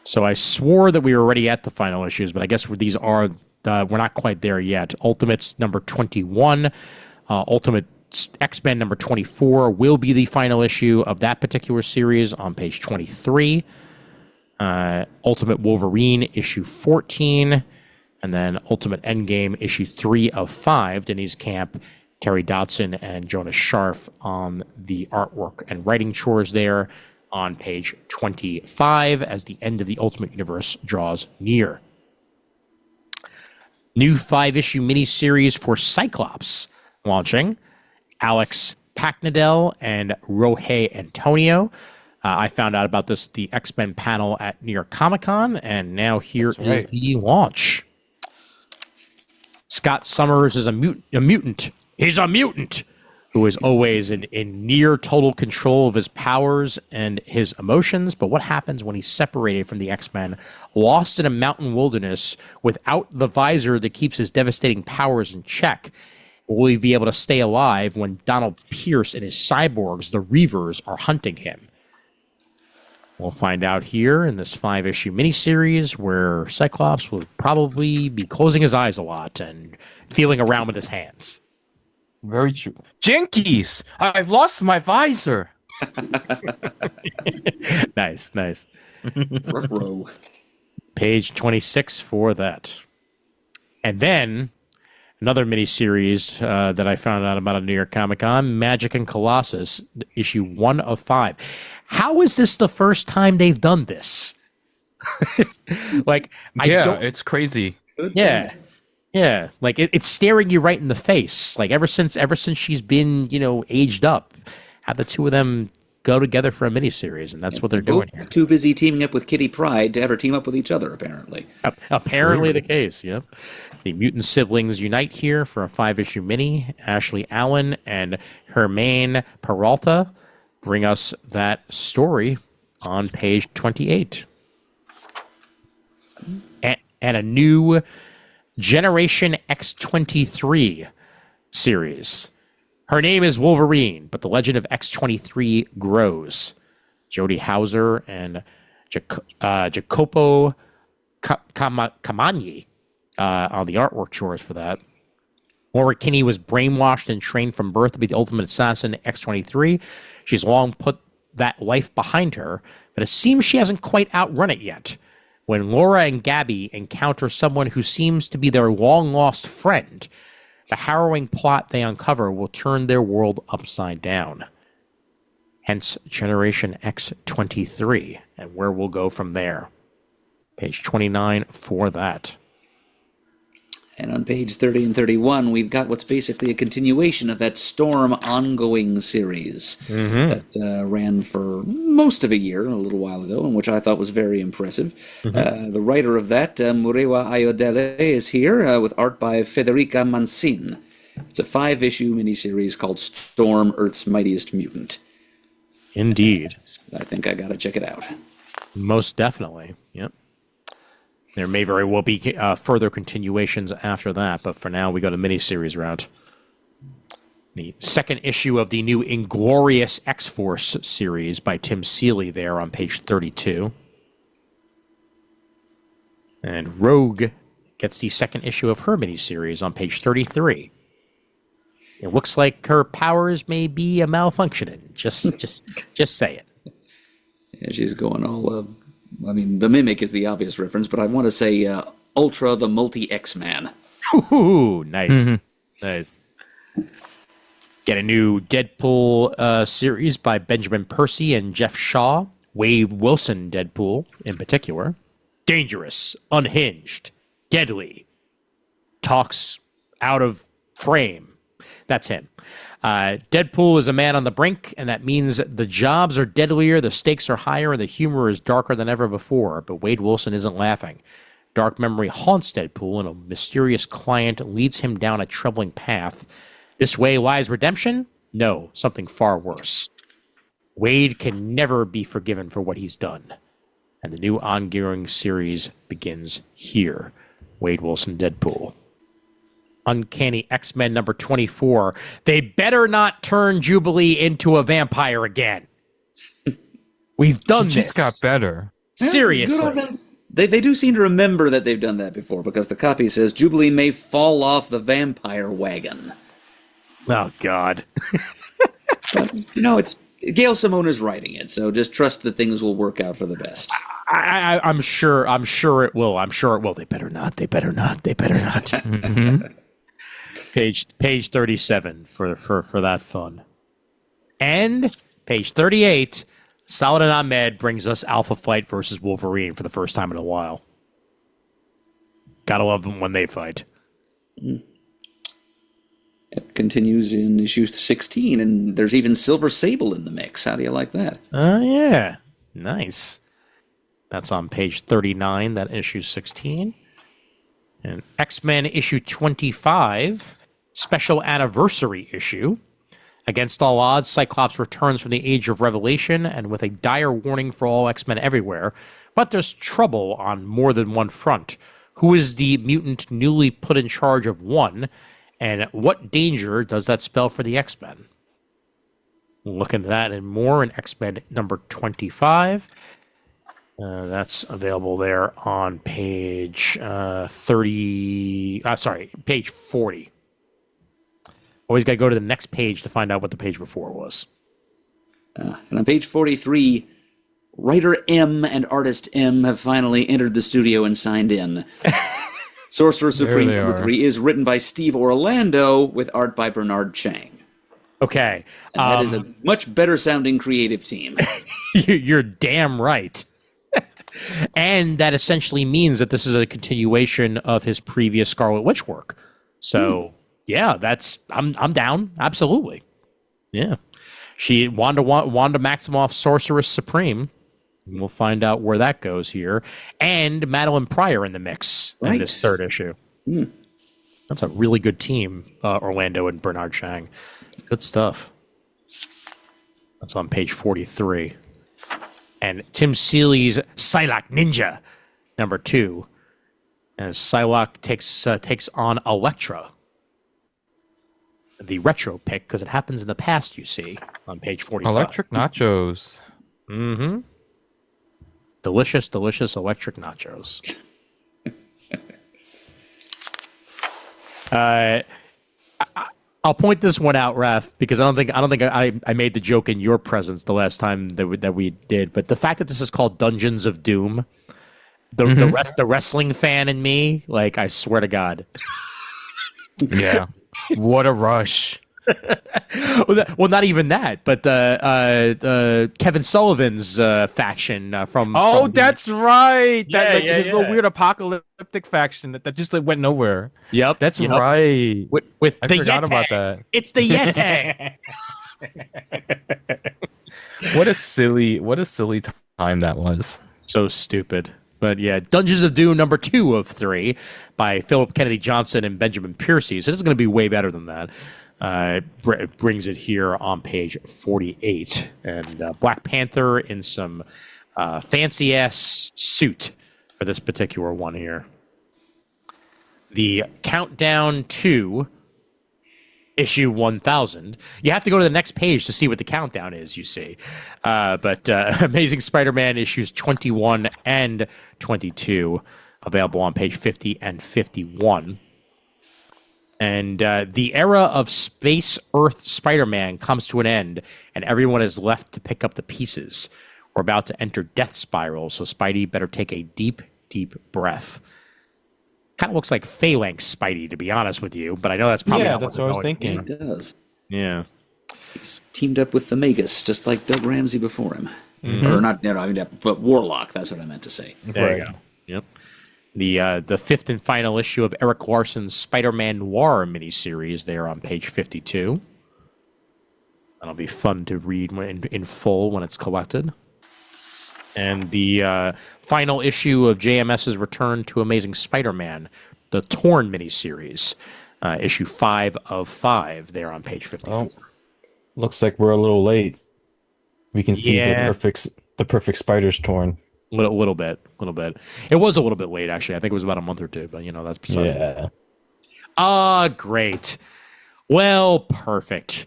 So I swore that we were already at the final issues, but I guess these are, we're not quite there yet. Ultimates #21, Ultimate X-Men #24 will be the final issue of that particular series on page 23. Ultimate Wolverine issue 14, and then Ultimate Endgame issue 3 of 5. Denise Camp, Terry Dodson, and Jonas Scharf on the artwork and writing chores there on page 25 as the end of the Ultimate Universe draws near. New 5-issue miniseries for Cyclops launching. Alex Packnadel and Rohei Antonio. I found out about this at the X-Men panel at New York Comic Con, and now here is the launch. Scott Summers is a mutant. He's a mutant who is always in near total control of his powers and his emotions. But what happens when he's separated from the X-Men, lost in a mountain wilderness without the visor that keeps his devastating powers in check? Will he be able to stay alive when Donald Pierce and his cyborgs, the Reavers, are hunting him? We'll find out here in this 5-issue miniseries where Cyclops will probably be closing his eyes a lot and feeling around with his hands. Very true. Jinkies! I've lost my visor! Nice. Front row. Page 26 for that. And then, Another miniseries that I found out about at New York Comic Con, Magic and Colossus, issue 1 of 5. How is this the first time they've done this? Like, it's crazy. Good yeah, point. yeah. Like it's staring you right in the face. Like ever since she's been, aged up, have the two of them go together for a miniseries, and that's what they're doing here. Too busy teaming up with Kitty Pryde to ever team up with each other, apparently. Apparently the case, yep. The mutant siblings unite here for a 5-issue mini. Ashley Allen and Hermaine Peralta bring us that story on page 28. And a new Generation X-23 series. Her name is Wolverine, but the legend of X-23 grows. Jody Hauser and Jacopo Camagni on the artwork chores for that. Laura Kinney was brainwashed and trained from birth to be the ultimate assassin, X-23. She's long put that life behind her, but it seems she hasn't quite outrun it yet. When Laura and Gabby encounter someone who seems to be their long-lost friend, the harrowing plot they uncover will turn their world upside down. Hence, Generation X-23, and where we'll go from there. Page 29 for that. And on page 30 and 31, we've got what's basically a continuation of that Storm ongoing series that ran for most of a year, a little while ago, and which I thought was very impressive. The writer of that, Murewa Ayodele, is here with art by Federica Mancin. It's a 5-issue miniseries called Storm, Earth's Mightiest Mutant. Indeed. I think I gotta check it out. Most definitely. Yep. There may very well be further continuations after that, but for now we go to miniseries route. The second issue of the new Inglorious X-Force series by Tim Seeley there on page 32. And Rogue gets the second issue of her miniseries on page 33. It looks like her powers may be a malfunctioning. Just say it. Yeah, she's going all... the Mimic is the obvious reference, but I want to say Ultra the Multi-X-Man. Ooh, nice. Nice. Get a new Deadpool series by Benjamin Percy and Jeff Shaw. Wade Wilson Deadpool, in particular. Dangerous, unhinged, deadly. Talks out of frame. That's him. Deadpool is a man on the brink, and that means the jobs are deadlier, the stakes are higher, and the humor is darker than ever before. But Wade Wilson isn't laughing. Dark memory haunts Deadpool, and a mysterious client leads him down a troubling path. This way lies redemption? No, something far worse. Wade can never be forgiven for what he's done. And the new ongoing series begins here. Wade Wilson Deadpool. Uncanny X-Men number 24. They better not turn Jubilee into a vampire again. We've done this. She just got better. Seriously. They do seem to remember that they've done that before, because the copy says Jubilee may fall off the vampire wagon. Oh, God. But, it's Gail Simone is writing it, so just trust that things will work out for the best. I'm sure it will. I'm sure it will. They better not. They better not. They better not. Mm-hmm. Page 37 for that fun. And page 38, Saladin Ahmed brings us Alpha Flight versus Wolverine for the first time in a while. Gotta love them when they fight. It continues in issue 16, and there's even Silver Sable in the mix. How do you like that? Oh, yeah. Nice. That's on page 39, that issue 16. And X-Men issue 25, special anniversary issue. Against all odds, Cyclops returns from the Age of Revelation, and with a dire warning for all X-Men everywhere. But there's trouble on more than one front. Who is the mutant newly put in charge of one, and what danger does that spell for the X-Men? Look into that and more in X-Men number 25. That's available there on page 40. Always got to go to the next page to find out what the page before was. And on page 43, writer M and artist M have finally entered the studio and signed in. Sorcerer Supreme they number are. 3 is written by Steve Orlando with art by Bernard Chang. Okay. And that is a much better sounding creative team. You're damn right. And that essentially means that this is a continuation of his previous Scarlet Witch work. So, yeah, I'm down. Absolutely. Yeah. Wanda Maximoff, Sorceress Supreme. We'll find out where that goes here. And Madeline Pryor in the mix in this third issue. That's a really good team, Orlando and Bernard Chang. Good stuff. That's on page 43. And Tim Seeley's Psylocke Ninja, number 2. As Psylocke takes on Elektra. The retro pick, because it happens in the past, you see, on page 45. Electric nachos. Mm-hmm. Delicious, delicious electric nachos. I'll point this one out, Raph, because I don't think I made the joke in your presence the last time that we did. But the fact that this is called Dungeons of Doom, the wrestling fan in me, like, I swear to God. Yeah. What a rush. Well, not even that, but the Kevin Sullivan's faction from. Oh, from that's right. Yeah, His little weird apocalyptic faction that just like, went nowhere. Yep, That's right. With I the forgot Yeti. about that. It's the Yeti. What a silly time that was. So stupid. But yeah, Dungeons of Doom number 2 of 3 by Philip Kennedy Johnson and Benjamin Piercy. So this is going to be way better than that. Brings it here on page 48. And Black Panther in some fancy-ass suit for this particular one here. The countdown to issue 1000. You have to go to the next page to see what the countdown is, you see. But Amazing Spider-Man issues 21 and 22 available on page 50 and 51. And the era of Space Earth Spider-Man comes to an end, and everyone is left to pick up the pieces. We're about to enter Death Spiral, so Spidey better take a deep, deep breath. Kind of looks like Phalanx Spidey, to be honest with you, but I know that's probably not that's what what I was going. thinking. It does. Yeah. He's teamed up with the Magus, just like Doug Ramsey before him. Or not, but Warlock, that's what I meant to say. There you go. Yep. The fifth and final issue of Eric Larson's Spider-Man Noir miniseries there on page 52. That'll be fun to read in full when it's collected. And the final issue of JMS's Return to Amazing Spider-Man, the Torn miniseries, issue 5 of 5 there on page 54. Oh, looks like we're a little late. We can see the perfect Spider's Torn. Little bit. It was a little bit late, actually. I think it was about a month or two, but that's beside it. Great. Well, perfect.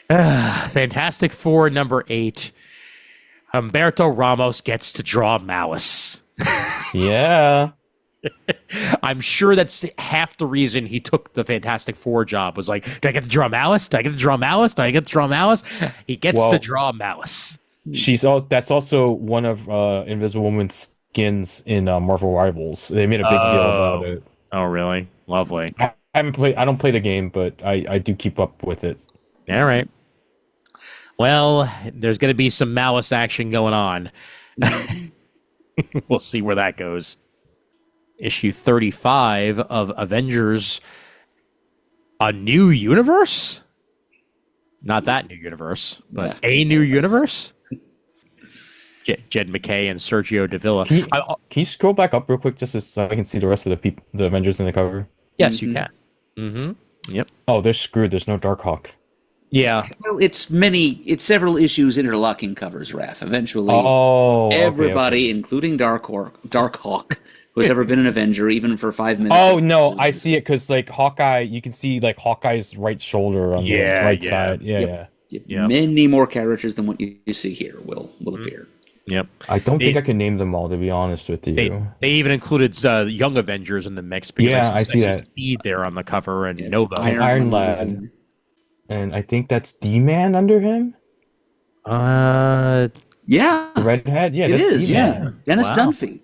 Fantastic Four number 8. Humberto Ramos gets to draw Malice. Yeah. I'm sure that's half the reason he took the Fantastic Four job, was like, do I get to draw Malice? Do I get to draw Malice? Do I get to draw Malice? He gets to draw Malice. That's also one of Invisible Woman's skins in Marvel Rivals. They made a big deal about it. Oh, really? Lovely. I don't play the game, but I do keep up with it. All right. Well, there's going to be some Malice action going on. We'll see where that goes. Issue 35 of Avengers: A New Universe? Not that new universe, but a new universe? Jed McKay and Sergio Davila. Can you scroll back up real quick just so I can see the rest of the Avengers in the cover? Yes, you can. Mm-hmm. Yep. Oh, they're screwed. There's no Darkhawk. Yeah. Well, it's several issues interlocking covers, Raph. Eventually, everybody, including Darkhawk, who's ever been an Avenger, even for 5 minutes. Oh, no, I see it because, like, Hawkeye, you can see, like, Hawkeye's right shoulder on the right side. Yeah. Many more characters than what you see here will appear. Yep. I don't think I can name them all, to be honest with you. They even included Young Avengers in the mix. Because I see that. Speed there on the cover and Nova. Iron Lad. And I think that's D-Man under him? Yeah. Redhead? Yeah, it that's is, D-Man. yeah. Dennis Dunphy.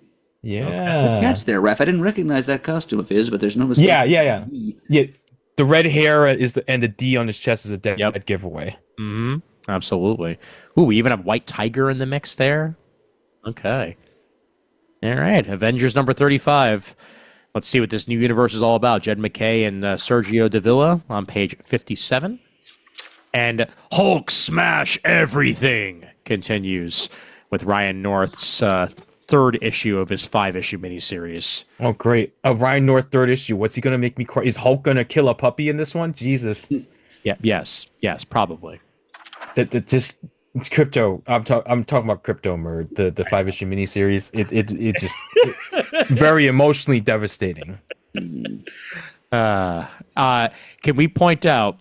Yeah. Catch there, Raph. I didn't recognize that costume of his, but there's no mistake. Yeah. The red hair and the D on his chest is a dead giveaway. Mm-hmm. Absolutely. Ooh, we even have White Tiger in the mix there. Okay. All right. Avengers number 35. Let's see what this new universe is all about. Jed McKay and Sergio Davila on page 57. And Hulk Smash Everything continues with Ryan North's third issue of his 5-issue miniseries. Oh, great. Ryan North, third issue. What's he going to make me cry? Is Hulk going to kill a puppy in this one? Jesus. Yeah. Yes, probably. Just it's Crypto. I'm talking about Crypto Murd, the 5-issue miniseries. It just very emotionally devastating. Can we point out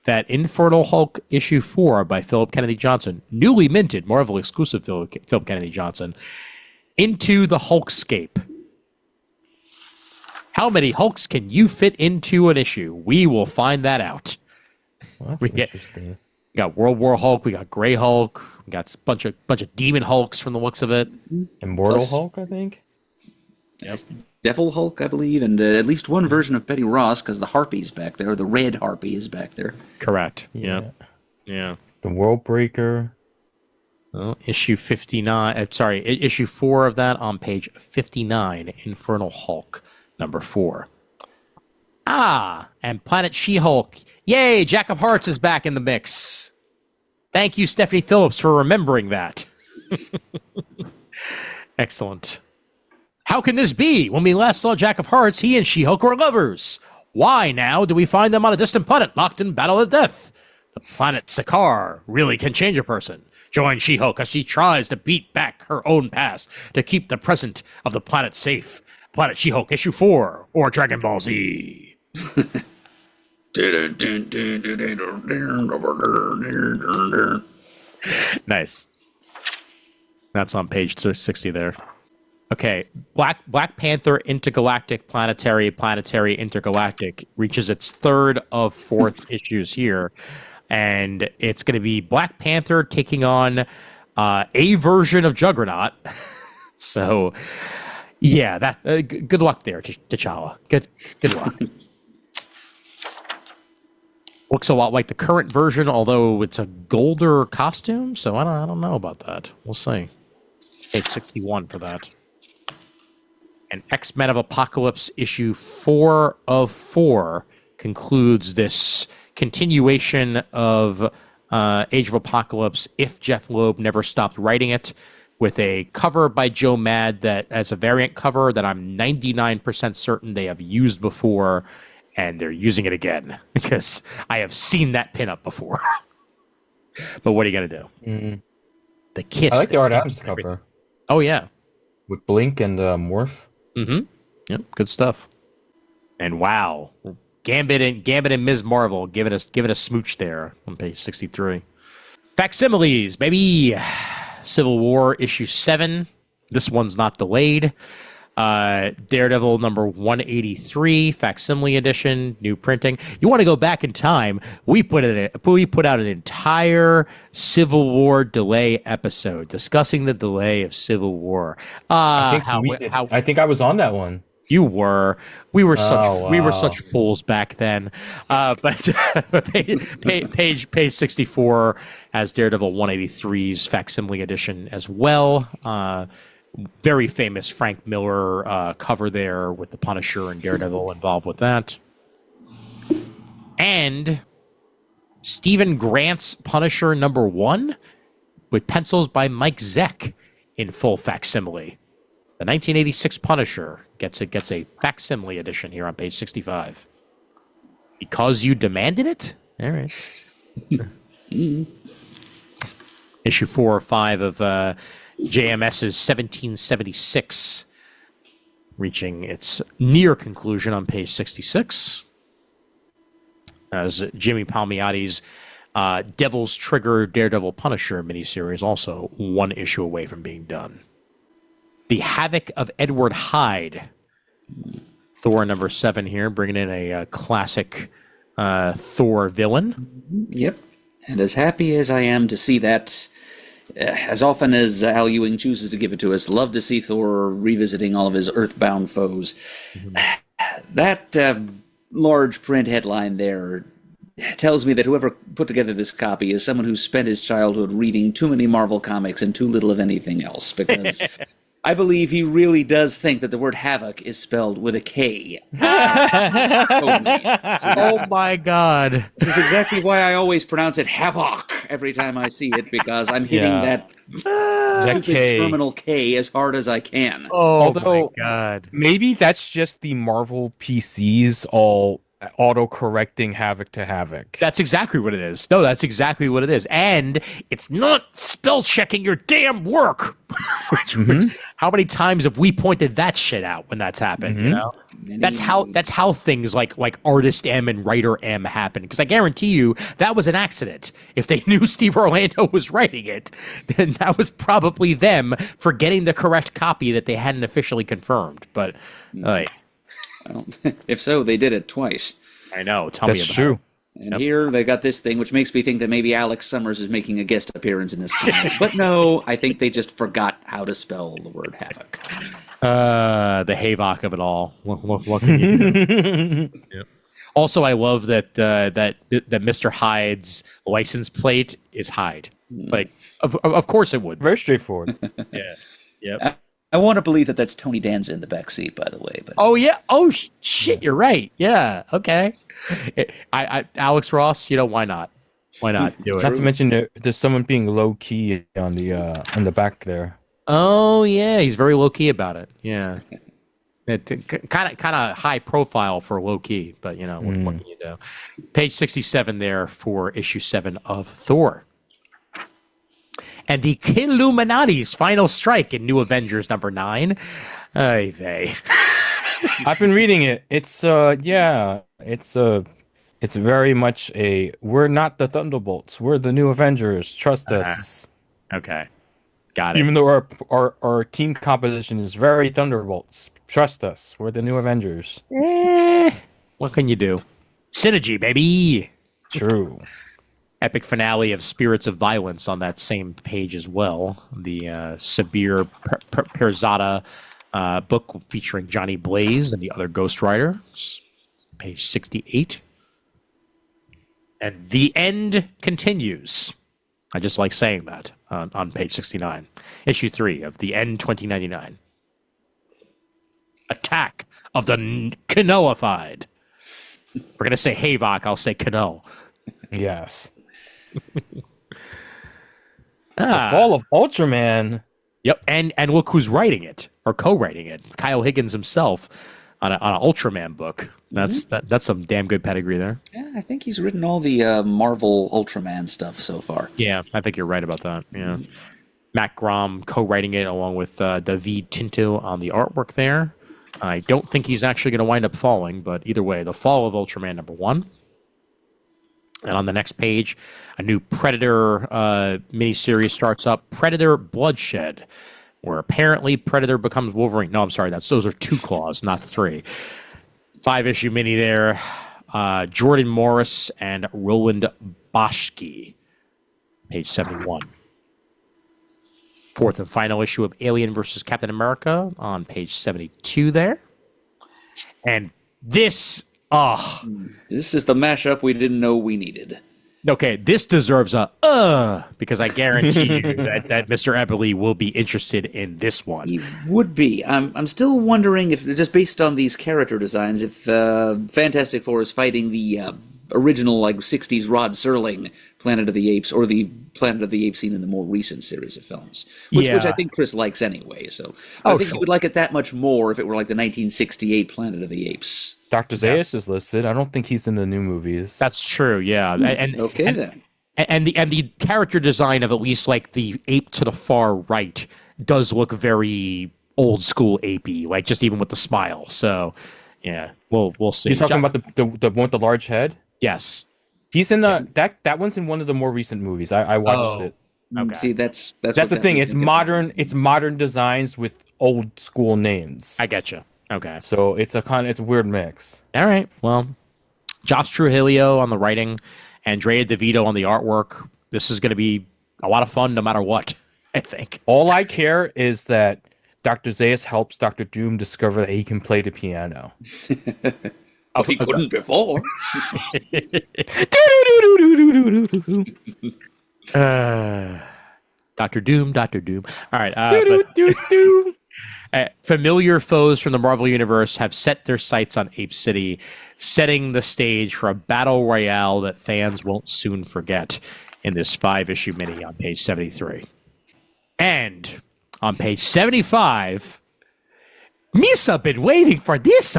that Infernal Hulk issue 4 by Philip Kennedy Johnson, newly minted Marvel exclusive Philip Kennedy Johnson, Into the Hulkscape. How many Hulks can you fit into an issue? We will find that out. Well, that's interesting. We got World War Hulk, we got Grey Hulk, we got a bunch of Demon Hulks from the looks of it. Immortal Hulk, I think. Yes, Devil Hulk, I believe, and at least one version of Betty Ross, because the Harpy's back there, the Red Harpy is back there. Correct. Yeah. The World Breaker. Well, issue 59. Issue 4 of that on page 59. Infernal Hulk, number 4. And Planet She-Hulk. Yay! Jack of Hearts is back in the mix. Thank you, Stephanie Phillips, for remembering that. Excellent. How can this be? When we last saw Jack of Hearts, he and She-Hulk were lovers. Why now do we find them on a distant planet locked in battle of death? The planet Sakaar really can change a person. Join She-Hulk as she tries to beat back her own past to keep the present of the planet safe. Planet She-Hulk issue 4 or Dragon Ball Z. Nice. That's on page 60 there. Okay, Black Panther Intergalactic Planetary Intergalactic reaches its third of 4th issues here, and it's going to be Black Panther taking on a version of Juggernaut. So, yeah, that good luck there, T'Challa. Good luck. Looks a lot like the current version, although it's a golder costume. So I don't know about that. We'll see. Page 61 for that. And X-Men of Apocalypse issue 4 of 4 concludes this continuation of Age of Apocalypse if Jeff Loeb never stopped writing it, with a cover by Joe Mad that as a variant cover that I'm 99% certain they have used before, and they're using it again because I have seen that pinup before. But what are you going to do? Mm. The kiss. I like the Art Adams cover. Oh, yeah. With Blink and Morph. Mm-hmm. Yep, good stuff. And wow, Gambit and Ms. Marvel give it a smooch there on page 63. Facsimiles, baby. Civil War issue 7. This one's not delayed. Daredevil number 183, facsimile edition, new printing. You want to go back in time? We put out an entire Civil War delay episode discussing the delay of Civil War. I think I was on that one. You were. We were such fools back then. But page 64 has Daredevil 183's facsimile edition as well. Very famous Frank Miller cover there with the Punisher and Daredevil involved with that. And Stephen Grant's Punisher number 1 with pencils by Mike Zeck in full facsimile. The 1986 Punisher gets a facsimile edition here on page 65. Because you demanded it? All right. Issue 4 or 5 of JMS's 1776, reaching its near conclusion on page 66. As Jimmy Palmiotti's Devil's Trigger Daredevil Punisher miniseries, also 1 issue away from being done. The Havoc of Edward Hyde, Thor number 7 here, bringing in a classic Thor villain. Yep. And as happy as I am to see that as often as Al Ewing chooses to give it to us, love to see Thor revisiting all of his earthbound foes. That large print headline there tells me that whoever put together this copy is someone who spent his childhood reading too many Marvel comics and too little of anything else, because I believe he really does think that the word havoc is spelled with a K. Totally. Oh my God. This is exactly why I always pronounce it havoc every time I see it, because I'm hitting Yeah. that stupid K. terminal K as hard as I can. Oh Although, my God. maybe that's just the Marvel PCs all auto-correcting Havoc to Havoc. That's exactly what it is. No, that's exactly what it is. And it's not spell checking your damn work. How many times have we pointed that shit out when that's happened? You know, that's how things like artist M and writer M happen. Because I guarantee you that was an accident. If they knew Steve Orlando was writing it, then that was probably them forgetting the correct copy that they hadn't officially confirmed. But Well, if so, they did it twice. I know. Tell me That's about true. it. And here they got this thing, which makes me think that maybe Alex Summers is making a guest appearance in this comic. But no, I think they just forgot how to spell the word havoc. The Havok of it all. What can you do? Yep. Also, I love that that Mr. Hyde's license plate is Hyde. Like, of course it would. Very straightforward. Yeah. Yep. I want to believe that that's Tony Danza in the back seat, by the way. But Oh yeah. Oh shit. You're right. Yeah. Okay. I Alex Ross. You know why not? Why not do it? Not to mention there's someone being low key on the back there. Oh yeah, he's very low key about it. Yeah. Kind of high profile for low key, but you know what can you do? Page 67 there for issue 7 of Thor. And the Illuminati's final strike in New Avengers number 9. Ay vey. I've been reading it. It's it's very much a we're not the Thunderbolts. We're the New Avengers. Trust us. Okay. Got it. Even though our team composition is very Thunderbolts. Trust us. We're the New Avengers. What can you do? Synergy, baby. True. Epic finale of Spirits of Violence on that same page as well. The Sabir Perzada book featuring Johnny Blaze and the other Ghost Rider. Page 68. And the end continues. I just like saying that on page 69. Issue 3 of the End 2099. Attack of the Knowified. We're going to say Havok, I'll say Kano. Yes. The Fall of Ultraman. Yep, and look who's writing it, or co-writing it. Kyle Higgins himself on an Ultraman book. That's some damn good pedigree there. yeah, I think he's written all the Marvel Ultraman stuff so far. Yeah, I think you're right about that. Yeah. Matt Grom co-writing it along with David Tinto on the artwork there. I don't think he's actually going to wind up falling, but either way, the Fall of Ultraman number 1. And on the next page, a new Predator miniseries starts up, Predator Bloodshed, where apparently Predator becomes Wolverine. No, I'm sorry, those are 2 claws, not 3. 5-issue mini there. Jordan Morris and Roland Boschke, page 71. 4th and final issue of Alien versus Captain America on page 72 there. And this... This is the mashup we didn't know we needed. Okay, this deserves a because I guarantee you that Mr. Eberly will be interested in this one. He would be. I'm still wondering if, just based on these character designs, if Fantastic Four is fighting the original 60s Rod Serling Planet of the Apes, or the Planet of the Apes seen in the more recent series of films, which I think Chris likes anyway. So I think he would like it that much more if it were like the 1968 Planet of the Apes. Dr. Zaius is listed. I don't think he's in the new movies. That's true. Yeah, Then. And the character design of at least like the ape to the far right does look very old school apey, like just even with the smile. So yeah, we'll see. You're talking about the one with the large head? Yes. He's in that one's in one of the more recent movies. I watched it. Okay. See, that's the thing. It's modern. It's modern designs with old school names. I get you. Okay. So it's a weird mix. All right. Well, Josh Trujillo on the writing, Andrea DeVito on the artwork. This is going to be a lot of fun no matter what, I think. All I care is that Dr. Zaius helps Dr. Doom discover that he can play the piano. But he couldn't before. Dr. Doom, Dr. Doom. All right. Familiar foes from the Marvel Universe have set their sights on Ape City, setting the stage for a battle royale that fans won't soon forget in this 5-issue mini on page 73. And on page 75, Misa been waiting for this.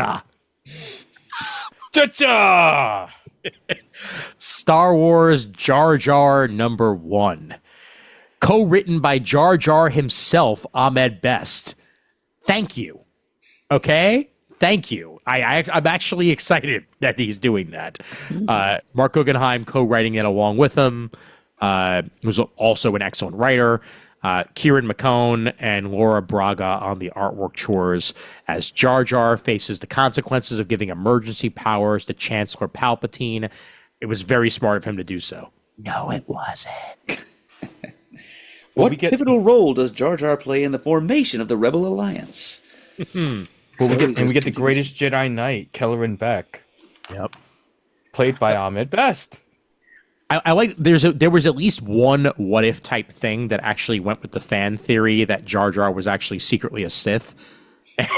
Cha-cha! Star Wars Jar Jar #1. Co-written by Jar Jar himself, Ahmed Best. Thank you. Okay? Thank you. I'm actually excited that he's doing that. Mark Guggenheim co-writing it along with him. Who's also an excellent writer. Kieran McCone and Laura Braga on the artwork chores as Jar Jar faces the consequences of giving emergency powers to Chancellor Palpatine. It was very smart of him to do so. No, it wasn't. What pivotal role does Jar Jar play in the formation of the Rebel Alliance? We get the greatest Jedi Knight, Kelleran Beck. Yep. Played by Ahmed Best. I like there was at least one what if type thing that actually went with the fan theory that Jar Jar was actually secretly a Sith,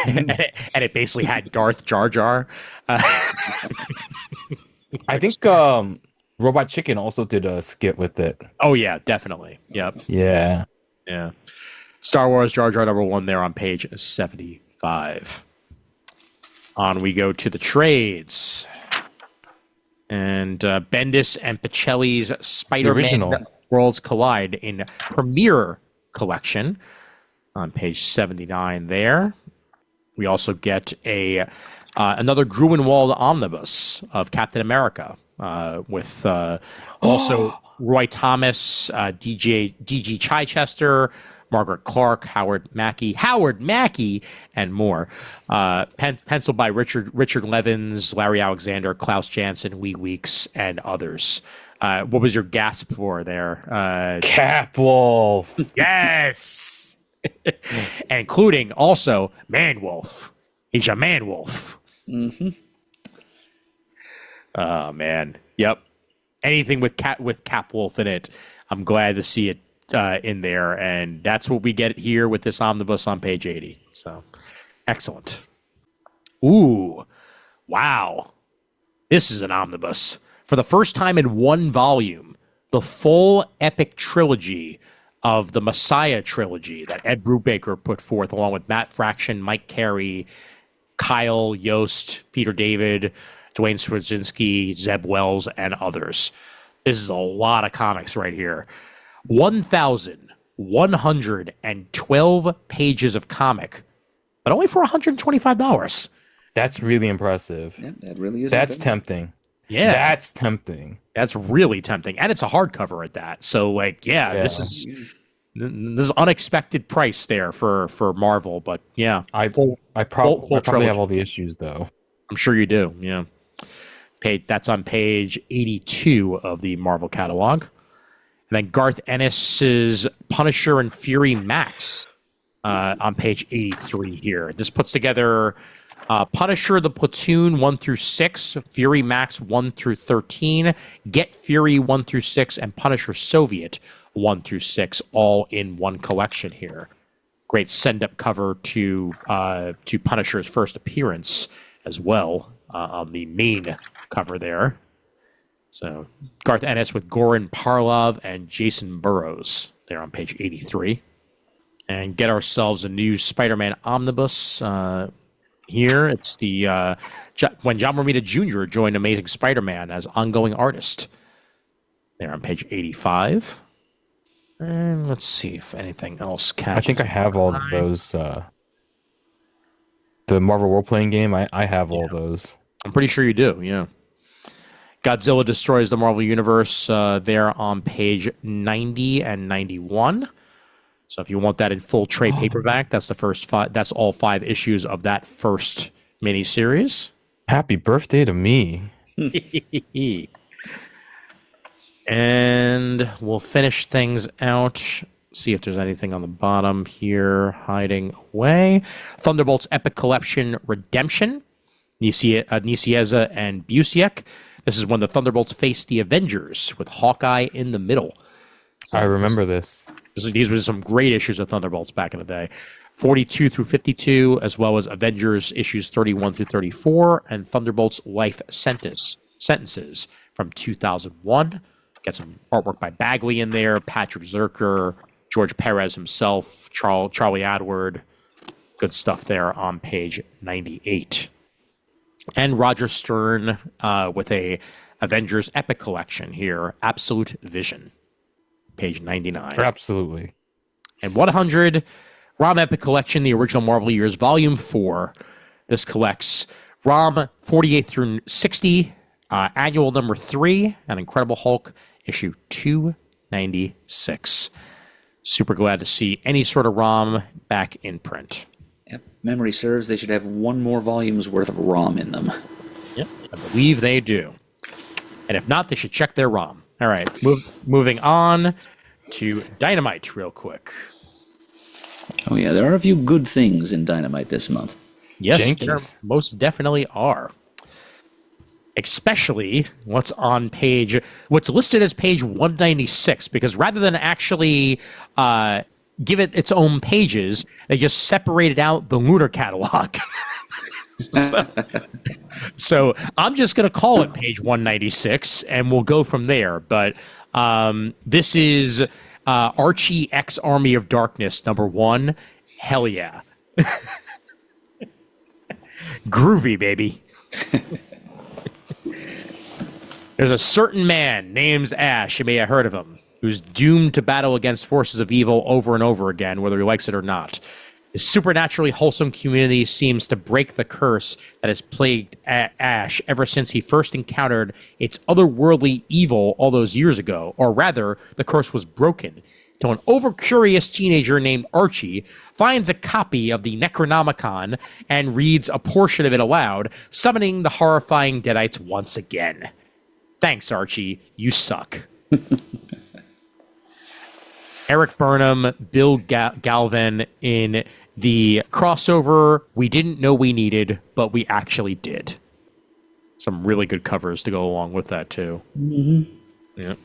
and it basically had Darth Jar Jar. I think Robot Chicken also did a skit with it. Oh yeah, definitely. Yep. Yeah. Star Wars Jar Jar #1 there on page 75. On we go to the trades. And Bendis and Pichelli's Spider-Man Worlds Collide in Premiere Collection on page 79 there. We also get another Gruenwald omnibus of Captain America with also Roy Thomas, D.G. Chichester, Margaret Clark, Howard Mackey, and more. Penciled by Richard Levins, Larry Alexander, Klaus Janson, Wee Weeks, and others. What was your gasp for there? Capwolf. Yes! Including also Manwolf. He's a Manwolf. Mm-hmm. Oh, man. Yep. Anything with Capwolf in it, I'm glad to see it in there, and that's what we get here with this omnibus on page 80. So, excellent. Ooh, wow. This is an omnibus. For the first time in one volume, the full epic trilogy of the Messiah trilogy that Ed Brubaker put forth along with Matt Fraction, Mike Carey, Kyle Yost, Peter David, Dwayne Straczynski, Zeb Wells, and others. This is a lot of comics right here. 1,112 pages of comic, but only for $125. That's really impressive. Yeah, that really is. That's tempting. Yeah, that's tempting. That's really tempting, and it's a hardcover at that. So, this is unexpected price there for Marvel. But yeah, I probably have all the issues though. I'm sure you do. Yeah, that's on page 82 of the Marvel catalog. And then Garth Ennis's Punisher and Fury Max on page 83 here. This puts together Punisher the Platoon 1 through 6, Fury Max 1 through 13, Get Fury 1 through 6, and Punisher Soviet 1 through 6, all in one collection here. Great send-up cover to Punisher's first appearance as well on the main cover there. So Garth Ennis with Goran Parlov and Jason Burrows there on page 83. And get ourselves a new Spider-Man omnibus here. It's the when John Romita Jr. joined Amazing Spider-Man as ongoing artist there on page 85. And let's see if anything else catches. I think I have all of those. The Marvel role-playing game, I have all those. I'm pretty sure you do, yeah. Godzilla Destroys the Marvel Universe there on page 90 and 91. So if you want that in full trade paperback, that's the first 5. That's all 5 issues of that first miniseries. Happy birthday to me. And we'll finish things out. See if there's anything on the bottom here hiding away. Thunderbolts Epic Collection Redemption. Nicieza and Busiek. This is when the Thunderbolts face the Avengers with Hawkeye in the middle. So I remember this. These were some great issues of Thunderbolts back in the day. 42 through 52, as well as Avengers issues 31 through 34, and Thunderbolts Life Sentences from 2001. Get some artwork by Bagley in there, Patrick Zerker, George Perez himself, Charlie Adward. Good stuff there on page 98. And Roger Stern with a Avengers Epic Collection here, Absolute Vision, page 99. Absolutely. And 100, ROM Epic Collection, the original Marvel Years, Volume 4. This collects ROM 48 through 60, Annual number 3, and Incredible Hulk, issue 296. Super glad to see any sort of ROM back in print. Yep. Memory serves, they should have one more volume's worth of ROM in them. Yep, I believe they do. And if not, they should check their ROM. All right, moving on to Dynamite real quick. Oh yeah, there are a few good things in Dynamite this month. Yes, Jenkins. there most definitely are. Especially what's listed as page 196, because rather than actually give it its own pages, they just separated out the Lunar catalog. So I'm just going to call it page 196, and we'll go from there. But this is Archie X Army of Darkness #1. Hell yeah. Groovy, baby. There's a certain man named Ash, you may have heard of him, who's doomed to battle against forces of evil over and over again, whether he likes it or not. His supernaturally wholesome community seems to break the curse that has plagued Ash ever since he first encountered its otherworldly evil all those years ago. Or rather, the curse was broken till an overcurious teenager named Archie finds a copy of the Necronomicon and reads a portion of it aloud, summoning the horrifying Deadites once again. Thanks, Archie. You suck. Eric Burnham, Bill Galvin in the crossover we didn't know we needed, but we actually did. Some really good covers to go along with that, too. Mm-hmm. Yeah.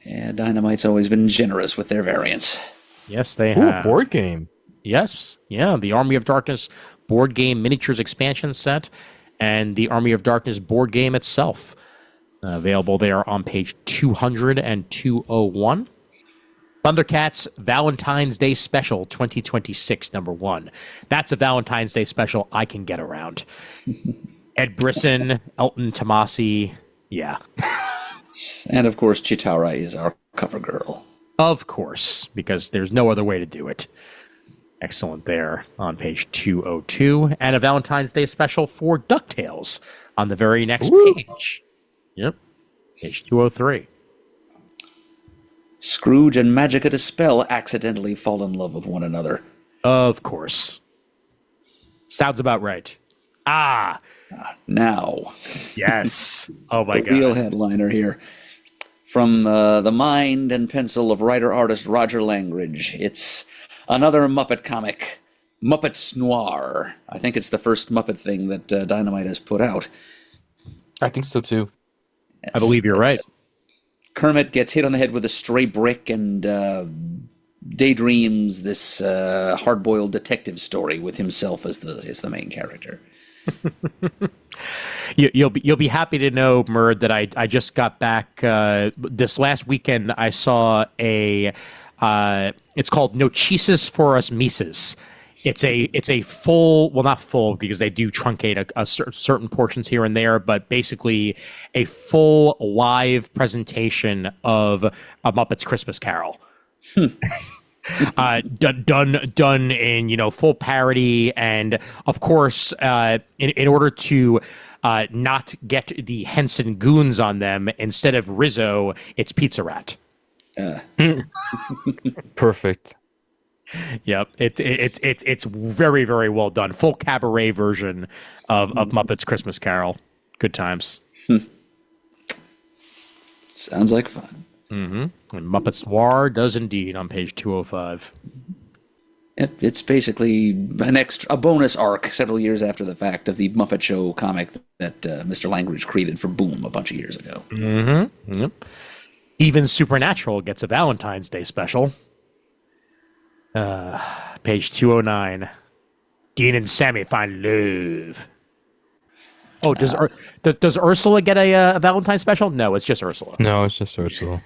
Yeah, Dynamite's always been generous with their variants. Yes, they have. Ooh, board game. Yes. Yeah, the Army of Darkness board game miniatures expansion set and the Army of Darkness board game itself. Available there on page 200 and 201. Thundercats Valentine's Day Special 2026 #1. That's a Valentine's Day special I can get around. Ed Brisson, Elton Tomasi, yeah. And of course, Chitara is our cover girl. Of course, because there's no other way to do it. Excellent there on page 202. And a Valentine's Day special for DuckTales on the very next page. Yep, page 203. Scrooge and Magica to Spell accidentally fall in love with one another. Of course. Sounds about right. Now. Yes. Oh my God. Real headliner here. From the mind and pencil of writer-artist Roger Langridge. It's another Muppet comic. Muppets Noir. I think it's the first Muppet thing that Dynamite has put out. I think so too. Yes, I believe you're right. Kermit gets hit on the head with a stray brick and daydreams this hard-boiled detective story with himself as the main character. You'll be happy to know, Murd, that I just got back this last weekend. I saw it's called Nochises for Us Mises. It's a full, well, not full because they do truncate a certain portions here and there, but basically a full live presentation of a Muppets Christmas Carol. Done in full parody, and of course in order to not get the Henson goons on them, instead of Rizzo, it's Pizza Rat. Perfect. Yep, it's very, very well done. Full cabaret version of Muppets Christmas Carol. Good times. Sounds like fun. And Muppets Noir does indeed on page 205. It's basically a bonus arc several years after the fact of the Muppet Show comic that Mr. Langridge created for Boom a bunch of years ago. Yep. Even Supernatural gets a Valentine's Day special. Page 209. Dean and Sammy find love. Oh, does Ursula get a Valentine's special? No, it's just Ursula. No, it's just Ursula.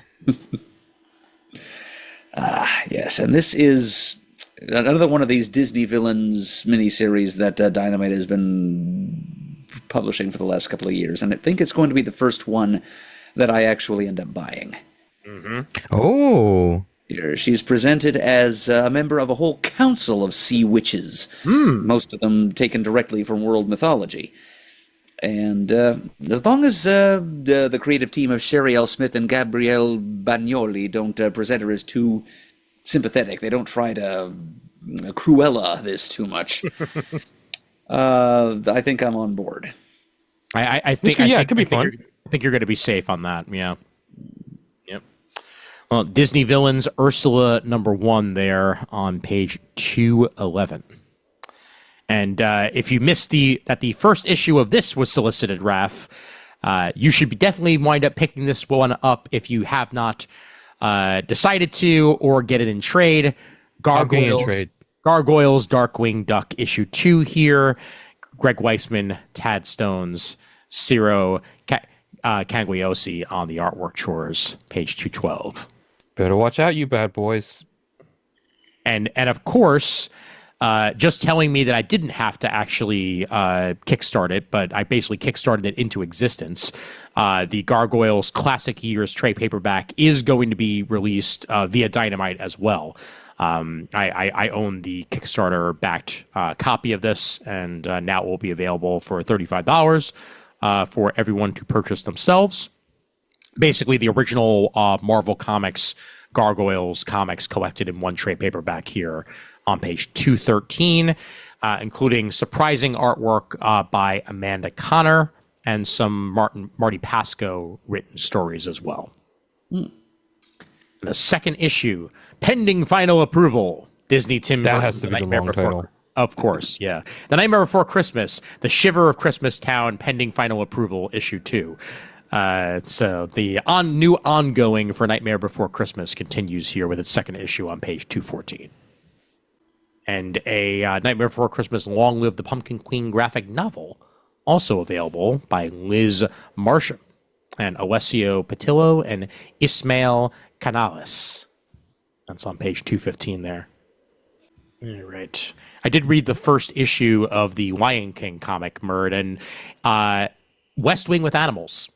Yes, and this is another one of these Disney villains miniseries that Dynamite has been publishing for the last couple of years, and I think it's going to be the first one that I actually end up buying. Oh. Here, she's presented as a member of a whole council of sea witches, most of them taken directly from world mythology. And as long as the creative team of Sherry L. Smith and Gabrielle Bagnoli don't present her as too sympathetic, they don't try to Cruella this too much, I think I'm on board. I think it could be fun. I think you're going to be safe on that. Yeah. Yep. Well, Disney Villains Ursula #1 there on page 211. And if you missed that the first issue of this was solicited, Raph, you should definitely wind up picking this one up if you have not decided to, or get it in trade. Gargoyles, Darkwing Duck issue 2 here. Greg Weisman, Tad Stones, Ciro Cagliosi on the artwork chores, page 212. Better watch out, you bad boys. And of course, just telling me that I didn't have to actually kickstart it, but I basically kickstarted it into existence. The Gargoyles Classic Years trade paperback is going to be released via Dynamite as well. I own the Kickstarter-backed copy of this, and now it will be available for $35 for everyone to purchase themselves. Basically, the original Marvel Comics Gargoyles comics collected in one trade paperback here on page 213, including surprising artwork by Amanda Connor and some Marty Pasco written stories as well. The second issue, pending final approval. Disney Tim That Burton's has to be the Nightmare long Before- title. Of course, yeah. The Nightmare Before Christmas, The Shiver of Christmas Town, pending final approval, issue 2. So the new ongoing for Nightmare Before Christmas continues here with its second issue on page 214. And a Nightmare Before Christmas Long Live the Pumpkin Queen graphic novel, also available by Liz Marsham and Alessio Patillo and Ismael Canales. That's on page 215 there. All right. I did read the first issue of the Lion King comic, Murd, and West Wing with animals.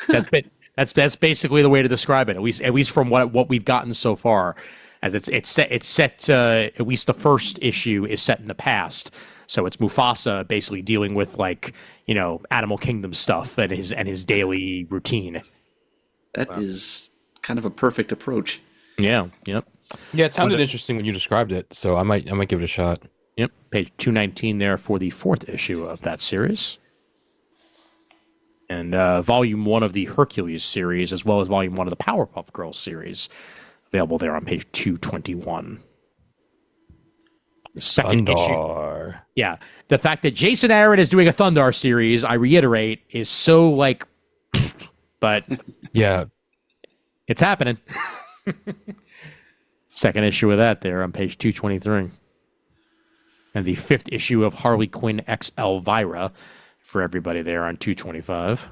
That's basically the way to describe it. At least from what we've gotten so far, as it's set. At least the first issue is set in the past, so it's Mufasa basically dealing with Animal Kingdom stuff and his daily routine. That is kind of a perfect approach. Yeah. Yep. Yeah, it sounded interesting when you described it, so I might give it a shot. Yep. Page 219 there for the fourth issue of that series. And volume 1 of the Hercules series, as well as volume 1 of the Powerpuff Girls series, available there on page 221. The second issue. Yeah. The fact that Jason Aaron is doing a Thundar series, I reiterate, is so but Yeah. it's happening. Second issue of that there on page 223. And the fifth issue of Harley Quinn X Elvira for everybody there on 225.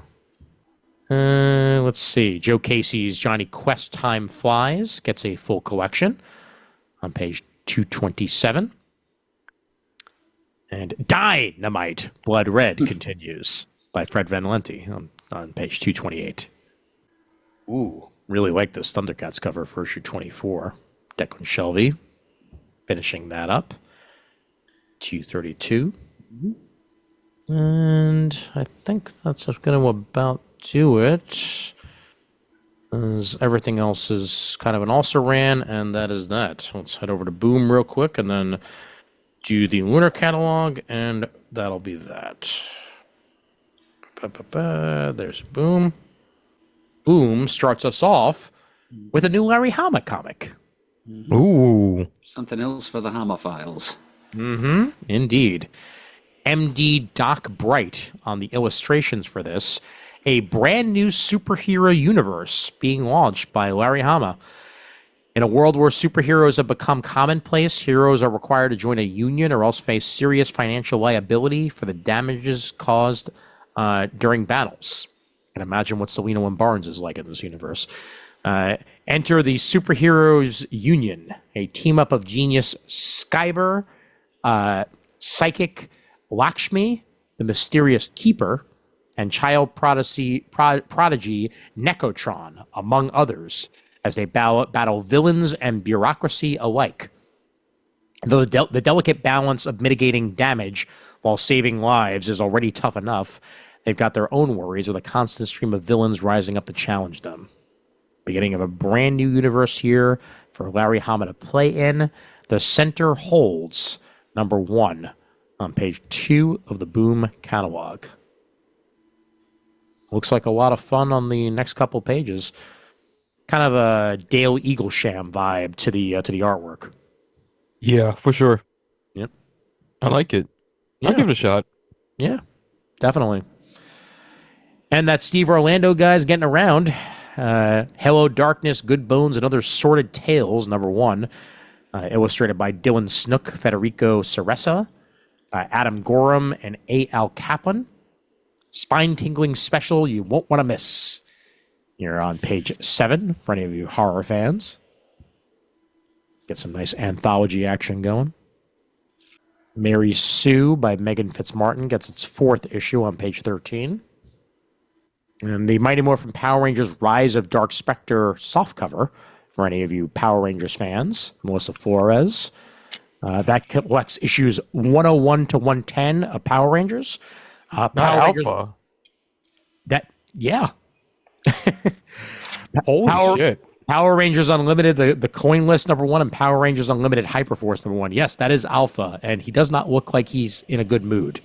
Let's see. Joe Casey's Johnny Quest Time Flies gets a full collection on page 227. And Dynamite Blood Red continues by Fred Van Lente on page 228. Ooh, really like this Thundercats cover for issue 24. Declan Shelby finishing that up. 232. And I think that's going to about do it. As everything else is kind of an also ran, and that is that. Let's head over to Boom real quick and then do the Lunar catalog, and that'll be that. There's Boom. Boom starts us off with a new Larry Hama comic. Ooh. Something else for the Hama files. Indeed. MD Doc Bright on the illustrations for this. A brand new superhero universe being launched by Larry Hama. In a world where superheroes have become commonplace, heroes are required to join a union or else face serious financial liability for the damages caused during battles. You can imagine what Selena and Barnes is like in this universe. Enter the Superheroes Union, a team-up of genius Skyber, Psychic Lakshmi, the Mysterious Keeper, and child prodigy Necrotron, among others, as they battle villains and bureaucracy alike. Though the delicate balance of mitigating damage while saving lives is already tough enough, they've got their own worries with a constant stream of villains rising up to challenge them. Beginning of a brand new universe here for Larry Hama to play in. The Center Holds, #1, on page 2 of the Boom catalog. Looks like a lot of fun on the next couple pages. Kind of a Dale Eaglesham vibe to the artwork. Yeah, for sure. Yep. I like it. I'll give it a shot. Yeah, definitely. And that Steve Orlando guy's getting around. Hello Darkness, Good Bones, and Other Sordid Tales, #1. Illustrated by Dylan Snook, Federico Ceresa, Adam Gorham, and A. Al Kaplan. Spine-tingling special you won't want to miss. You're on page 7 for any of you horror fans. Get some nice anthology action going. Mary Sue by Megan Fitzmartin gets its 4th issue on page 13. And the Mighty Morphin Power Rangers Rise of Dark Spectre softcover for any of you Power Rangers fans. Melissa Flores. That collects issues 101 to 110 of Power Rangers. Not Power Rangers, Alpha. yeah. Holy shit. Power Rangers Unlimited, the coin list #1, and Power Rangers Unlimited Hyperforce #1. Yes, that is Alpha, and he does not look like he's in a good mood.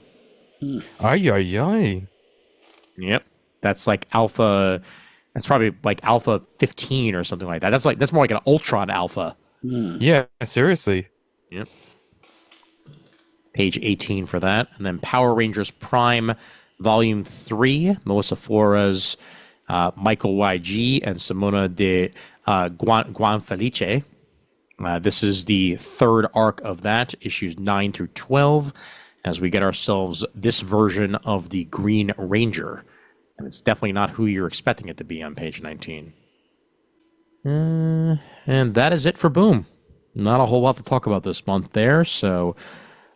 Ay, ay, ay. Yep. That's like Alpha. That's probably like Alpha 15 or something like that. That's more like an Ultron Alpha. Yeah, seriously. Yep. Page 18 for that. And then Power Rangers Prime Volume 3, Melissa Flores, Michael YG, and Simona de Guanfelice. This is the 3rd arc of that, issues 9 through 12, as we get ourselves this version of the Green Ranger. And it's definitely not who you're expecting it to be on page 19. And that is it for Boom. Not a whole lot to talk about this month there, so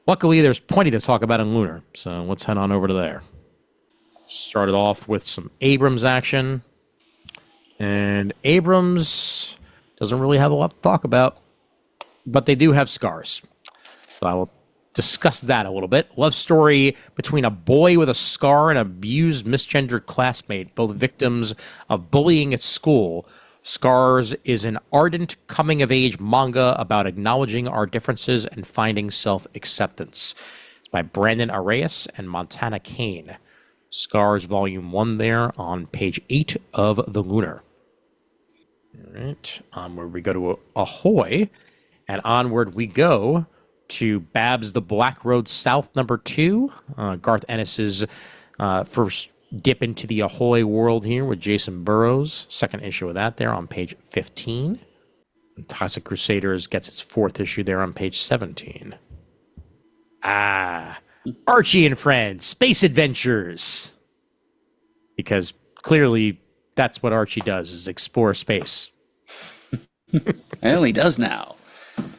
luckily there's plenty to talk about in Lunar, so let's head on over to there. Started off with some Abrams action, and Abrams doesn't really have a lot to talk about, but they do have scars. So I will discuss that a little bit. Love story between a boy with a scar and an abused, misgendered classmate, both victims of bullying at school. Scars is an ardent coming-of-age manga about acknowledging our differences and finding self-acceptance. It's by Brandon Arias and Montana Kane. Scars Volume 1 there on page 8 of the Lunar. All right, onward we go to Ahoy, and onward we go to Babs the Black Road South #2. Garth Ennis's first dip into the Ahoy world here with Jason Burrows. 2nd issue of that there on page 15. And Toxic Crusaders gets its 4th issue there on page 17. Archie and Friends, Space Adventures. Because clearly that's what Archie does, is explore space. Well, he does now.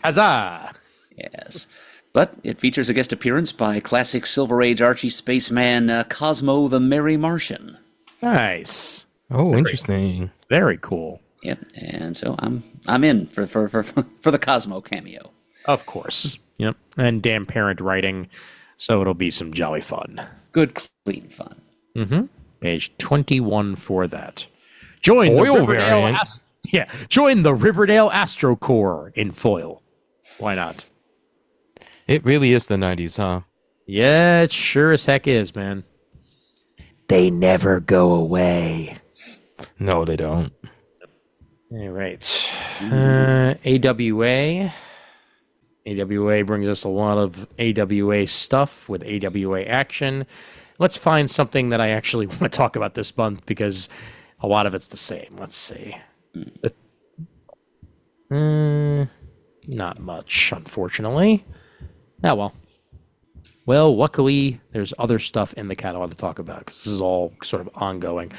Huzzah! Yes. But it features a guest appearance by classic Silver Age Archie spaceman Cosmo the Merry Martian. Nice. Oh, interesting. Very cool. Yep. And so I'm in for the Cosmo cameo. Of course. Yep. And Dan Parent writing, so it'll be some jolly fun. Good, clean fun. Page 21 for that. Join the Foil Riverdale variant. Join the Riverdale Astro Corps in foil. Why not? It really is the 90s, huh? Yeah, it sure as heck is, man. They never go away. No, they don't. All right. AWA. AWA brings us a lot of AWA stuff with AWA action. Let's find something that I actually want to talk about this month because a lot of it's the same. Let's see. Not much, unfortunately. Oh, well. Well, luckily, there's other stuff in the catalog to talk about because this is all sort of ongoing.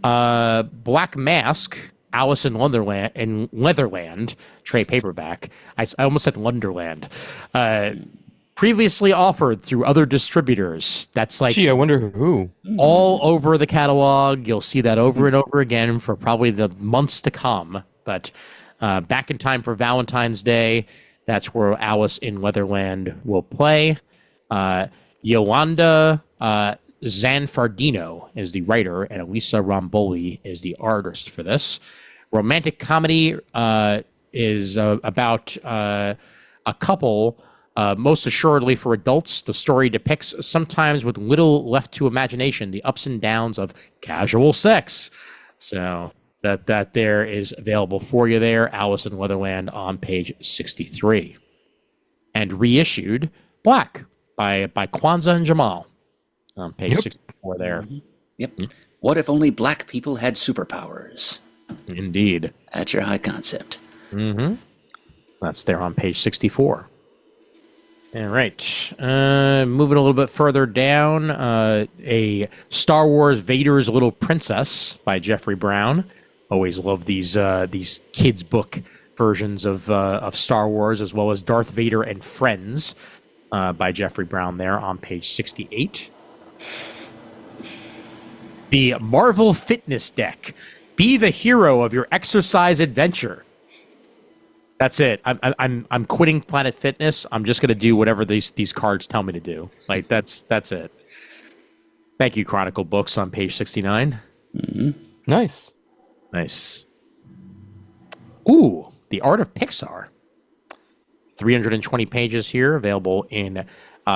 Black Mask, Alice in Leatherland, trade paperback. I almost said Wonderland. Previously offered through other distributors. That's like Gee, I wonder who. all over the catalog. You'll see that over and over again for probably the months to come. But back in time for Valentine's Day, that's where Alice in Leatherland will play. Yolanda Zanfardino is the writer, and Elisa Romboli is the artist for this. Romantic comedy is about a couple, most assuredly for adults. The story depicts, sometimes with little left to imagination, the ups and downs of casual sex. So that there is available for you there. Alice in Leatherland on page 63. And reissued, Black by Kwanzaa and Jamal on page 64 there. Yep. What if only black people had superpowers? Indeed. That's your high concept. That's there on page 64. All right. Moving a little bit further down, a Star Wars Vader's Little Princess by Jeffrey Brown. Always love these kids' book versions of Star Wars, as well as Darth Vader and Friends by Jeffrey Brown there on page 68. The Marvel Fitness Deck. Be the hero of your exercise adventure. That's it. I'm quitting Planet Fitness. I'm just gonna do whatever these cards tell me to do. Like that's it. Thank you, Chronicle Books on page 69. Nice. Ooh, The Art of Pixar. 320 pages here, available in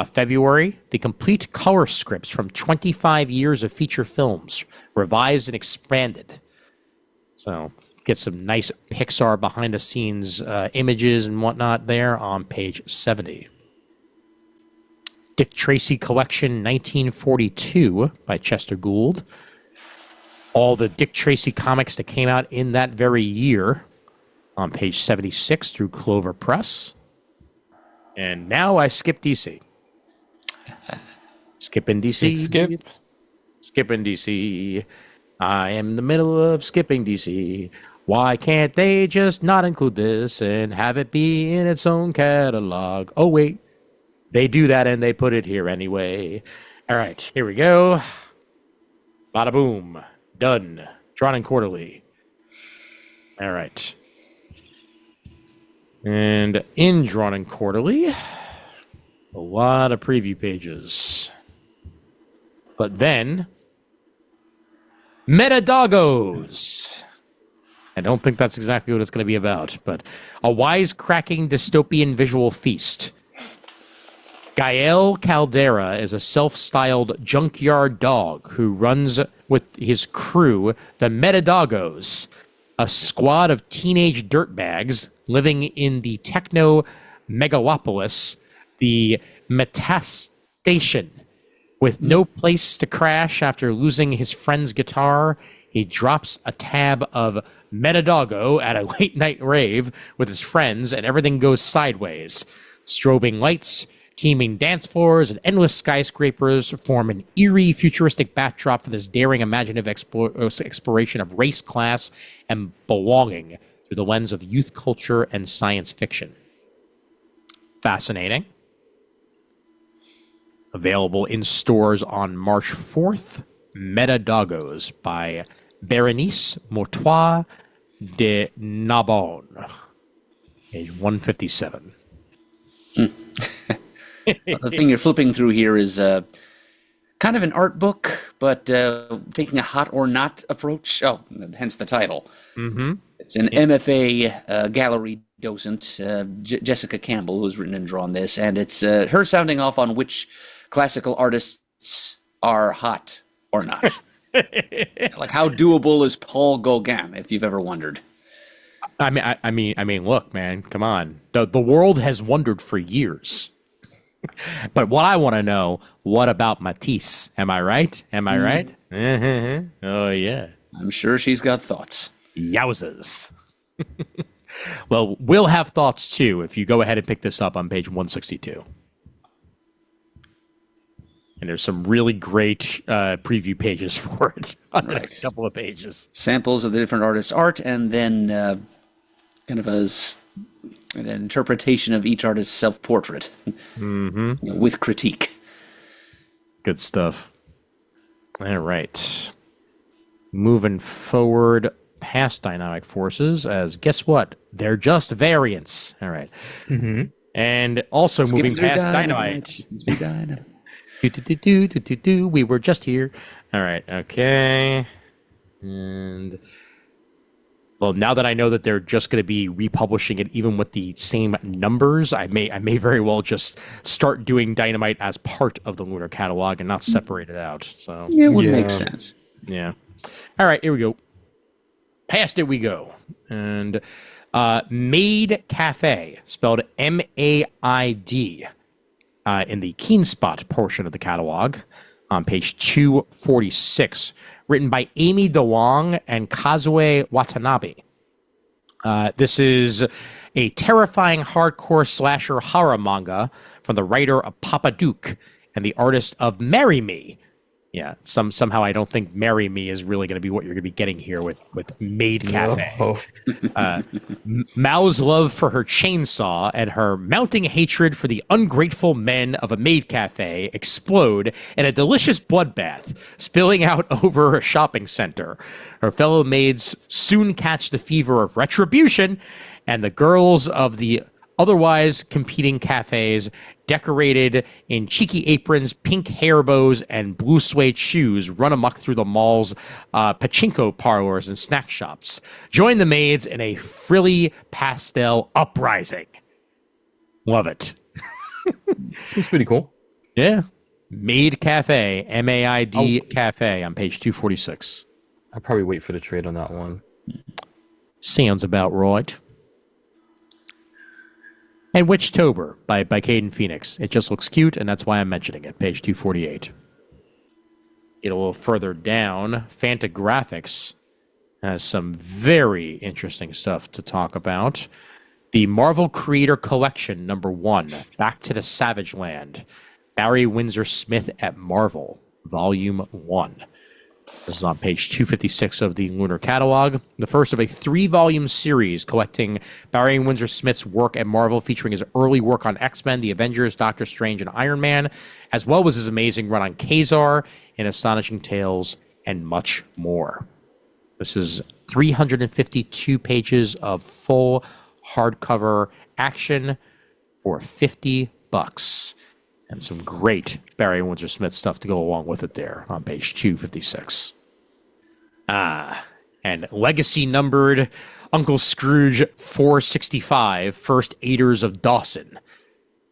February. The complete color scripts from 25 years of feature films, revised and expanded. So get some nice Pixar behind-the-scenes images and whatnot there on page 70. Dick Tracy Collection 1942 by Chester Gould. All the Dick Tracy comics that came out in that very year on page 76 through Clover Press. And now I skip DC. Skipping DC. Skip. Skipping DC. I am in the middle of skipping DC. Why can't they just not include this and have it be in its own catalog? Oh, wait. They do that and they put it here anyway. All right, here we go. Bada boom. Done. Drawn and Quarterly. All right. And in Drawn and Quarterly, a lot of preview pages. But then, Metadoggos. I don't think that's exactly what it's going to be about, but a wisecracking dystopian visual feast. Gael Caldera is a self-styled junkyard dog who runs with his crew, the Metadoggos, a squad of teenage dirtbags living in the techno megalopolis, the Metastation. With no place to crash after losing his friend's guitar, he drops a tab of Metadoggo at a late-night rave with his friends, and everything goes sideways. Strobing lights, teeming dance floors, and endless skyscrapers form an eerie, futuristic backdrop for this daring, imaginative exploration of race, class, and belonging through the lens of youth culture and science fiction. Fascinating. Available in stores on March 4th, Metadoggos by Berenice Mortois de Narbonne. Page 157. The thing you're flipping through here is kind of an art book, but taking a hot or not approach. Oh, hence the title. It's an MFA gallery docent, Jessica Campbell, who's written and drawn this, and it's her sounding off on which classical artists are hot or not. Like, how doable is Paul Gauguin, if you've ever wondered? I mean, look, man, come on. The world has wondered for years. But what I want to know, what about Matisse? Am I right? Am I right? Oh, yeah. I'm sure she's got thoughts. Yowzers. Well, we'll have thoughts too if you go ahead and pick this up on page 162. And there's some really great preview pages for it on the next couple of pages. Samples of the different artists' art, and then kind of an interpretation of each artist's self-portrait with critique. Good stuff. All right. Moving forward past dynamic forces, as guess what? They're just variants. All right. And also moving past Dynamite. We were just here. All right. Okay. And well, now that I know that they're just going to be republishing it, even with the same numbers, I may very well just start doing Dynamite as part of the Lunar catalog and not separate it out. So yeah, it would make sense. Yeah. All right. Here we go. Past it we go. And Maid Cafe, spelled M-A-I-D, in the Keen Spot portion of the catalog on page 246, written by Amy DeWong and Kazue Watanabe. This is a terrifying hardcore slasher horror manga from the writer of Papa Duke and the artist of Marry Me. Yeah, somehow I don't think Marry Me is really going to be what you're going to be getting here with Maid Cafe. Mao's love for her chainsaw and her mounting hatred for the ungrateful men of a maid cafe explode in a delicious bloodbath, spilling out over a shopping center. Her fellow maids soon catch the fever of retribution, and the girls of the otherwise competing cafes, decorated in cheeky aprons, pink hair bows, and blue suede shoes, run amok through the mall's pachinko parlors and snack shops. Join the maids in a frilly pastel uprising. Love it. Seems pretty cool. Yeah. Maid Cafe, M-A-I-D Cafe on page 246. I'll probably wait for the trade on that one. Sounds about right. And Witchtober by Caden Phoenix. It just looks cute, and that's why I'm mentioning it. Page 248. Get a little further down. Fantagraphics has some very interesting stuff to talk about. The Marvel Creator Collection, #1, Back to the Savage Land. Barry Windsor Smith at Marvel, Volume 1. This is on page 256 of the Lunar catalog. The first of a 3-volume series collecting Barry Windsor Smith's work at Marvel, featuring his early work on X-Men, The Avengers, Doctor Strange, and Iron Man, as well as his amazing run on Kazar in Astonishing Tales, and much more. This is 352 pages of full hardcover action for $50. And some great Barry Windsor Smith stuff to go along with it there on page 256. And legacy numbered Uncle Scrooge 465, First Aiders of Dawson,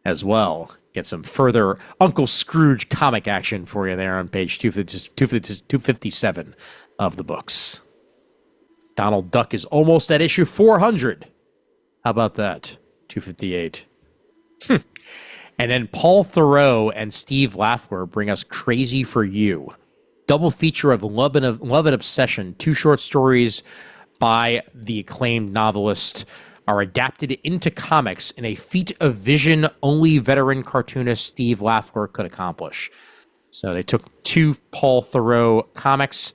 as well. Get some further Uncle Scrooge comic action for you there on page 257 of the books. Donald Duck is almost at issue 400. How about that? 258. And then Paul Theroux and Steve Lafleur bring us Crazy for You. Double feature of Love and Obsession. 2 short stories by the acclaimed novelist are adapted into comics in a feat of vision only veteran cartoonist Steve Lafleur could accomplish. So they took 2 Paul Theroux comics,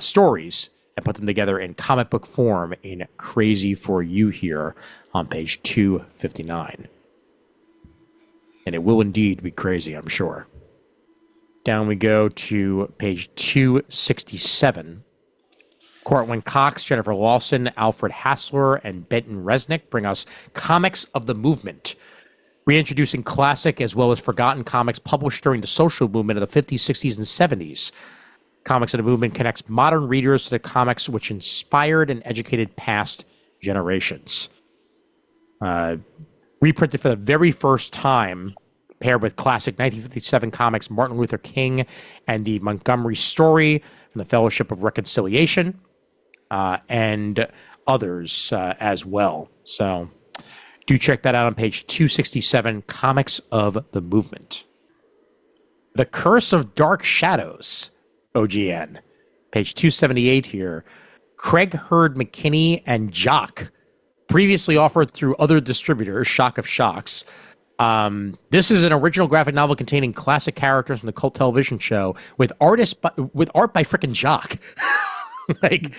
stories, and put them together in comic book form in Crazy for You here on page 259. And it will indeed be crazy, I'm sure. Down we go to page 267. Cortland Cox, Jennifer Lawson, Alfred Hassler, and Benton Resnick bring us Comics of the Movement, reintroducing classic as well as forgotten comics published during the social movement of the 50s, 60s, and 70s. Comics of the Movement connects modern readers to the comics which inspired and educated past generations. Reprinted for the very first time paired with classic 1957 comics Martin Luther King and the Montgomery Story from the Fellowship of Reconciliation, and others as well. So do check that out on page 267, Comics of the Movement. The Curse of Dark Shadows, OGN. Page 278 here. Craig Hurd McKinney and Jock, previously offered through other distributors, Shock of Shocks. This is an original graphic novel containing classic characters from the cult television show with art by frickin' Jock. Like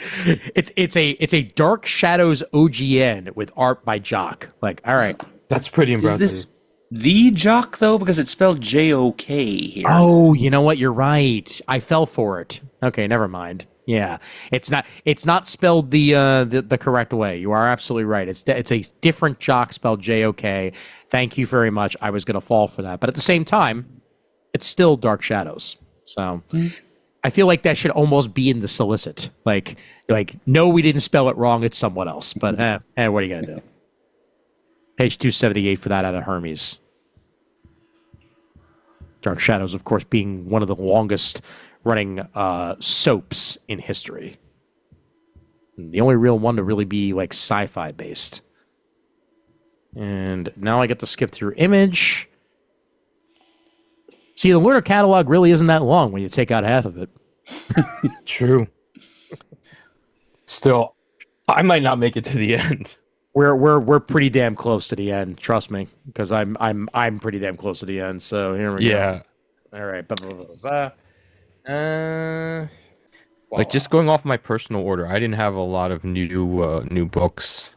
it's a Dark Shadows OGN with art by Jock. Like, all right. That's pretty impressive. Is this the Jock, though? Because it's spelled J-O-K here. Oh, you know what? You're right. I fell for it. Okay, never mind. Yeah, it's not spelled the correct way. You are absolutely right. It's a different Jock spelled J-O-K. Thank you very much. I was going to fall for that, but at the same time, it's still Dark Shadows. So I feel like that should almost be in the solicit. Like no, we didn't spell it wrong. It's someone else. But what are you gonna do? Page 278 for that out of Hermes. Dark Shadows, of course, being one of the longest running soaps in history. The only real one to really be like sci-fi based. And now I get to skip through Image. See, the Lunar catalog really isn't that long when you take out half of it. True. Still, I might not make it to the end. We're pretty damn close to the end, trust me, because I'm pretty damn close to the end. So here we go. All right. Like, just going off my personal order, I didn't have a lot of new books.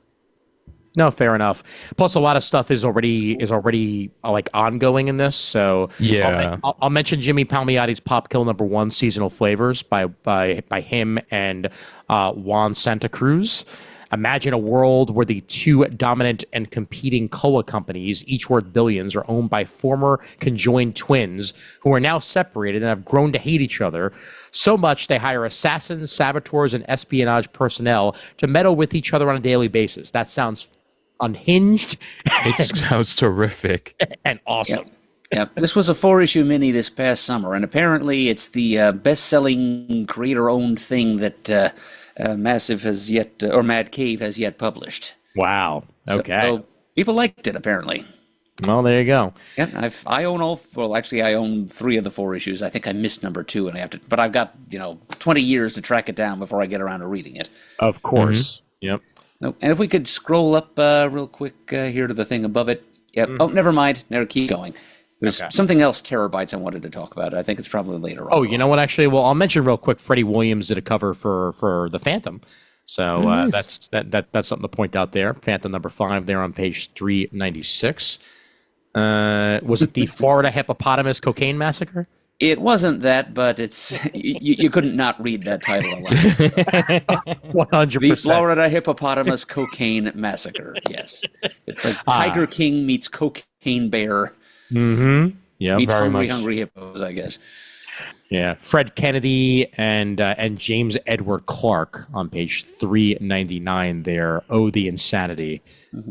No, fair enough. Plus, a lot of stuff is already like ongoing in this. So yeah, I'll mention Jimmy Palmiotti's Pop Kill #1 Seasonal Flavors by him and Juan Santa Cruz. Imagine a world where the two dominant and competing cola companies, each worth billions, are owned by former conjoined twins who are now separated and have grown to hate each other so much they hire assassins, saboteurs, and espionage personnel to meddle with each other on a daily basis. That sounds unhinged. It sounds terrific and awesome. Yep. This was a 4-issue mini this past summer, and apparently it's the best-selling creator-owned thing that Massive has yet, or Mad Cave has yet published. Wow. Okay. So people liked it, apparently. Well, there you go. Yeah, I own 3 of the 4 issues. I think I missed #2, and but I've got 20 years to track it down before I get around to reading it. Of course. Mm-hmm. Yep. Oh, and if we could scroll up real quick here to the thing above it. Yep. Mm-hmm. Oh, never mind. Never keep going. There's something else, terabytes, I wanted to talk about. I think it's probably later on. Oh, you know what? Actually, well, I'll mention real quick. Freddie Williams did a cover for the Phantom, so nice. that's something to point out there. Phantom #5 there on page 396. Was it the Florida Hippopotamus Cocaine Massacre? It wasn't that, but it's you couldn't not read that title aloud. 100%. The Florida Hippopotamus Cocaine Massacre. Yes, it's like Tiger King meets Cocaine Bear. Mm-hmm. Yeah, meets very hungry, much. hungry hippos, I guess. Yeah, Fred Kennedy and James Edward Clark on page 399 there. Oh, the insanity.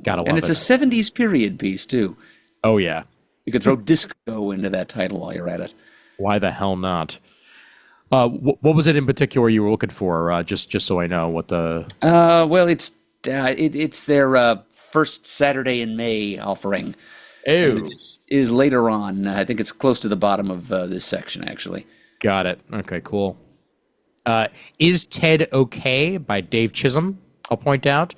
Gotta love it. And it's a 70s period piece, too. Oh, yeah. You could throw disco into that title while you're at it. Why the hell not? What was it in particular you were looking for? Just so I know what the... Well, it's their first Saturday in May offering. Oh. It is later on. I think it's close to the bottom of this section, actually. Got it. Okay, cool. Is Ted Okay by Dave Chisholm, I'll point out,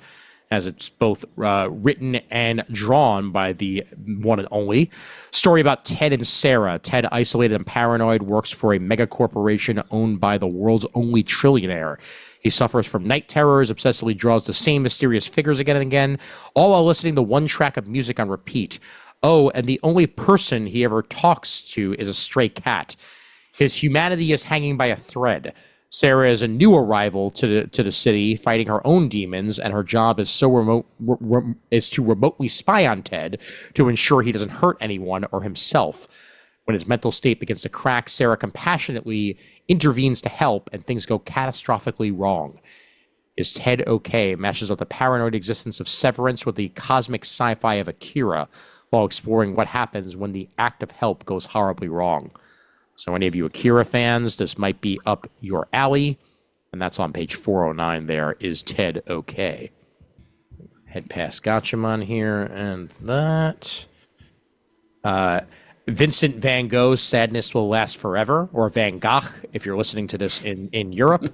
as it's both written and drawn by the one and only. Story about Ted and Sarah. Ted, isolated and paranoid, works for a mega corporation owned by the world's only trillionaire. He suffers from night terrors, obsessively draws the same mysterious figures again and again, all while listening to one track of music on repeat. Oh, and the only person he ever talks to is a stray cat. His humanity is hanging by a thread. Sarah is a new arrival to the city, fighting her own demons, and her job is to remotely spy on Ted to ensure he doesn't hurt anyone or himself. When his mental state begins to crack, Sarah compassionately intervenes to help, and things go catastrophically wrong. Is Ted Okay matches up the paranoid existence of Severance with the cosmic sci-fi of Akira. while exploring what happens when the act of help goes horribly wrong. So any of you Akira fans, this might be up your alley. And that's on page 409 there. Is Ted okay? Head past Gatchaman here and that. Vincent van Gogh's Sadness Will Last Forever, or Van Gogh, if you're listening to this in Europe.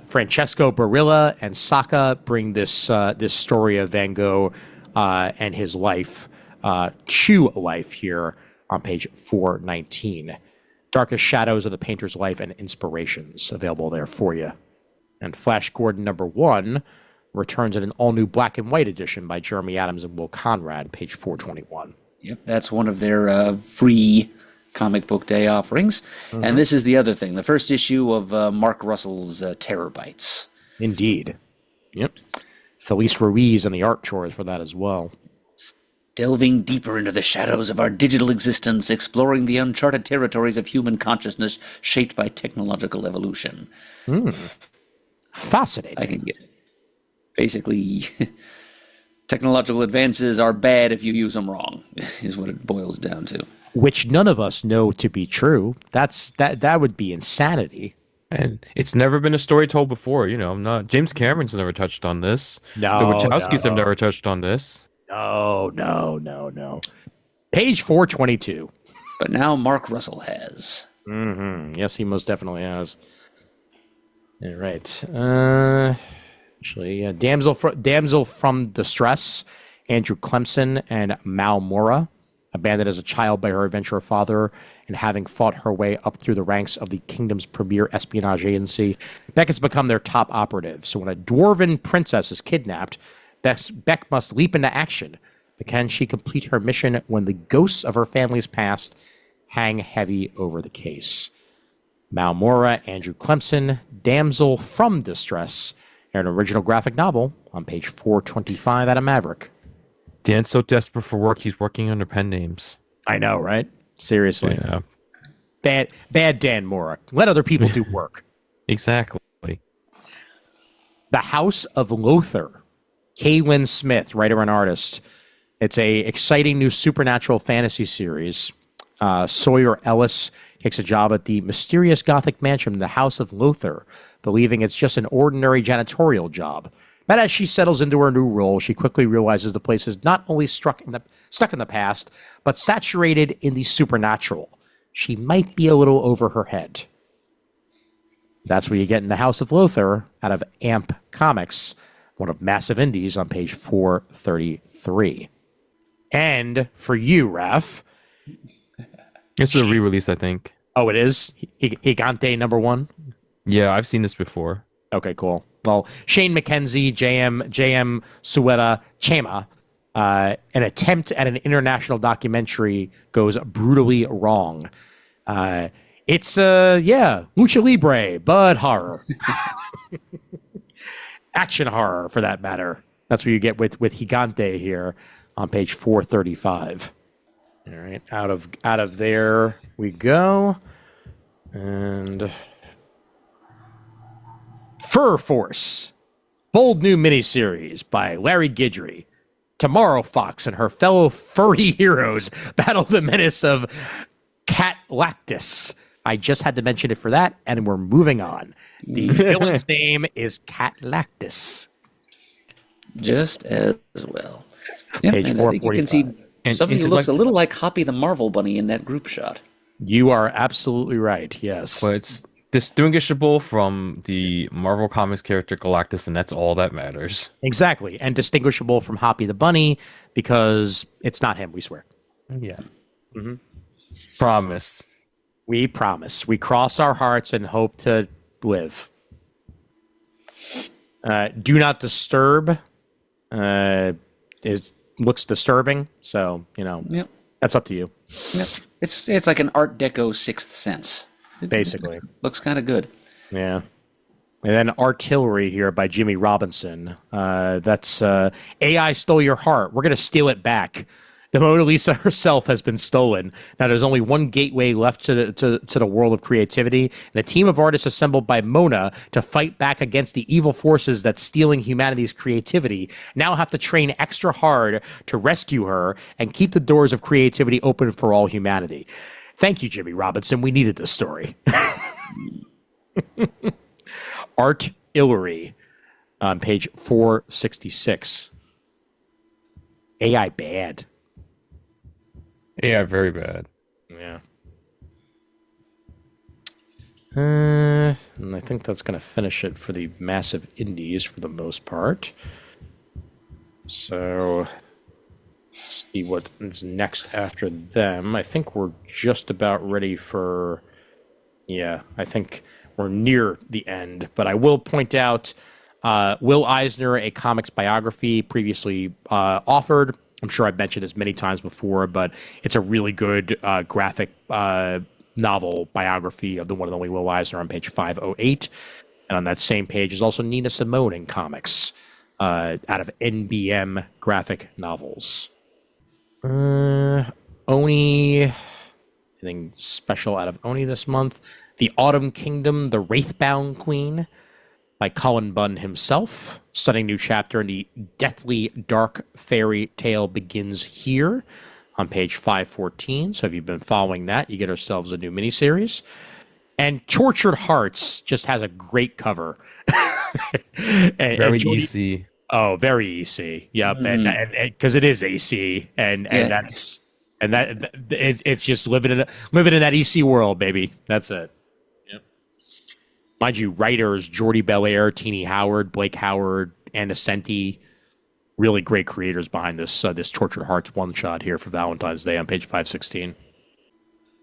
Francesco Barilla and Saka bring this story of Van Gogh and his life to life here on page 419. Darkest Shadows of the Painter's Life and Inspirations available there for you. And Flash Gordon #1 returns in an all-new black and white edition by Jeremy Adams and Will Conrad, page 421. Yep, that's one of their free comic book day offerings. Mm-hmm. And this is the other thing, the first issue of Mark Russell's Terror Bites. Indeed. Yep. Felice Ruiz and the art chores for that as well. Delving deeper into the shadows of our digital existence, exploring the uncharted territories of human consciousness shaped by technological evolution. Fascinating. I can get basically technological advances are bad if you use them wrong, is what it boils down to. Which none of us know to be true. That would be insanity. And it's never been a story told before, not James Cameron's never touched on this. No. The Wachowskis have never touched on this. No. Page 422. But now Mark Russell has. Mm-hmm. Yes, he most definitely has. All right. Damsel from Distress, Andrew Clemson and Mal Mora, abandoned as a child by her adventurer father and having fought her way up through the ranks of the kingdom's premier espionage agency, Beck has become their top operative. So when a dwarven princess is kidnapped, Beck must leap into action. But can she complete her mission when the ghosts of her family's past hang heavy over the case? Mal Mora, Andrew Clemson, Damsel from Distress, an original graphic novel on page 425 out of Maverick. Dan's so desperate for work, he's working under pen names. I know, right? Seriously. Yeah. Bad Dan Mora. Let other people do work. Exactly. The House of Lothar. Kaylin Smith, writer and artist. It's a exciting new supernatural fantasy series. Sawyer Ellis takes a job at the mysterious Gothic mansion, the House of Lothar, believing it's just an ordinary janitorial job. But as she settles into her new role, she quickly realizes the place is not only stuck in the past, but saturated in the supernatural. She might be a little over her head. That's what you get in the House of Lothar out of AMP Comics, one of Massive Indies on page 433. And for you, Raph. This is a re-release, I think. Oh, it is? Gigante #1? Yeah, I've seen this before. Okay, cool. Well, Shane McKenzie, JM Sueta Chema, an attempt at an international documentary goes brutally wrong. It's, Lucha Libre, but horror. Action horror, for that matter. That's what you get with Gigante here on page 435. All right, out of there we go. And Fur Force, bold new miniseries by Larry Guidry. Tomorrow Fox and her fellow furry heroes battle the menace of Cat Lactus. I just had to mention it for that, and we're moving on. The villain's name is Cat Lactus. Just as well. Yep, Page and I think you can see 445. something who looks a little like Hoppy the Marvel Bunny in that group shot. You are absolutely right, yes. But it's distinguishable from the Marvel Comics character Galactus, and that's all that matters. Exactly, and distinguishable from Hoppy the Bunny because it's not him, we swear. Yeah. Mm-hmm. Promise. We promise. We cross our hearts and hope to live. Do Not Disturb looks disturbing, so, Yep. That's up to you. Yep. It's like an Art Deco Sixth Sense. Basically. Looks kind of good. Yeah. And then Artillery here by Jimmy Robinson. That's AI Stole Your Heart. We're going to steal it back. The Mona Lisa herself has been stolen. Now there's only one gateway left to the world of creativity, and a team of artists assembled by Mona to fight back against the evil forces that's stealing humanity's creativity now have to train extra hard to rescue her and keep the doors of creativity open for all humanity. Thank you, Jimmy Robinson. We needed this story. Art Illery on page 466. AI bad. Yeah, very bad. Yeah. And I think that's going to finish it for the massive indies for the most part. So, let's see what's next after them. I think we're just about ready for... Yeah, I think we're near the end. But I will point out Will Eisner, a comics biography previously offered. I'm sure I've mentioned this many times before, but it's a really good graphic novel biography of the one and only Will Eisner on page 508. And on that same page is also Nina Simone in comics out of NBM graphic novels. Oni, anything special out of Oni this month? The Autumn Kingdom, The Wraithbound Queen by Colin Bunn himself. Stunning new chapter in the deathly dark fairy tale begins here on page 514. So if you've been following that, you get ourselves a new miniseries. And Tortured Hearts just has a great cover. Very EC. Oh, very EC. Yep, and because it is AC, and it's just living in that EC world, baby. That's it. Mind you, writers Jordi Belair, Teenie Howard, Blake Howard, and Ascenti, really great creators behind this this Tortured Hearts one-shot here for Valentine's Day on page 516.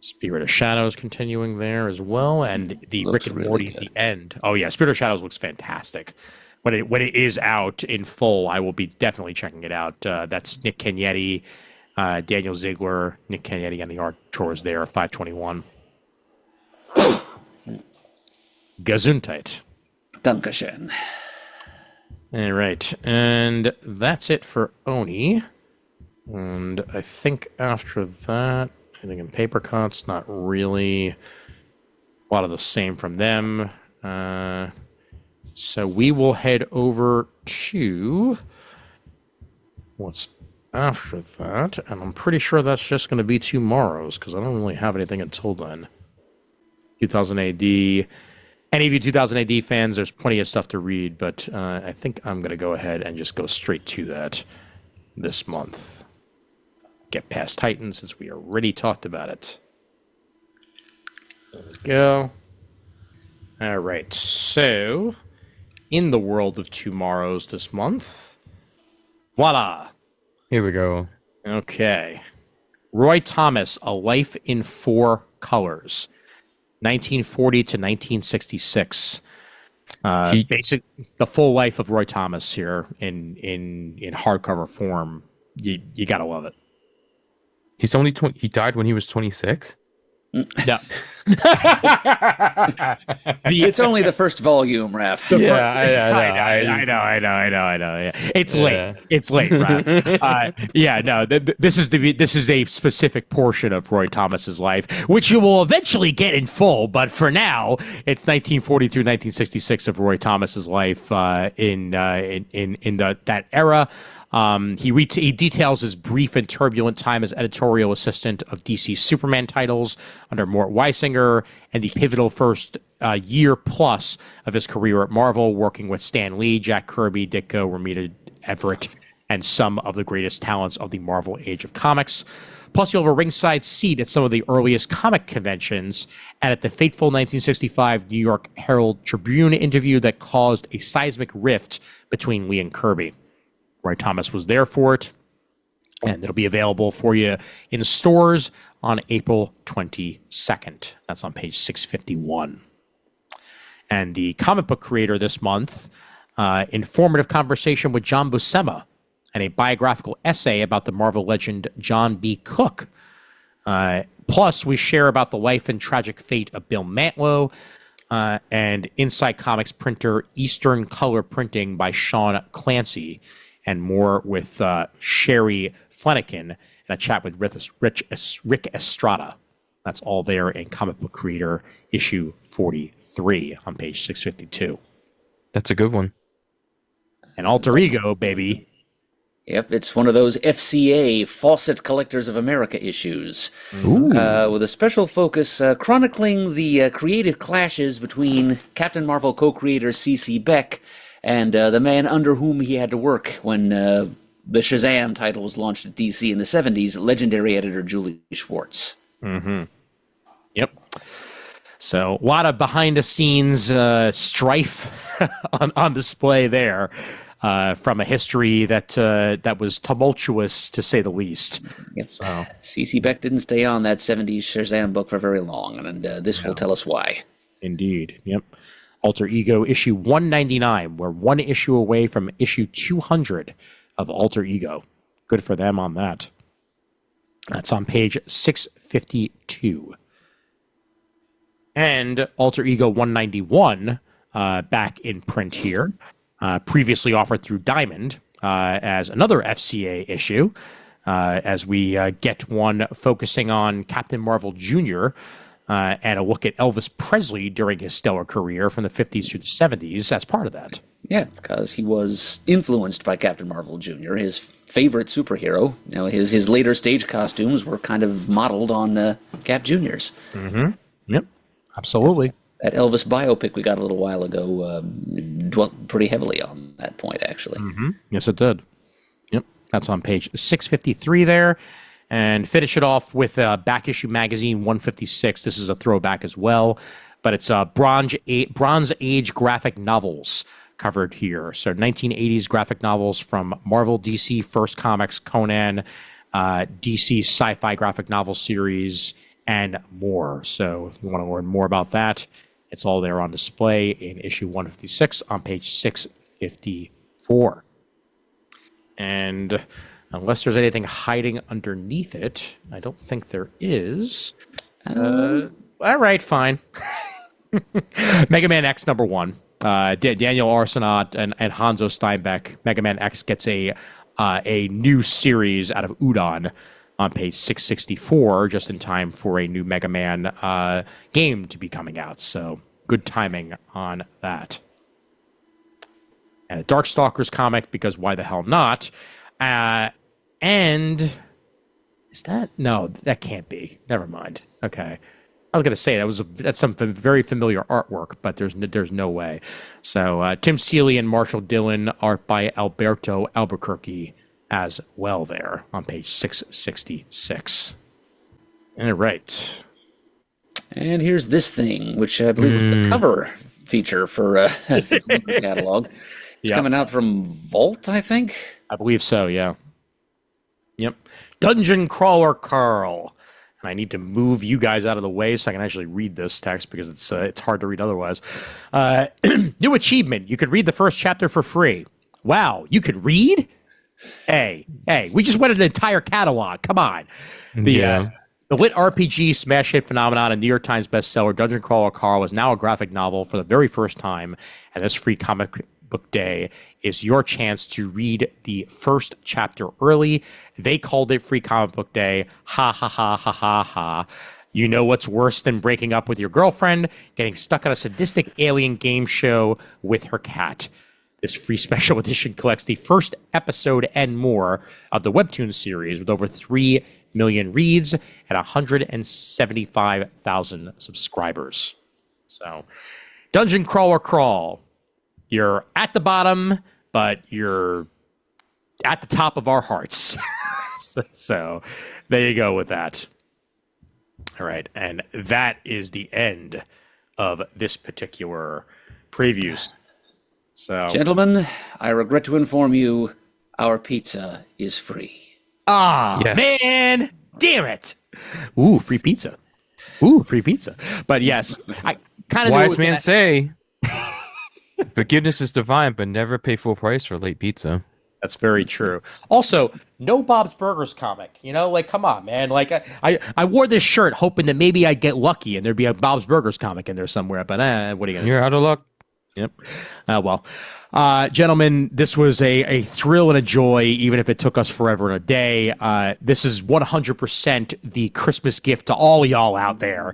Spirit of Shadows continuing there as well, and the Looks Rick and really Morty good. at the end. Oh yeah, Spirit of Shadows looks fantastic. When it is out in full, I will be definitely checking it out. That's Nick Cagnetti, Daniel Ziegler, Nick Cagnetti, and the art chores there, 521. Gesundheit. Dankeschön. All right, and that's it for Oni. And I think after that, anything in paper cuts, not really. A lot of the same from them. So we will head over to what's after that, and I'm pretty sure that's just going to be tomorrow's because I don't really have anything until then. 2000 AD. Any of you 2000 AD fans, there's plenty of stuff to read, but I think I'm going to go ahead and just go straight to that this month. Get past Titan since we already talked about it. There we go. All right, so in the world of tomorrows this month, voila. Here we go. Okay. Roy Thomas, A Life in Four Colors. 1940 to 1966. Basic, the full life of Roy Thomas here in hardcover form. You gotta love it. He's only he died when he was 26. No. It's only the first volume, Raph. I know. Yeah. It's late. It's late, right? This is a specific portion of Roy Thomas's life, which you will eventually get in full. But for now, it's 1940 through 1966 of Roy Thomas's life in that era. He details his brief and turbulent time as editorial assistant of DC Superman titles under Mort Weisinger and the pivotal first year plus of his career at Marvel, working with Stan Lee, Jack Kirby, Ditko, Romita Everett, and some of the greatest talents of the Marvel Age of Comics. Plus, you'll have a ringside seat at some of the earliest comic conventions and at the fateful 1965 New York Herald Tribune interview that caused a seismic rift between Lee and Kirby. Roy Thomas was there for it, and it'll be available for you in stores on April 22nd. That's on page 651. And the comic book creator this month, informative conversation with John Buscema and a biographical essay about the Marvel legend John B. Cook. Plus, we share about the life and tragic fate of Bill Mantlo, and Inside Comics printer Eastern Color Printing by Sean Clancy, and more with Sherry Flanagan and a chat with Rick Estrada. That's all there in Comic Book Creator issue 43 on page 652. That's a good one. And Alter Ego, baby. Yep, it's one of those FCA, Fawcett Collectors of America issues, with a special focus chronicling the creative clashes between Captain Marvel co-creator C.C. Beck and the man under whom he had to work when the Shazam title was launched at DC in the 70s, legendary editor Julie Schwartz. Mm-hmm. Yep. So a lot of behind-the-scenes strife on display there. From a history that was tumultuous, to say the least. Yep. So C.C. Beck didn't stay on that 70s Shazam book for very long, and this will tell us why. Indeed. Yep. Alter Ego issue 199. We're one issue away from issue 200 of Alter Ego. Good for them on that. That's on page 652. And Alter Ego 191, back in print here. Previously offered through Diamond as another FCA issue, as we get one focusing on Captain Marvel Jr. And a look at Elvis Presley during his stellar career from the 50s through the 70s as part of that. Yeah, because he was influenced by Captain Marvel Jr., his favorite superhero. You know, his later stage costumes were kind of modeled on Cap Jr.'s. Mm-hmm. Yep, absolutely. That Elvis biopic we got a little while ago dwelt pretty heavily on that point, actually. Mm-hmm. Yes, it did. Yep, that's on page 653 there. And finish it off with Back Issue Magazine 156. This is a throwback as well, but it's Bronze Age graphic novels covered here. So 1980s graphic novels from Marvel, DC, First Comics, Conan, DC sci-fi graphic novel series, and more. So if you want to learn more about that, it's all there on display in issue 156 on page 654. And unless there's anything hiding underneath it, I don't think there is. All right, fine. Mega Man X #1. Daniel Arsenault and Hanzo Steinbeck. Mega Man X gets a new series out of Udon on page 664, just in time for a new Mega Man game to be coming out. So good timing on that. And a Darkstalkers comic, because why the hell not? And is that? No, that can't be. Never mind. Okay. I was going to say that's some very familiar artwork, but there's no way. So Tim Seeley and Marshall Dillon, art by Alberto Albuquerque as well there on page 666. All right. And here's this thing, which I believe was the cover feature for the catalog. It's coming out from Vault, I think. I believe so, yeah. Yep. Dungeon Crawler Carl. And I need to move you guys out of the way so I can actually read this text because it's hard to read otherwise. New achievement. You could read the first chapter for free. Wow, you could read? Hey, we just went an entire catalog. Come on. The lit RPG smash hit phenomenon and New York Times bestseller Dungeon Crawler Carl is now a graphic novel for the very first time, and this free comic book day is your chance to read the first chapter early. They called it Free Comic Book Day. Ha ha ha ha ha ha. You know what's worse than breaking up with your girlfriend? Getting stuck on a sadistic alien game show with her cat. This free special edition collects the first episode and more of the Webtoon series with over 3 million reads and 175,000 subscribers. So, Dungeon Crawler Crawl. You're at the bottom, but you're at the top of our hearts. So there you go with that. All right. And that is the end of this particular previews. So, gentlemen, I regret to inform you, our pizza is free. Yes. Man, damn it. Free pizza. Free pizza. But yes, I kind of wise man say, forgiveness is divine, but never pay full price for late pizza. That's very true. Also, no Bob's Burgers comic. You know, like, come on, man. Like, I wore this shirt hoping that maybe I'd get lucky and there'd be a Bob's Burgers comic in there somewhere. But what are you gonna do? You're out of luck. Yep. Well, gentlemen, this was a thrill and a joy, even if it took us forever and a day. This is 100% the Christmas gift to all y'all out there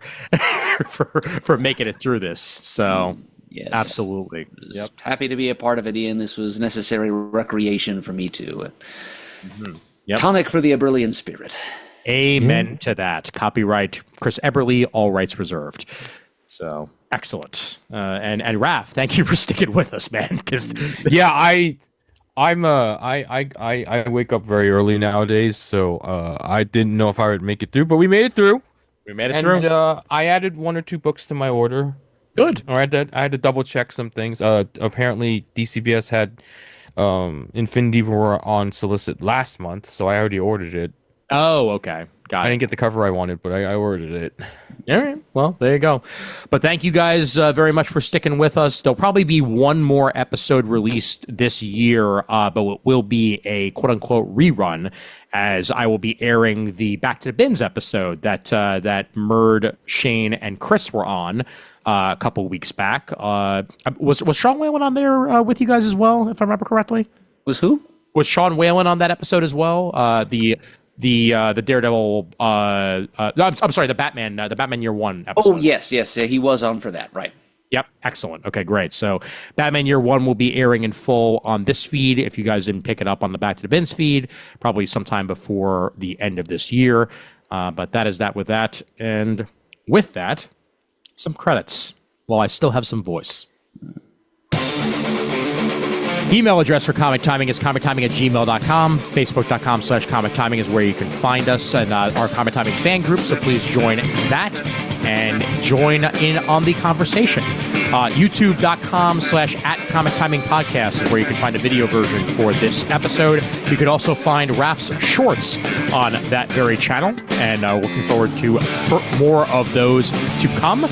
for making it through this. So, Yes. absolutely. Yep. Happy to be a part of it, Ian. This was necessary recreation for me, too. Yep. Tonic for the Eberlean spirit. Amen to that. Copyright Chris Eberly, all rights reserved. So excellent. And Raph, thank you for sticking with us, man. Because Yeah, I wake up very early nowadays, so I didn't know if I would make it through, but we made it through. we made it And through. I added 1 or 2 books to my order. Good. Or I had to double check some things. Apparently DCBS had Infinity War on solicit last month, so I already ordered it. Oh, okay. Got I it. didn't get the cover I wanted, but I ordered it. All right. Well, there you go. But thank you guys very much for sticking with us. There'll probably be one more episode released this year, but it will be a quote-unquote rerun, as I will be airing the Back to the Bins episode that Murd, Shane, and Chris were on a couple weeks back. Was Sean Whalen on there with you guys as well, if I remember correctly? Was who? Was Sean Whalen on that episode as well? The Daredevil. I'm sorry, the Batman Year One episode. Oh, yes. He was on for that, right. Yep, excellent. Okay, great. So Batman Year One will be airing in full on this feed. If you guys didn't pick it up on the Back to the Bins feed, probably sometime before the end of this year. But that is that with that. And with that, some credits while I still have some voice. Email address for Comic Timing is comictiming@gmail.com. Facebook.com/Comic Timing is where you can find us and our Comic Timing fan group, so please join that and join in on the conversation. YouTube.com/@Comic Timing Podcast is where you can find a video version for this episode. You could also find Raph's shorts on that very channel, and looking forward to more of those to come.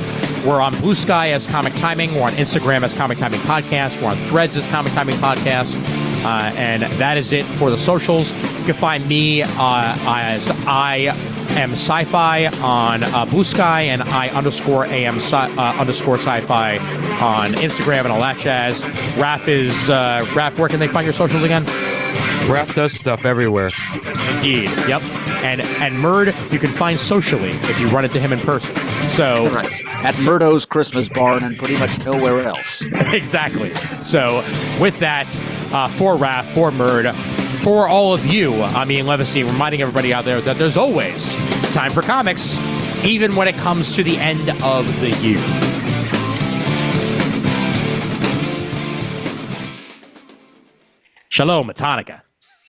We're on Blue Sky as Comic Timing. We're on Instagram as Comic Timing Podcast. We're on Threads as Comic Timing Podcast. And that is it for the socials. You can find me as I am Sci-Fi on Blue Sky, and I_am underscore Sci-Fi on Instagram and all that jazz. Raph, where can they find your socials again? Raph does stuff everywhere. Indeed. Yep. And Murd, you can find socially if you run into him in person. So Right. At Murdo's Christmas Barn and pretty much nowhere else. Exactly. So with that, for Raph, for Murd, for all of you, I'm Ian Levacy, reminding everybody out there that there's always time for comics, even when it comes to the end of the year. Shalom, Matanica.